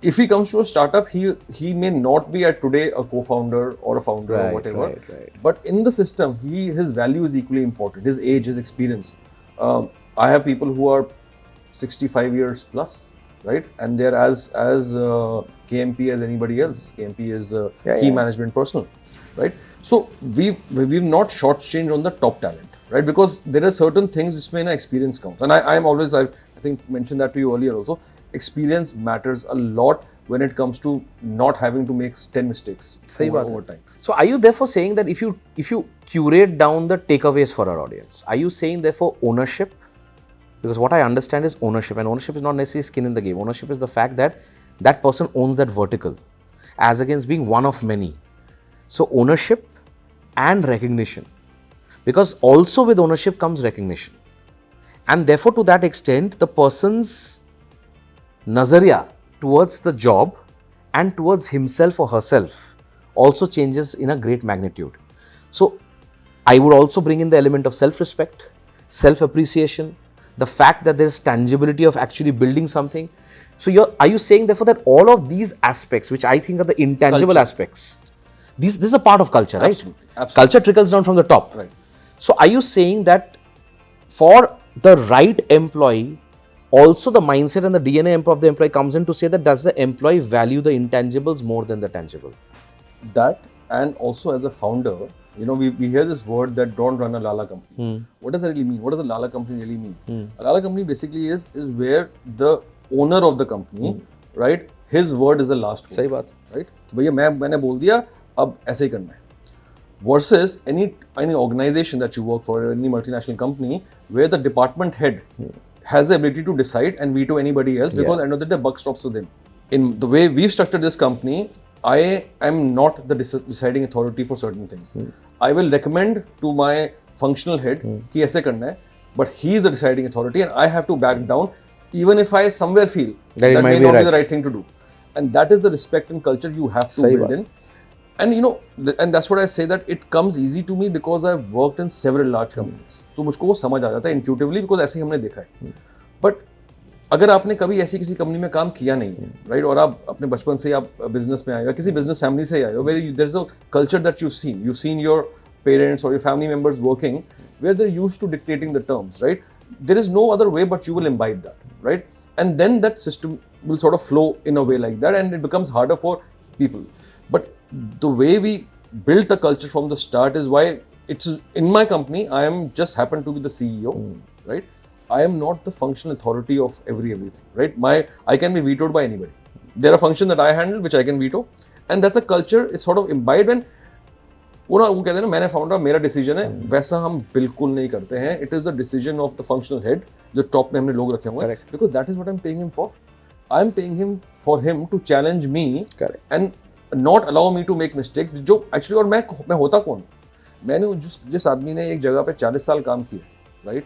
If he comes to a startup, he may not be at today a co-founder or a founder or whatever, but in the system, his value is equally important. His age, his experience. I have people who are 65 years plus, right, and they're as KMP as anybody else. KMP is key management personnel, right? So we've not shortchanged on the top talent, right? Because there are certain things which may not experience counts, and I think mentioned that to you earlier also. experience matters a lot when it comes to not having to make 10 mistakes over time. So are you therefore saying that if you curate down the takeaways for our audience, are you saying therefore ownership? Because what I understand is ownership, and ownership is not necessarily skin in the game. Ownership is the fact that that person owns that vertical as against being one of many. So ownership and recognition, because also with ownership comes recognition. And therefore to that extent, the person's nazariya towards the job and towards himself or herself also changes in a great magnitude. So I would also bring in the element of self-respect, self-appreciation, the fact that there is tangibility of actually building something. So are you saying therefore that all of these aspects, which I think are the intangible aspects, this is a part of culture, right? Absolutely. Culture trickles down from the top. Right. So are you saying that for the right employee, also the mindset and the DNA of the employee comes in to say that does the employee value the intangibles more than the tangible? That, and also as a founder, we hear this word that don't run a Lala company. What does that really mean? What does a Lala company really mean? A Lala company basically is where the owner of the company, right, his word is the last word. सही बात. Right? भैया मैंने बोल दिया, अब ऐसे ही करना है. Versus any organization that you work for, any multinational company, where the department head has the ability to decide and veto anybody else, because at the end of the day, buck stops with him. In the way we've structured this company, I am not the deciding authority for certain things. I will recommend to my functional head कि ऐसे करना है, but he is the deciding authority and I have to back down, even if I somewhere feel that may not be the right thing to do. And that is the respect and culture you have to build in. And and that's what I say, that it comes easy to me because I've worked in several large companies. तो मुझको वो समझ आ जाता है intuitively, because ऐसे ही हमने देखा है. But अगर आपने कभी ऐसी किसी कंपनी में काम किया नहीं है, राइट, और आप अपने बचपन से आप बिजनेस में आए हो, किसी बिजनेस फैमिली से आए हो, where there is a culture that you've seen your parents or your family members working, where they're used to dictating the terms, right? There is no other way but you will imbibe that, right? And then that system will sort of flow in a way like that, and it becomes harder for people. But the way we built the culture from the start is why it's in my company. I am just happen to be the CEO, right? I am not the functional authority of everything, right? I can be vetoed by anybody. There are functions that I handle which I can veto, and that's a culture. It's sort of imbibed, and वो कहते हैं ना, मैंने founder, मेरा decision है, वैसा हम बिल्कुल नहीं करते हैं. It is the decision of the functional head, जो टॉप में हमने लोग रखे होंगे, because that is what I am paying him for. I am paying him for him to challenge me and not allow me to make mistakes. जो actually, और मैं होता कौन, मैंने जिस आदमी ने एक जगह पे 40 साल काम किया, राइट,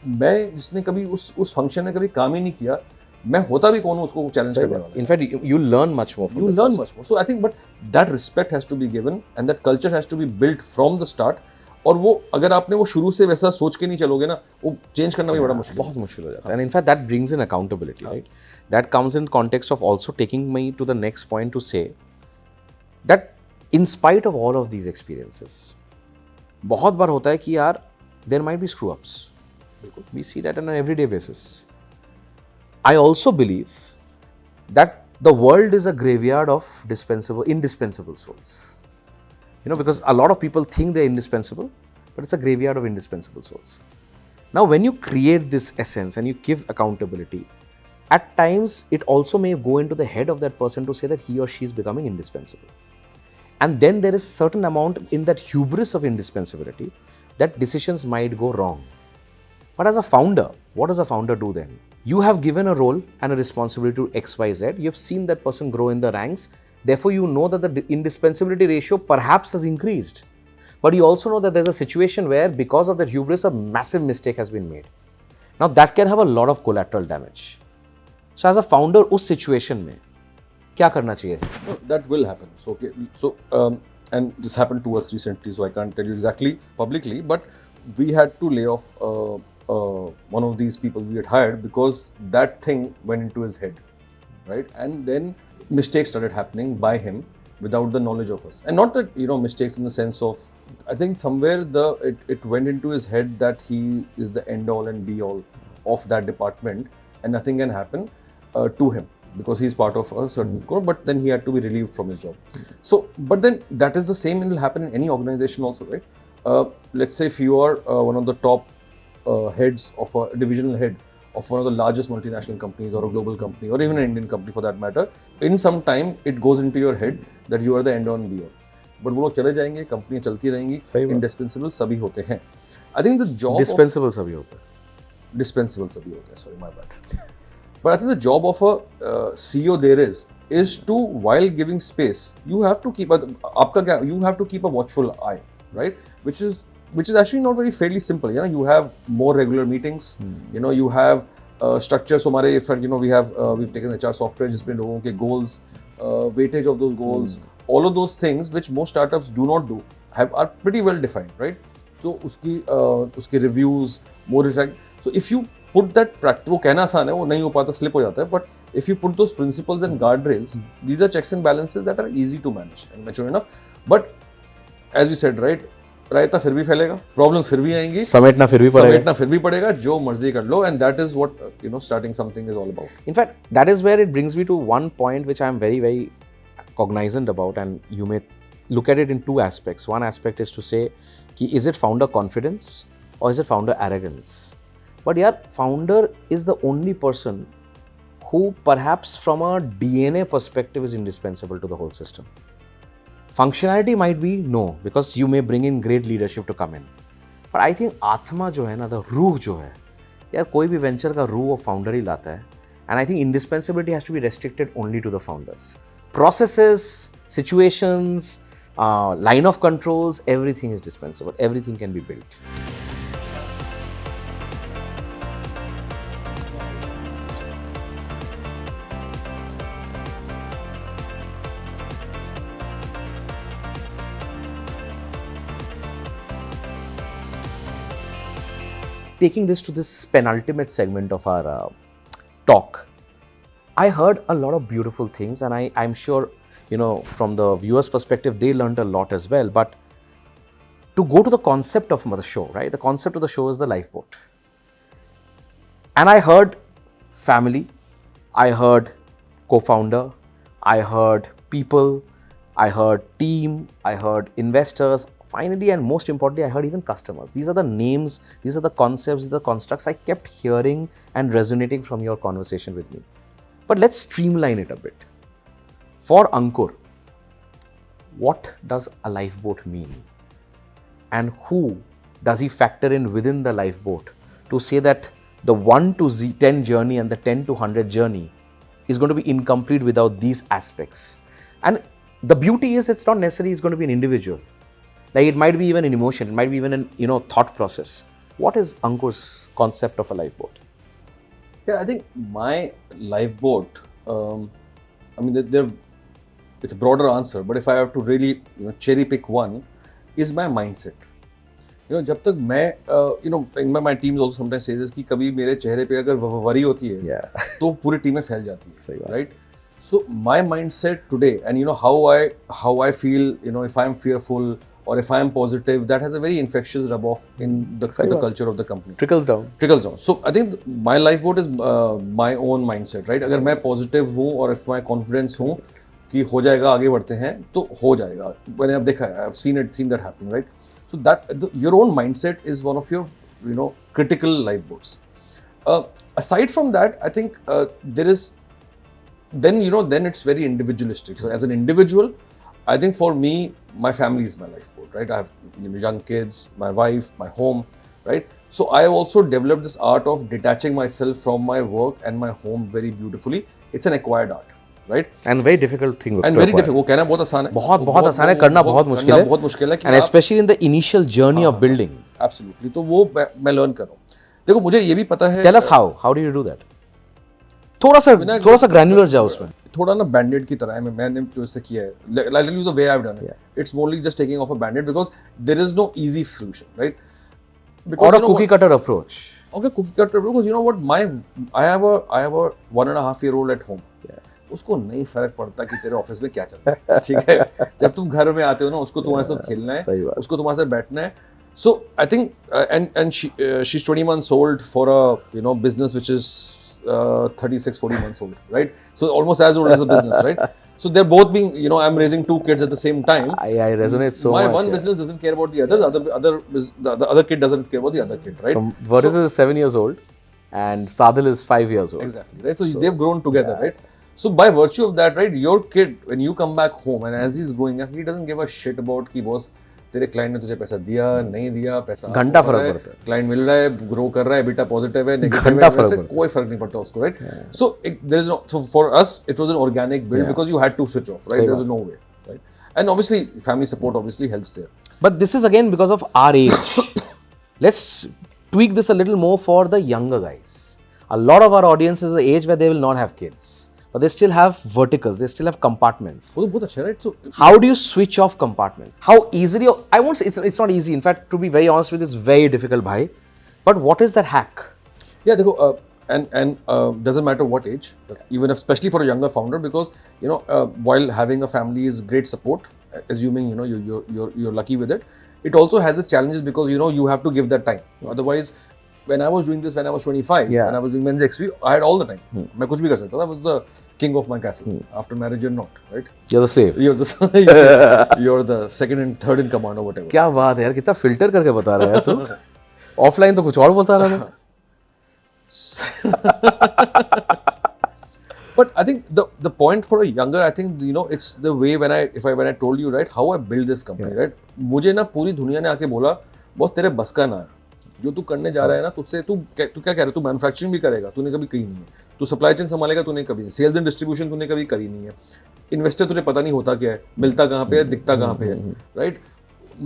मैं जिसने कभी उस फंक्शन में कभी काम ही नहीं किया, मैं होता भी कौन हूँ उसको चैलेंज करने वाला. In fact, you learn much more. You learn much more. So I think, but that respect has to be given and that culture has to be built from the start. और वो अगर आपने वो शुरू से वैसा सोच के नहीं चलोगे ना, वो चेंज करना भी बड़ा मुश्किल, बहुत मुश्किल हो जाता है. And in fact, that brings in accountability, right? That comes in context of also taking me to the next point to say that in spite of all of these experiences, बहुत बार होता है कि यार there might be screw ups. We see that on an everyday basis. I also believe that the world is a graveyard of indispensable souls. Because a lot of people think they're indispensable, but it's a graveyard of indispensable souls. Now, when you create this essence and you give accountability, at times it also may go into the head of that person to say that he or she is becoming indispensable. And then there is certain amount in that hubris of indispensability that decisions might go wrong. But as a founder, what does a founder do then? You have given a role and a responsibility to X, Y, Z. You have seen that person grow in the ranks. Therefore, you know that the indispensability ratio perhaps has increased. But you also know that there's a situation where, because of that hubris, a massive mistake has been made. Now, that can have a lot of collateral damage. So, as a founder, उस situation में क्या करना चाहिए? That will happen. So, okay. So, and this happened to us recently, so I can't tell you exactly publicly, but we had to lay off one of these people we had hired because that thing went into his head, right? And then mistakes started happening by him without the knowledge of us. And not that, mistakes in the sense of, I think somewhere it went into his head that he is the end all and be all of that department and nothing can happen to him because he's part of a certain core, but then he had to be relieved from his job. So, but then that is the same, it will happen in any organization also, right? Let's say if you are one of the top heads of a divisional head of one of the largest multinational companies or a global company or even an Indian company for that matter, in some time it goes into your head that you are the end on be all. But वो लोग चले जाएंगे, कंपनियां चलती रहेंगी, indispensable सभी होते हैं. I think the job dispensable सभी होते हैं. Dispensable सभी होते हैं. Sorry, my bad. But I think the job of a CEO there is to, while giving space, you have to keep you have to keep a watchful eye, right? Which is actually not very fairly simple. You know, you have more regular meetings. You know, you have structures. So, we've taken HR software, जिसमें लोगों के goals, weightage of those goals, all of those things which most startups do not do, are pretty well defined, right? So, उसकी reviews, more effect. So, if you put that practice, वो कहना आसान है, वो नहीं हो पाता, slip हो जाता है, but if you put those principles and guardrails, these are checks and balances that are easy to manage and mature enough. But as we said, right, रायता फिर भी फैलेगा, प्रॉब्लम्स फिर भी आएंगी, समेटना फिर भी पड़ेगा, जो मर्जी कर लो, and that is what starting something is all about. In fact, that is where it brings me to one point which I am very, very cognizant about, and you may look at it in two aspects. One aspect is to say, is it founder confidence or is it founder arrogance? But yeah, founder is the only person who perhaps from a DNA perspective is indispensable to the whole system. Functionality might be no, because you may bring in great leadership to come in. But I think आत्मा जो है ना, the रूह जो है, यार कोई भी venture का रूह वो founder ही लाता है. And I think indispensability has to be restricted only to the founders. Processes, situations, line of controls, everything is dispensable. Everything can be built. Taking this to this penultimate segment of our talk, I heard a lot of beautiful things, and I'm sure, from the viewer's perspective, they learned a lot as well. But to go to the concept of the show, right? The concept of the show is the lifeboat. And I heard family, I heard co-founder, I heard people, I heard team, I heard investors. Finally, and most importantly, I heard even customers. These are the names, these are the concepts, the constructs I kept hearing and resonating from your conversation with me. But let's streamline it a bit. For Ankur, what does a lifeboat mean? And who does he factor in within the lifeboat to say that the 1 to 10 journey and the 10 to 100 journey is going to be incomplete without these aspects? And the beauty is it's not necessarily it's going to be an individual. Like it might be even an emotion, it might be even an thought process. What is Ankur's concept of a lifeboat? Yeah, I think my lifeboat, it's a broader answer, but if I have to really cherry pick one, is my mindset. जब तक मैं my team also sometimes says कि कभी मेरे चेहरे पे अगर worry होती है, तो पूरी टीम में फैल जाती है, right? So my mindset today, and how I feel, if I'm fearful or if I'm positive, that has a very infectious rub-off in the culture of the company. Trickles down. So I think my lifeboat is my own mindset, right? अगर मैं positive हूँ और if my confidence हूँ कि हो जाएगा, आगे बढ़ते हैं, तो हो जाएगा. मैंने अब देखा है, I've seen that happen, right? So your own mindset is one of your, critical lifeboats. Aside from that, I think there is, then it's very individualistic. So as an individual, I think for me, my family is my lifeboat, right? I have young kids, my wife, my home, right? So I have also developed this art of detaching myself from my work and my home very beautifully. It's an acquired art, right? And very difficult thing. And very difficult. वो कहना बहुत आसान है. बहुत आसान है, करना बहुत मुश्किल है. And especially in the initial journey of building. Absolutely. तो वो मैं learn कर रहा हूँ. देखो मुझे ये भी पता है. Tell us how do you do that? थोड़ा सा granular जाओ उसमें. थोड़ा ना बैंडेड की तरह है. मैंने जो इससे किया है, I'll tell you the way I've done it. It's mostly just taking off a band-aid because there is no easy solution, right? Or a cookie cutter approach. Okay, cookie cutter approach, because you know what, I have a 1.5-year-old at home. उसको नहीं फर्क पड़ता कि तेरे office में क्या चल रहा है, ठीक है? जब तुम घर में आते हो ना, उसको तुम्हारे साथ खेलना है, उसको तुम्हारे साथ बैठना है. So I think and she's 20 months old for a business which is 36-40 months old, right? So almost as old as the business, right? So they're both being, I'm raising two kids at the same time. I resonate so much. My one business doesn't care about the other. The other kid doesn't care about the other kid, right? So what is 7 years old? and Sadil is 5 years old. Exactly, right? So they've grown together, right? So by virtue of that, right, your kid, when you come back home and as he's growing up, he doesn't give a shit about कि boss तेरे client ने तुझे पैसा दिया नहीं दिया, पैसा घंटा फर्क पड़ता है, client मिल रहा है, grow कर रहा है, बेटा positive है, negative है, कोई फर्क नहीं पड़ता उसको, right? So there is no, so for us it was an organic build because you had to switch off, right? There was no way, right? And obviously family support obviously helps there. But this is again because of our age. Let's tweak this a little more for the younger guys. A lot of our audience is the age where they will not have kids, but they still have verticals, they still have compartments. वो तो बहुत अच्छा, right? So how do you switch off compartment? How easily? I won't say it's not easy. In fact, to be very honest with you, it's very difficult, bhai. But what is that hack? Yeah, देखो, and doesn't matter what age, even if, especially for a younger founder, because you know while having a family is great support, assuming you know you're lucky with it, it also has its challenges because you know you have to give that time. Otherwise, when I was doing this when I was 25, when I was doing men's XP, I had all the time. मैं कुछ भी कर सकता था. I was the king of my castle. After marriage, you're not, right? You're the slave. You're the second and third in command or whatever. क्या बात है यार, कितना फिल्टर करके बता रहा है तू. ऑफलाइन तो कुछ और बोलता रहा था. But I think the point for a younger, I think you know it's the way when I told you, right, how I build this company, right? मुझे ना पूरी दुनिया ने आके बोला, बॉस तेरे बस का ना है, जो तू करने जा रहा है ना, तुझसे तू क्या कह रहा है, तू मैन्युफैक्चरिंग भी करेगा, तूने कभी की नहीं है, तू सप्लाई चेन संभालेगा, तूने कभी नहीं, सेल्स एंड डिस्ट्रीब्यूशन तूने कभी करी नहीं है, इन्वेस्टर तुझे पता नहीं होता क्या है, मिलता कहाँ पे है, दिखता कहाँ पे है, राइट?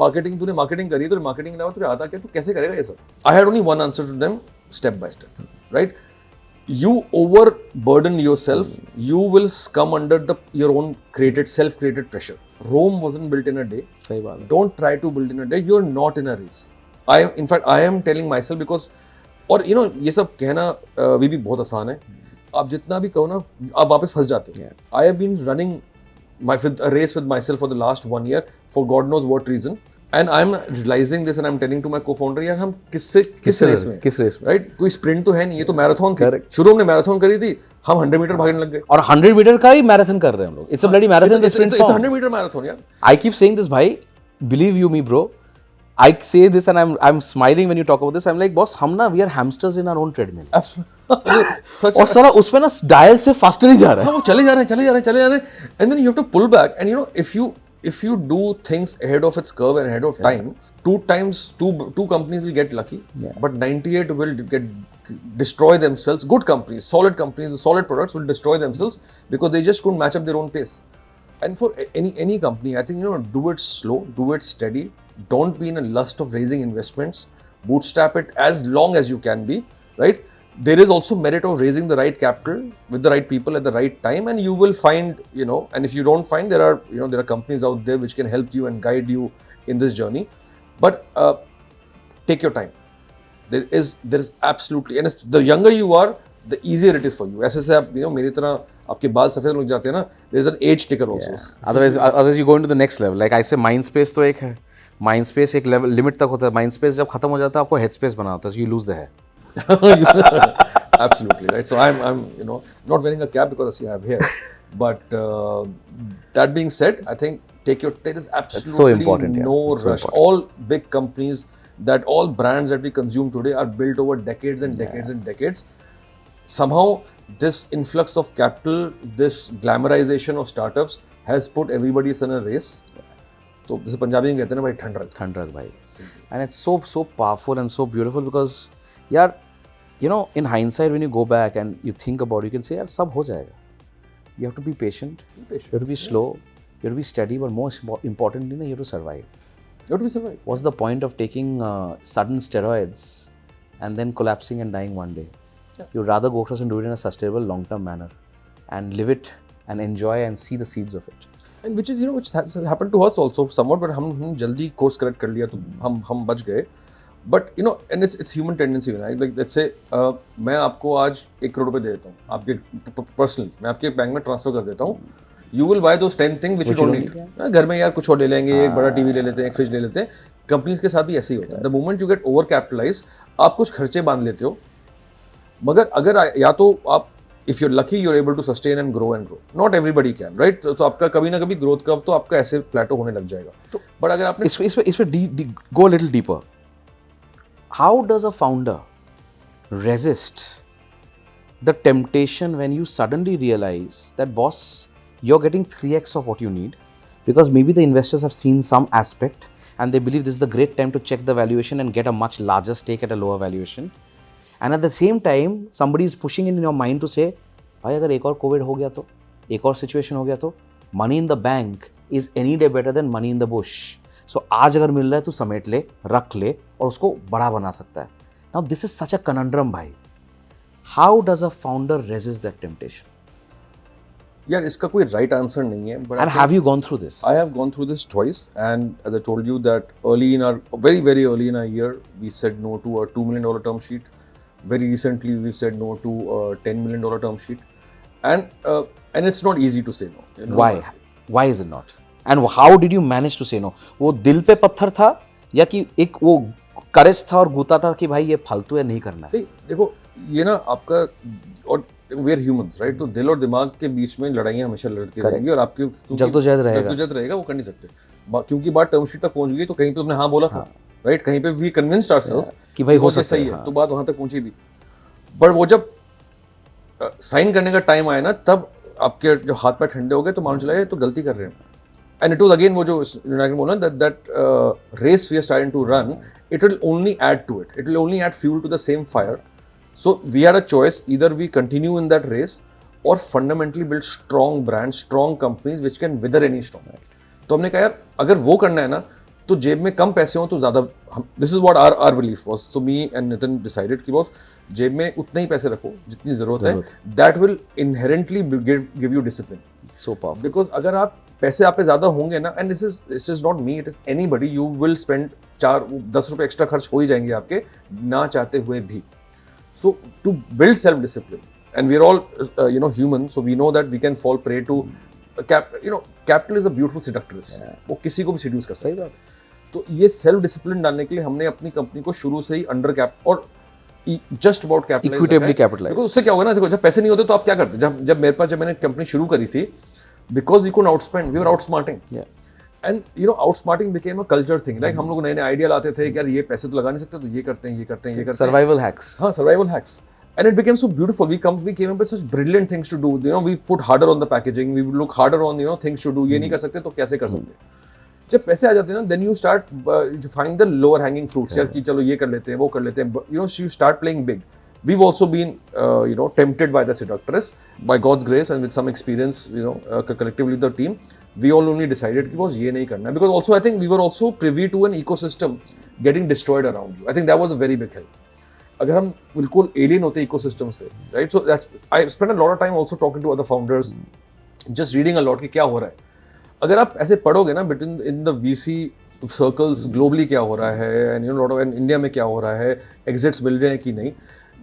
मार्केटिंग तूने मार्केटिंग करी है, तो मार्केटिंग के अलावा तुझे आता क्या, तू कैसे करेगा ये सब? I had only one answer to them, step by step, right? You overburden yourself, you will come under your own self-created pressure. Rome wasn't built in a day. सही बात है. Don't try to build in a day. You're not in a race. In fact, I am telling myself because, और you know ये सब कहना भी बहुत आसान है. आप जितना भी कहो ना, आप वापस फंस जाते हो. I have been running a race with myself for the last 1 year for God knows what reason. And I'm realizing this and I'm telling to my co-founder, यार हम किस रेस में, राइट? कोई स्प्रिंट तो है नहीं, ये तो मैराथन थी. शुरू हमने मैराथन करी थी, हम 100 मीटर भागने लग गए. और 100 मीटर का ही मैराथन कर रहे हैं हम लोग. It's a bloody marathon. It's 100 meter marathon, यार. I keep saying this, bhai. Believe you me, bro. I say this and I'm smiling when you talk about this. I'm like, boss, हम ना we are hamsters in our own treadmill. Absolutely. और साला उसमें ना dial से faster ही जा रहा है. वो चले जा रहे हैं. And then you have to pull back. And you know, if you do things ahead of its curve and ahead of time, two companies will get lucky, but 98 will destroy themselves. Good companies, solid products will destroy themselves because they just couldn't match up their own pace. And for any company, I think, you know, do it slow, do it steady. Don't be in a lust of raising investments. Bootstrap it as long as you can be, right? There is also merit of raising the right capital with the right people at the right time, and you will find, you know, and if you don't find, there are companies out there which can help you and guide you in this journey. But take your time. There is absolutely, and the younger you are, the easier it is for you. ऐसे आप, you know, मेरी तरह आपके बाल सफेद हो जाते हैं ना, there is an age ticker also. Otherwise you go into the next level. Like I say, mind space तो एक है, mind space एक level limit तक होता है. Mind space जब खत्म हो जाता है, आपको head space बना होता है, so you lose the hair. Absolutely, right. So I'm you know not wearing a cap because I have hair, but that being said, I think there is absolutely so important, no rush. All big companies, all brands that we consume today are built over decades and decades and decades. Somehow this influx of capital, this glamorization of startups has put everybody in a race. तो जैसे पंजाबी में कहते हैं ना भाई, ठंड रख भाई. And it's so powerful and so beautiful because यार, you know, in hindsight, when you go back and you think about it, you can say, यार सब हो जाएगा. You have to be patient. You have to be slow. You have to be steady. But most importantly, you have to survive. What's the point of taking sudden steroids and then collapsing and dying one day? You'd rather go across and do it in a sustainable, long-term manner and live it and enjoy and see the seeds of it. And which is, you know, which has happened to us also somewhat, but हम जल्दी course correct कर लिया तो हम बच गए. But you know, and it's human tendency, like let's say मैं आपको आज 1 करोड़ रुपए दे देता हूँ, आपके personally, मैं आपके बैंक में ट्रांसफर कर देता हूँ. You will buy those 10 things which you don't need. घर में यार कुछ और ले लेंगे, एक बड़ा टीवी ले लेते हैं, एक फ्रिज ले लेते हैं. कंपनीज के साथ भी ऐसे ही होता है. The moment you get over capitalized, आप कुछ खर्चे बांध लेते हो. मगर अगर या तो आप, if you're lucky, you're able to sustain and grow. Not everybody can, right? तो आपका कभी ना कभी ग्रोथ कर्व तो आपका ऐसे प्लेटो होने लग जाएगा. तो बट अगर आपने इसमें go a little deeper. How does a founder resist the temptation when you suddenly realize that, boss, you're getting 3x of what you need because maybe the investors have seen some aspect and they believe this is the great time to check the valuation and get a much larger stake at a lower valuation. And at the same time, somebody is pushing in your mind to say, भाई अगर एक और Covid हो गया तो, एक और situation हो गया तो, money in the bank is any day better than money in the bush. So आज अगर मिल रहा है तो समेट ले, रख ले और उसको बड़ा बना सकता है. Now this is such a conundrum भाई. How does a founder resist that temptation? यार इसका कोई राइट आंसर नहीं है. And have you gone through this? I have gone through this twice, and as I told you that early in our very early in our year, we said no to a $2 million term sheet. Very recently, we said no to a $10 million term sheet, and it's not easy to say no. You know? Why is it not? And how did you manage to say no? वो दिल पे पत्थर था या कि एक वो करेज था और गुता था कि भाई ये फालतू है, नहीं करना है? देखो ये ना आपका, और we are humans, right? तो दिल और दिमाग के बीच में लड़ाइयाँ हमेशा लड़ती रहेंगी और आपके जद्दोजहद रहेगा, वो कर नहीं सकते क्योंकि बात टर्म शीट तक पहुंच गई. तो कहीं पे तुमने हाँ बोला था, राइट? कहीं पे वी कन्विंस्ड आवरसेल्व्स कि भाई हो सकता है, तो बात वहां तक पहुंची भी. बट वो जब साइन करने का टाइम आया ना, तब आपके जो हाथ पैर ठंडे हो गए तो मालूम चला ये तो गलती कर रहे हैं. एंड इट वाज अगेन वो जो विनायक ने बोला that race we are starting to run, it will only add to it will only add fuel to the same fire. So we had a choice, either we continue in that race or fundamentally build strong brands, strong companies which can wither any storm. तो हमने कहा यार अगर वो करना है ना तो जेब में कम पैसे हों तो ज़्यादा. This is what our belief was. So me and Nitin decided कि बॉस जेब में उतने ही पैसे रखो जितनी ज़रूरत है. That will inherently give you discipline. So powerful. Because अगर आप पैसे आप पे ज़्यादा होंगे ना, and this is not me, it is anybody, you will spend 4-10 रुपए एक्स्ट्रा खर्च हो ही जाएंगे आपके ना चाहते हुए भी. So to build self-discipline, and we are all human, so we know that we can fall prey to capital is a beautiful seductress. वो किसी को भी seduce कर सकता है. तो ये self discipline डालने के लिए हमने अपनी कंपनी को शुरू से ही under cap और just about capitalize, equitably capitalize. Because उससे क्या होगा ना, देखो जब पैसे नहीं होते तो आप क्या करते? जब मैंने कंपनी शुरू करी थी, because we couldn't outspend, we were outsmarting. And outsmarting became a culture thing. Like हम लोग नए आइडिया लाते थे कि यार ये पैसे तो लगा नहीं सकते, तो ये करते हैं. Survival hacks. हाँ, survival hacks. And it became so beautiful. We came up with such brilliant things to do. We put harder on the packaging. We would look harder on things to do. ये नहीं कर सकते तो कैसे कर सकते? जब पैसे आ जाते हैं ना, then you start find the lower hanging fruits. यार कि चलो ये कर लेते हैं, वो कर लेते हैं. You start playing big. We've also been tempted by the seductress. By God's grace and with some experience, collectively the team, we all only decided कि बस ये नहीं करना. Because also I think we were also privy to an ecosystem getting destroyed around you. I think that was a very big help. अगर हम बिल्कुल alien होते ecosystem से, right? So I spent a lot of time also talking to other founders, just reading a lot कि क्या हो रहा है. अगर आप ऐसे पढ़ोगे ना between in the VC circles globally क्या हो रहा है, and lot of and India में क्या हो रहा है, exits मिल रहे हैं कि नहीं,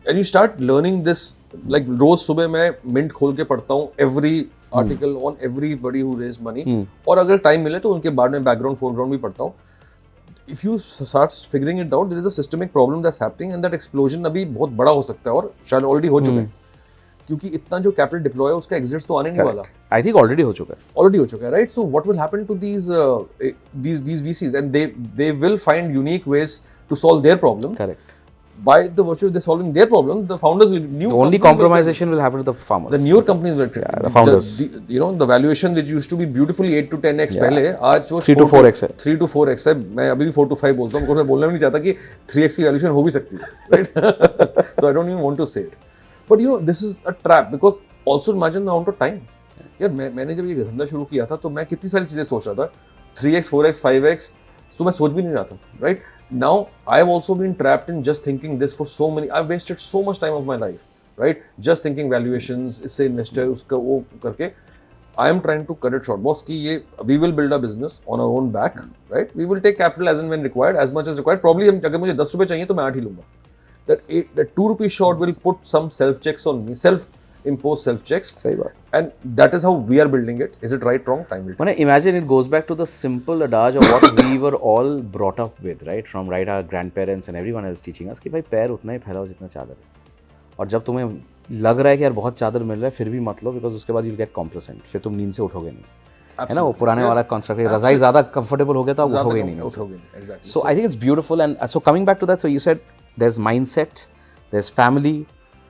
and you start learning this. Like रोज सुबह मैं Mint खोल के पढ़ता हूँ every article on everybody who raised money. और अगर टाइम मिले तो उनके बाद में बैकग्राउंड फोरग्राउंड भी पढ़ता हूँ. If you start figuring it out, there is a systemic problem that's happening, and that explosion अभी बहुत बड़ा हो सकता है और शायद ऑलरेडी हो चुका है, क्योंकि इतना जो कैपिटल डिप्लॉय है उसका एग्जिट्स तो आने नहीं वाला. आई थिंक ऑलरेडी हो चुका है. Right? So what will happen to these VCs, and they will find unique ways to solve their problem. Correct. By the virtue of they solving their problem, the founders will the only compromisation will happen to the farmers. The newer companies will the founders. The valuation which used to be beautifully 8 to 10x पहले, आज वो 3 to 4x है. 3 to 4x है. मैं अभी भी 4 to 5 बोलता हूँ, मैं बोलना भी नहीं चाहता कि 3x की वैल्यूएशन हो भी सकती है, right? So I don't even want to say it. But this is a trap, because also imagine the amount of time. यार मैंने जब ये धंधा शुरू किया था तो मैं कितनी सारी चीजें सोच रहा था. 3x 4x 5x तो मैं सोच भी नहीं रहा था, right? Now I have also been trapped in just thinking this for so many. I've wasted so much time of my life, right? Just thinking valuations, इससे investor उसका वो करके. I am trying to cut it short. Boss कि ये we will build a business on our own back, right? We will take capital as and when required, as much as required. Probably अगर मुझे 10 रुपए चाहिए तो मैं 8 ही लूँगा. That 2 rupee short will put some self checks on me, self-imposed self checks. सही बात. And that is how we are building it. Is it right, wrong? Time will tell. Imagine it goes back to the simple adage of what we were all brought up with, right? From our grandparents and everyone else teaching us कि भाई पैर उतना ही फैलाओ जितना चादर है. और जब तुम्हें लग रहा है कि यार बहुत चादर मिल रहा है फिर भी मत लो, बिकॉज उसके बाद यू गेट कॉम्प्लेसेंट, फिर तुम नींद से उठोगे नहीं. है ना वो पुराने वाला कॉन्सेप्ट, रजाई ज़्यादा कंफर्टेबल हो गया तो आप उठोगे नहीं. Exactly. So I think it's beautiful. And so coming back to that, so you said there's mindset, there's family,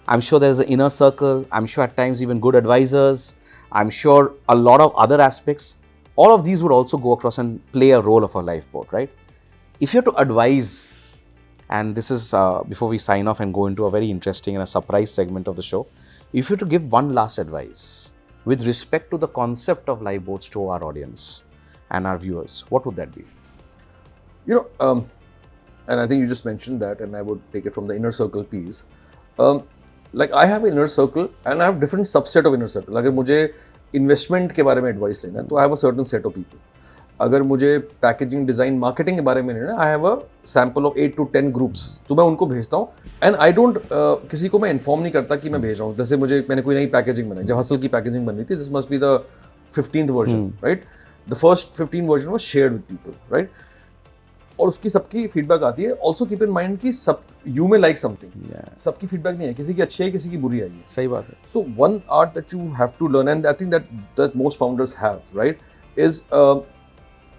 I'm sure there's an inner circle, I'm sure at times even good advisors, I'm sure a lot of other aspects. All of these would also go across and play a role of a lifeboat, right? If you have to advise, and this is before we sign off and go into a very interesting and a surprise segment of the show, if you have to give one last advice with respect to the concept of lifeboats to our audience and our viewers, what would that be? You know, and I think you just mentioned that, and I would take it from the inner circle piece. Like I have an inner circle and I have different subset of inner circle. अगर मुझे investment के बारे में advice लेना है तो I have a certain set of people. अगर मुझे packaging, design, marketing के बारे में लेना है, I have a sample of 8 to 10 groups. तो मैं उनको भेजता हूँ and I don't किसी को मैं inform नहीं करता कि मैं भेज रहा हूँ. जैसे मैंने कोई नई packaging बनाई, जब हसल की packaging बन रही थी, this must be the 15th version, right? The first 15 version was shared with people, right? और उसकी सबकी फीडबैक आती है. ऑल्सो कीप इन माइंड कि सब यू में लाइक समथिंग, सबकी फीडबैक नहीं है, किसी की अच्छी है, किसी की बुरी आई है. सही बात है. So one art that you have to learn, and I think that most founders have, right, is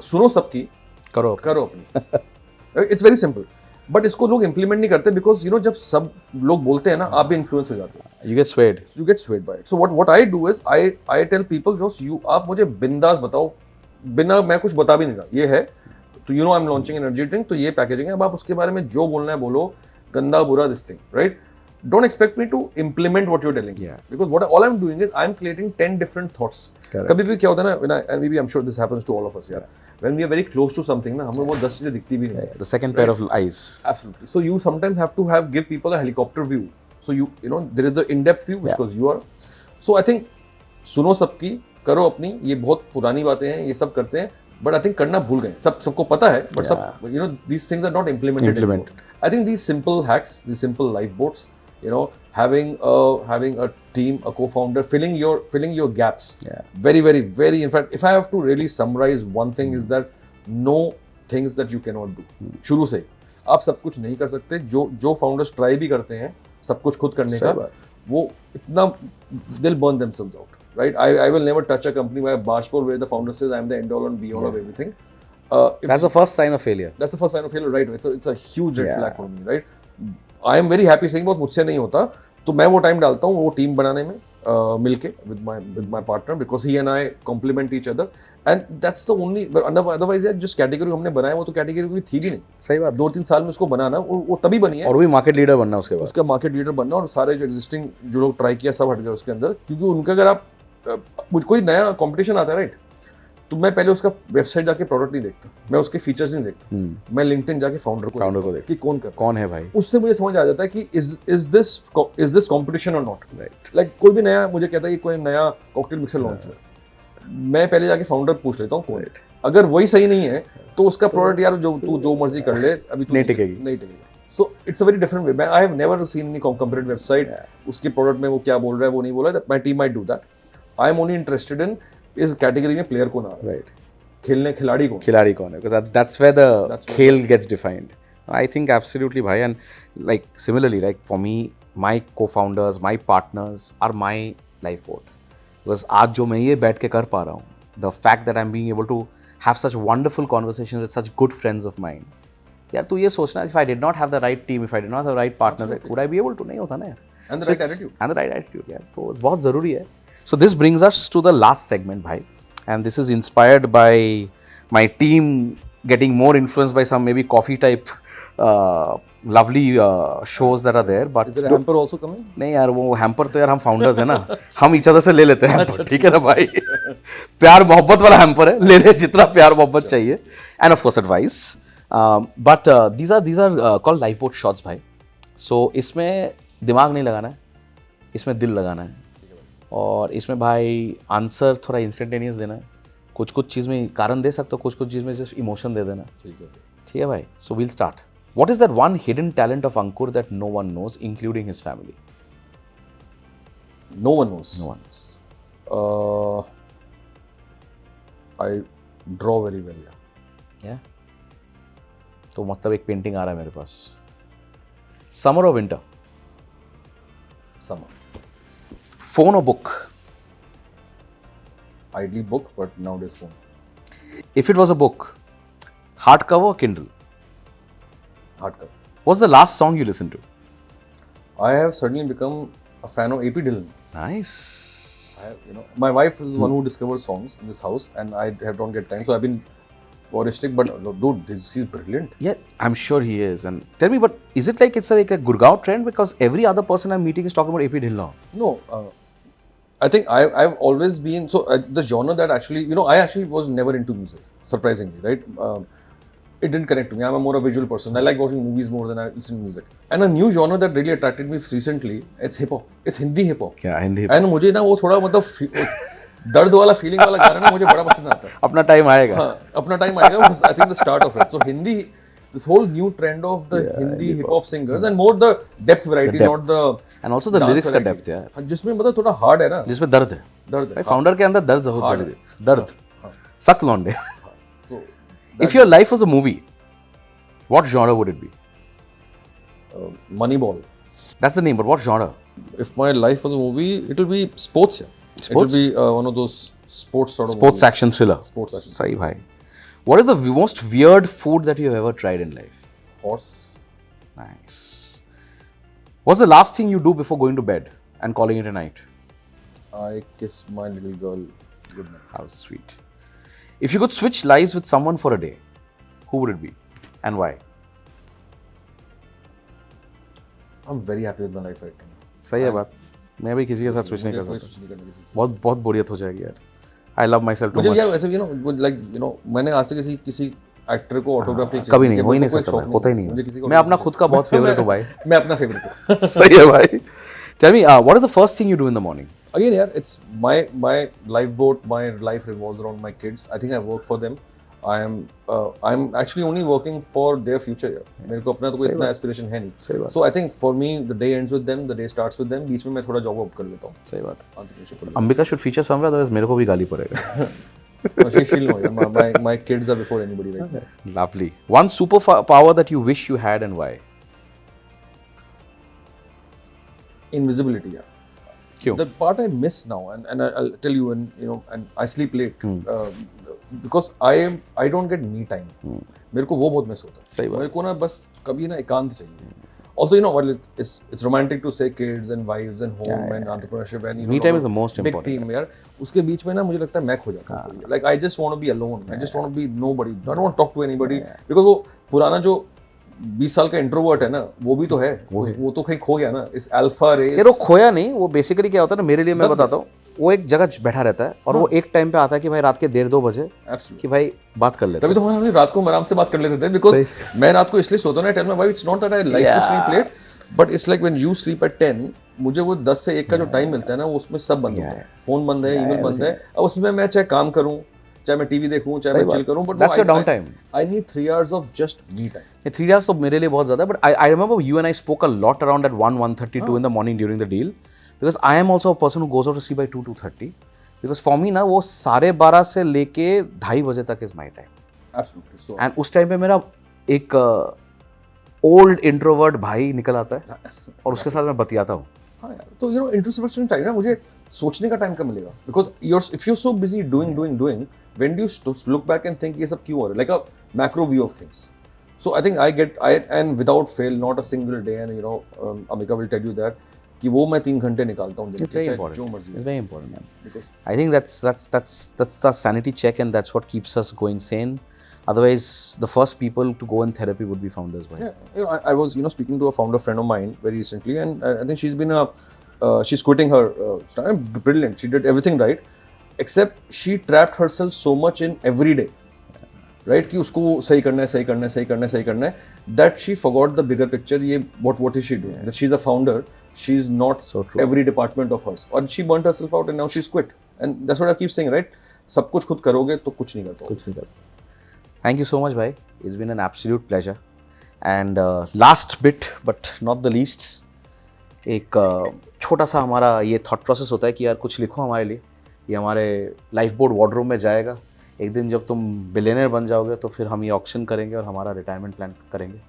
सुनो सबकी, करो अपनी. इट्स वेरी सिंपल, बट इसको लोग इंप्लीमेंट नहीं करते बिकॉज यू नो जब सब लोग बोलते हैं ना, आप भी इन्फ्लुएंस हो जाते हैं. You get swayed by it. So what I do is I tell people, जो आप मुझे बिंदास बताओ, बिना मैं कुछ बता भी नहीं रहा, ये है तो you know I am launching energy drink, तो ये पैकेजिंग है, अब आप उसके बारे में जो बोलना है बोलो, गंदा बुरा this thing, right? Don't expect me to implement what you're telling. Yeah. Because all I'm doing is I'm creating 10 different thoughts. कभी भी क्या होता है ना, and maybe I'm sure this happens to all of us here. When we are very close to something ना, हमें वो 10 चीजें दिखती भी नहीं. The second pair of eyes. Absolutely. So you sometimes have to give people a helicopter view. So you know there is the in-depth view because you are. So I think सुनो सबकी, करो अपनी, ये बहुत पुरानी बातें हैं, ये सब करते हैं. But I think करना भूल गए. सबको पता है, but सब you know these things are not implemented. I think these simple hacks, these simple lifeboats, you know, having a team, a co-founder, filling your gaps. Very, very, very. In fact, if I have to really summarize one thing, is that no things that you cannot do. शुरू से आप सब कुछ नहीं कर सकते. जो founders try भी करते हैं सब कुछ खुद करने का, वो इतना they'll burn themselves out. Right? I will never touch a company by a bargepole where the founder says I am the end all and be all of everything. That's the first sign of failure. That's the first sign of failure, right? It's a huge red flag for me, right? I am very happy saying, boss मुझसे नहीं होता, तो मैं वो time डालता हूँ वो team बनाने में मिलके with my partner, because he and I complement each other, and that's the only. Otherwise यार जिस कैटेगरी हमने बनाया वो तो कैटेगरी कोई थी भी नहीं. सही बात. 2-3 साल में उसको बनाना, वो तभी बनी है, और भी मार्केट लीडर बनना उसके बाद. उसका मार्केट लीडर बनना, और सारे जो एग्जिस्टिंग जो लोग ट्राई किया सब हट गए उसके अंदर, क्योंकि उनका अगर आप मुझे कोई नया कंपटीशन आता है, राइट, तो मैं पहले उसका वेबसाइट जाके प्रोडक्ट नहीं देखता, मैं उसके फीचर्स नहीं देखता, मैं लिंक्डइन जाके फाउंडर को देखता कि कौन है भाई. उससे मुझे समझ आ जाता है कि इज दिस कंपटीशन और नॉट, राइट. लाइक कोई भी नया मुझे कहता है कि कोई नया कॉकटेल मिक्सर लॉन्च हुआ, मैं पहले जाके फाउंडर पूछ लेता हूँ कौन. अगर वही सही नहीं है तो उसका प्रोडक्ट यार जो मर्जी कर ले, अभी नहीं टिकेगी. So it's a very different way. I have never seen any competitive website. उसके प्रोडक्ट में वो क्या बोल रहा है वो नहीं बोल रहा है. My team might do that. I am only interested in इस कैटेगरी में प्लेयर कौन आ रहा है, राइट, खिलाड़ी कौन है, because that's where the खेल gets defined. I think absolutely bhai, and like similarly, like for me, my co-founders, my partners are my lifeboat, because आज जो मैं ये बैठ के कर पा रहा हूँ, the fact that I'm being able to have such wonderful conversations with such good friends of mine, यार तू ये सोचना, if I did not have the right team, if I did not have the right partners, would I be able to? नहीं होता ना यार. And the right attitude यार, तो बहुत ज़रूरी है. So this brings us to the last segment, bhai, and this is inspired by my team getting more influenced by some maybe coffee type lovely shows that are there. But is there a hamper also coming? नहीं यार, वो hamper तो यार हम founders है ना, हम each other से ले लेते हैं, ठीक है ना भाई. प्यार मोहब्बत वाला hamper है, ले ले जितना प्यार मोहब्बत चाहिए, and of course advice. But these are called Lifeboat Shots, भाई. So इसमें दिमाग नहीं लगाना है, इसमें दिल लगाना है, और इसमें भाई आंसर थोड़ा इंस्टेंटेनियस देना है. कुछ चीज़ में कारण दे सकते हो, कुछ चीज़ में सिर्फ इमोशन दे देना. ठीक है भाई. So we'll start. What is that one hidden talent of Ankur that no one knows including his family? No one knows. I draw very well. या तो मतलब एक पेंटिंग आ रहा है मेरे पास. समर और winter? Summer. Phone or book? Ideally book, but nowadays phone. If it was a book, hardcover or Kindle? Hardcover. What's the last song you listened to? I have certainly become a fan of AP Dillon. Nice. My wife is the one who discovers songs in this house, and I don't get time, so I've been voyeuristic. But dude, he's brilliant. Yeah, I'm sure he is. And tell me, but is it like it's like a Gurgaon trend? Because every other person I'm meeting is talking about AP Dillon. No, I think I've always been the genre that actually, I actually was never into music, surprisingly, right? It didn't connect to me. I'm a more a visual person. I like watching movies more than I listen to music. And a new genre that really attracted me recently, it's hip hop. It's Hindi hip hop. क्या Hindi? And मुझे ना वो थोड़ा मतलब दर्द वाला feeling वाला गाना ना मुझे बड़ा पसंद आता है. अपना टाइम आएगा. हाँ, अपना टाइम आएगा. I think the start of it. So Hindi, this whole new trend of the Hindi hip hop singers and more the depth variety, not the and also the lyrics का depth यार. हाँ, जिसमें मतलब थोड़ा hard है ना. जिसमें दर्द है. दर्द है. भाई फाउंडर के अंदर दर्द बहुत ज़्यादा है. दर्द. सख्त लौंडे. So if your life was a movie, what genre would it be? Moneyball. That's the name, but what genre? If my life was a movie, it will be sports. Yeah. Sports? It will be one of those sports sort of Sports movies. action thriller. Sports action. सही भाई. What is the most weird food that you have ever tried in life? Horse. Nice. What's the last thing you do before going to bed and calling it a night? I kiss my little girl goodnight. How sweet. If you could switch lives with someone for a day, who would it be and why? I'm very happy with my life right now. सही है बात. मैं भी किसी के साथ switch नहीं कर मुझे सकता. switch नहीं करने की चीज़. बहुत बोरियत हो जाएगी यार. I love myself too मुझे much. यार वैसे मैंने आज तक किसी एक्टर को ऑटोग्राफ नहीं कभी नहीं, हो ही नहीं सकता भाई, होता ही नहीं. मैं अपना खुद का बहुत फेवरेट हूँ भाई. मैं अपना फेवरेट हूँ. सही है भाई. Tell me, what is the first thing you do in the morning? Again, yeah, it's my lifeboat. My life revolves around my kids. I think I work for them. I'm actually only working for their future. Yeah. मेरे को अपना तो कोई इतना aspiration है नहीं. So I think for me, the day ends with them. The day starts with them. बीच में मैं थोड़ा job up कर लेता हूँ. सही बात. Ambika should feature somewhere, otherwise मेरे को भी गाली पड़ेगा. She'll know. Yeah. My kids are before anybody right now. Lovely. One superpower that you wish you had and why? Invisibility. Yeah. क्यों? The part I miss now, and I'll tell you, and I sleep late because I don't get me time. मेरे को वो बहुत miss होता है. सही बात. मेरे को ना बस कभी ना एकांत चाहिए. Also, while it's romantic to say kids and wives and home and entrepreneurship and me time is the most big important. team यार. उसके बीच में ना मुझे लगता है मैं खो जाता हूँ. Like I just want to be alone. I just want to be nobody. I don't want to talk to anybody because वो पुराना जो 20 साल का इंट्रोवर्ट है ना, वो भी तो है. वो तो कहीं खो गया ना इस अल्फा रेस. यार वो खोया नहीं, वो बेसिकली क्या होता है ना, मेरे लिए मैं बताता हूँ, वो एक जगह बैठा रहता है और वो एक टाइम पे आता है कि भाई रात के 1:30-2 बजे कि भाई बात कर लेते हैं. तभी तो हम रात को आराम से बात कर लेते थे बिकॉज मैं रात को इसलिए सोता हूँ. Tell my wife it's not that I like to sleep late, but it's like when you sleep at 10, मुझे वो 10 से 1 का जो टाइम मिलता है ना, उसमें सब बंद होता है. फोन बंद है, ईमेल बंद है. अब उसमें मैं चाहे काम करूँ, चाहे मैं टीवी देखूं, चाहे मैं चिल करूं, but that's your down time. I need 3 hours off just me time. 3 hours तो मेरे लिए बहुत ज़्यादा है, but I remember you and I spoke a lot around at 1:32 in the morning during the deal, because I am also a person who goes out to sleep by 2:30, because for me ना वो 12:30 से लेके 2:30 बजे तक is my time. Absolutely. And उस time पे मेरा एक ओल्ड इंट्रोवर्ट भाई निकल आता है और उसके साथ मैं बतियाता हूँ. हाँ यार, तो इंट्रोस्पेक्शन टाइम ना, मुझे सोचने का टाइम कब मिलेगा? Because if you are so busy doing, when do you look back and think ये सब क्यों हो रहा है? Like a macro view of things. So I think and without fail, not a single day, and Amika will tell you that कि वो मैं 3 घंटे निकालता हूँ. It's very important. जो मर्जी. It's very important, man. Because I think that's the sanity check, and that's what keeps us going sane. Otherwise, the first people to go in therapy would be founders. Right? Yeah, I was speaking to a founder friend of mine very recently, and I think she's quitting her startup. Brilliant. She did everything right. Except she trapped herself so much in every day, right? कि उसको सही करना है, that she forgot the bigger picture. ये what is she doing? That she's a founder. She's not every department of hers. And she burnt herself out, and now she's quit. And that's what I keep saying, right? सब कुछ खुद करोगे तो कुछ नहीं कर पाओगे. Thank you so much, भाई. It's been an absolute pleasure. And last bit, but not the least, एक छोटा सा हमारा ये thought process होता है कि यार कुछ लिखो हमारे लिए. ये हमारे लाइफ बोट वार्डरूम में जाएगा. एक दिन जब तुम बिलियनर बन जाओगे तो फिर हम ये ऑक्शन करेंगे और हमारा रिटायरमेंट प्लान करेंगे.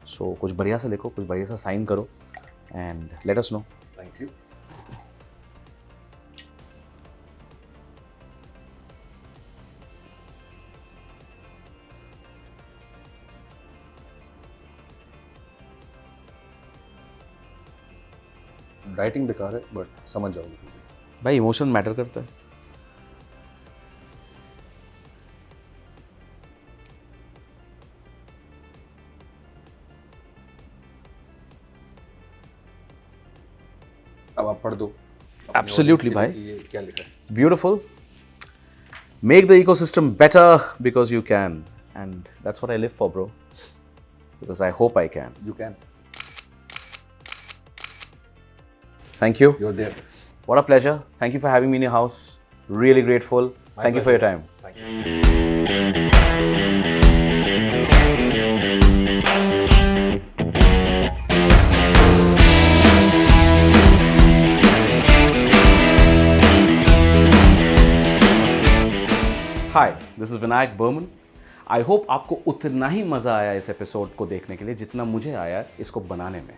सो कुछ बढ़िया सा लिखो, कुछ बढ़िया सा साइन करो and let us know. Thank you. Writing बेकार है बट समझ जाओगे। भाई इमोशन मैटर करता है। अब आप पढ़ दो। Absolutely, भाई। ये क्या लिखा है? It's beautiful. Make the ecosystem better because you can. And that's what I live for, bro. Because I hope I can. You can. Thank you. You're there. What a pleasure. Thank you for having me in your house. Really grateful. Thank you for your time. Thank you. Hi, this is Vinayak Burman. I hope आपको उतना ही मज़ा आया इस episode को देखने के लिए जितना मुझे आया इसको बनाने में.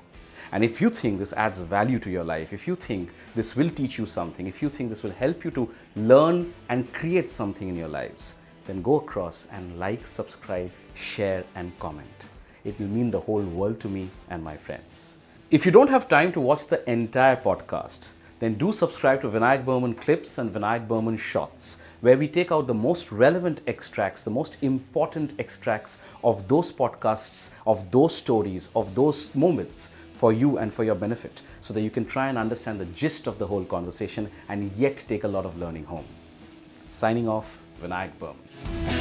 And if you think this adds value to your life, if you think this will teach you something, if you think this will help you to learn and create something in your lives, then go across and like, subscribe, share and comment. It will mean the whole world to me and my friends. If you don't have time to watch the entire podcast, then do subscribe to Vinayak Burman Clips and Vinayak Burman Shots, where we take out the most relevant extracts, the most important extracts of those podcasts, of those stories, of those moments for you and for your benefit, so that you can try and understand the gist of the whole conversation and yet take a lot of learning home. Signing off, Vinayak Burman.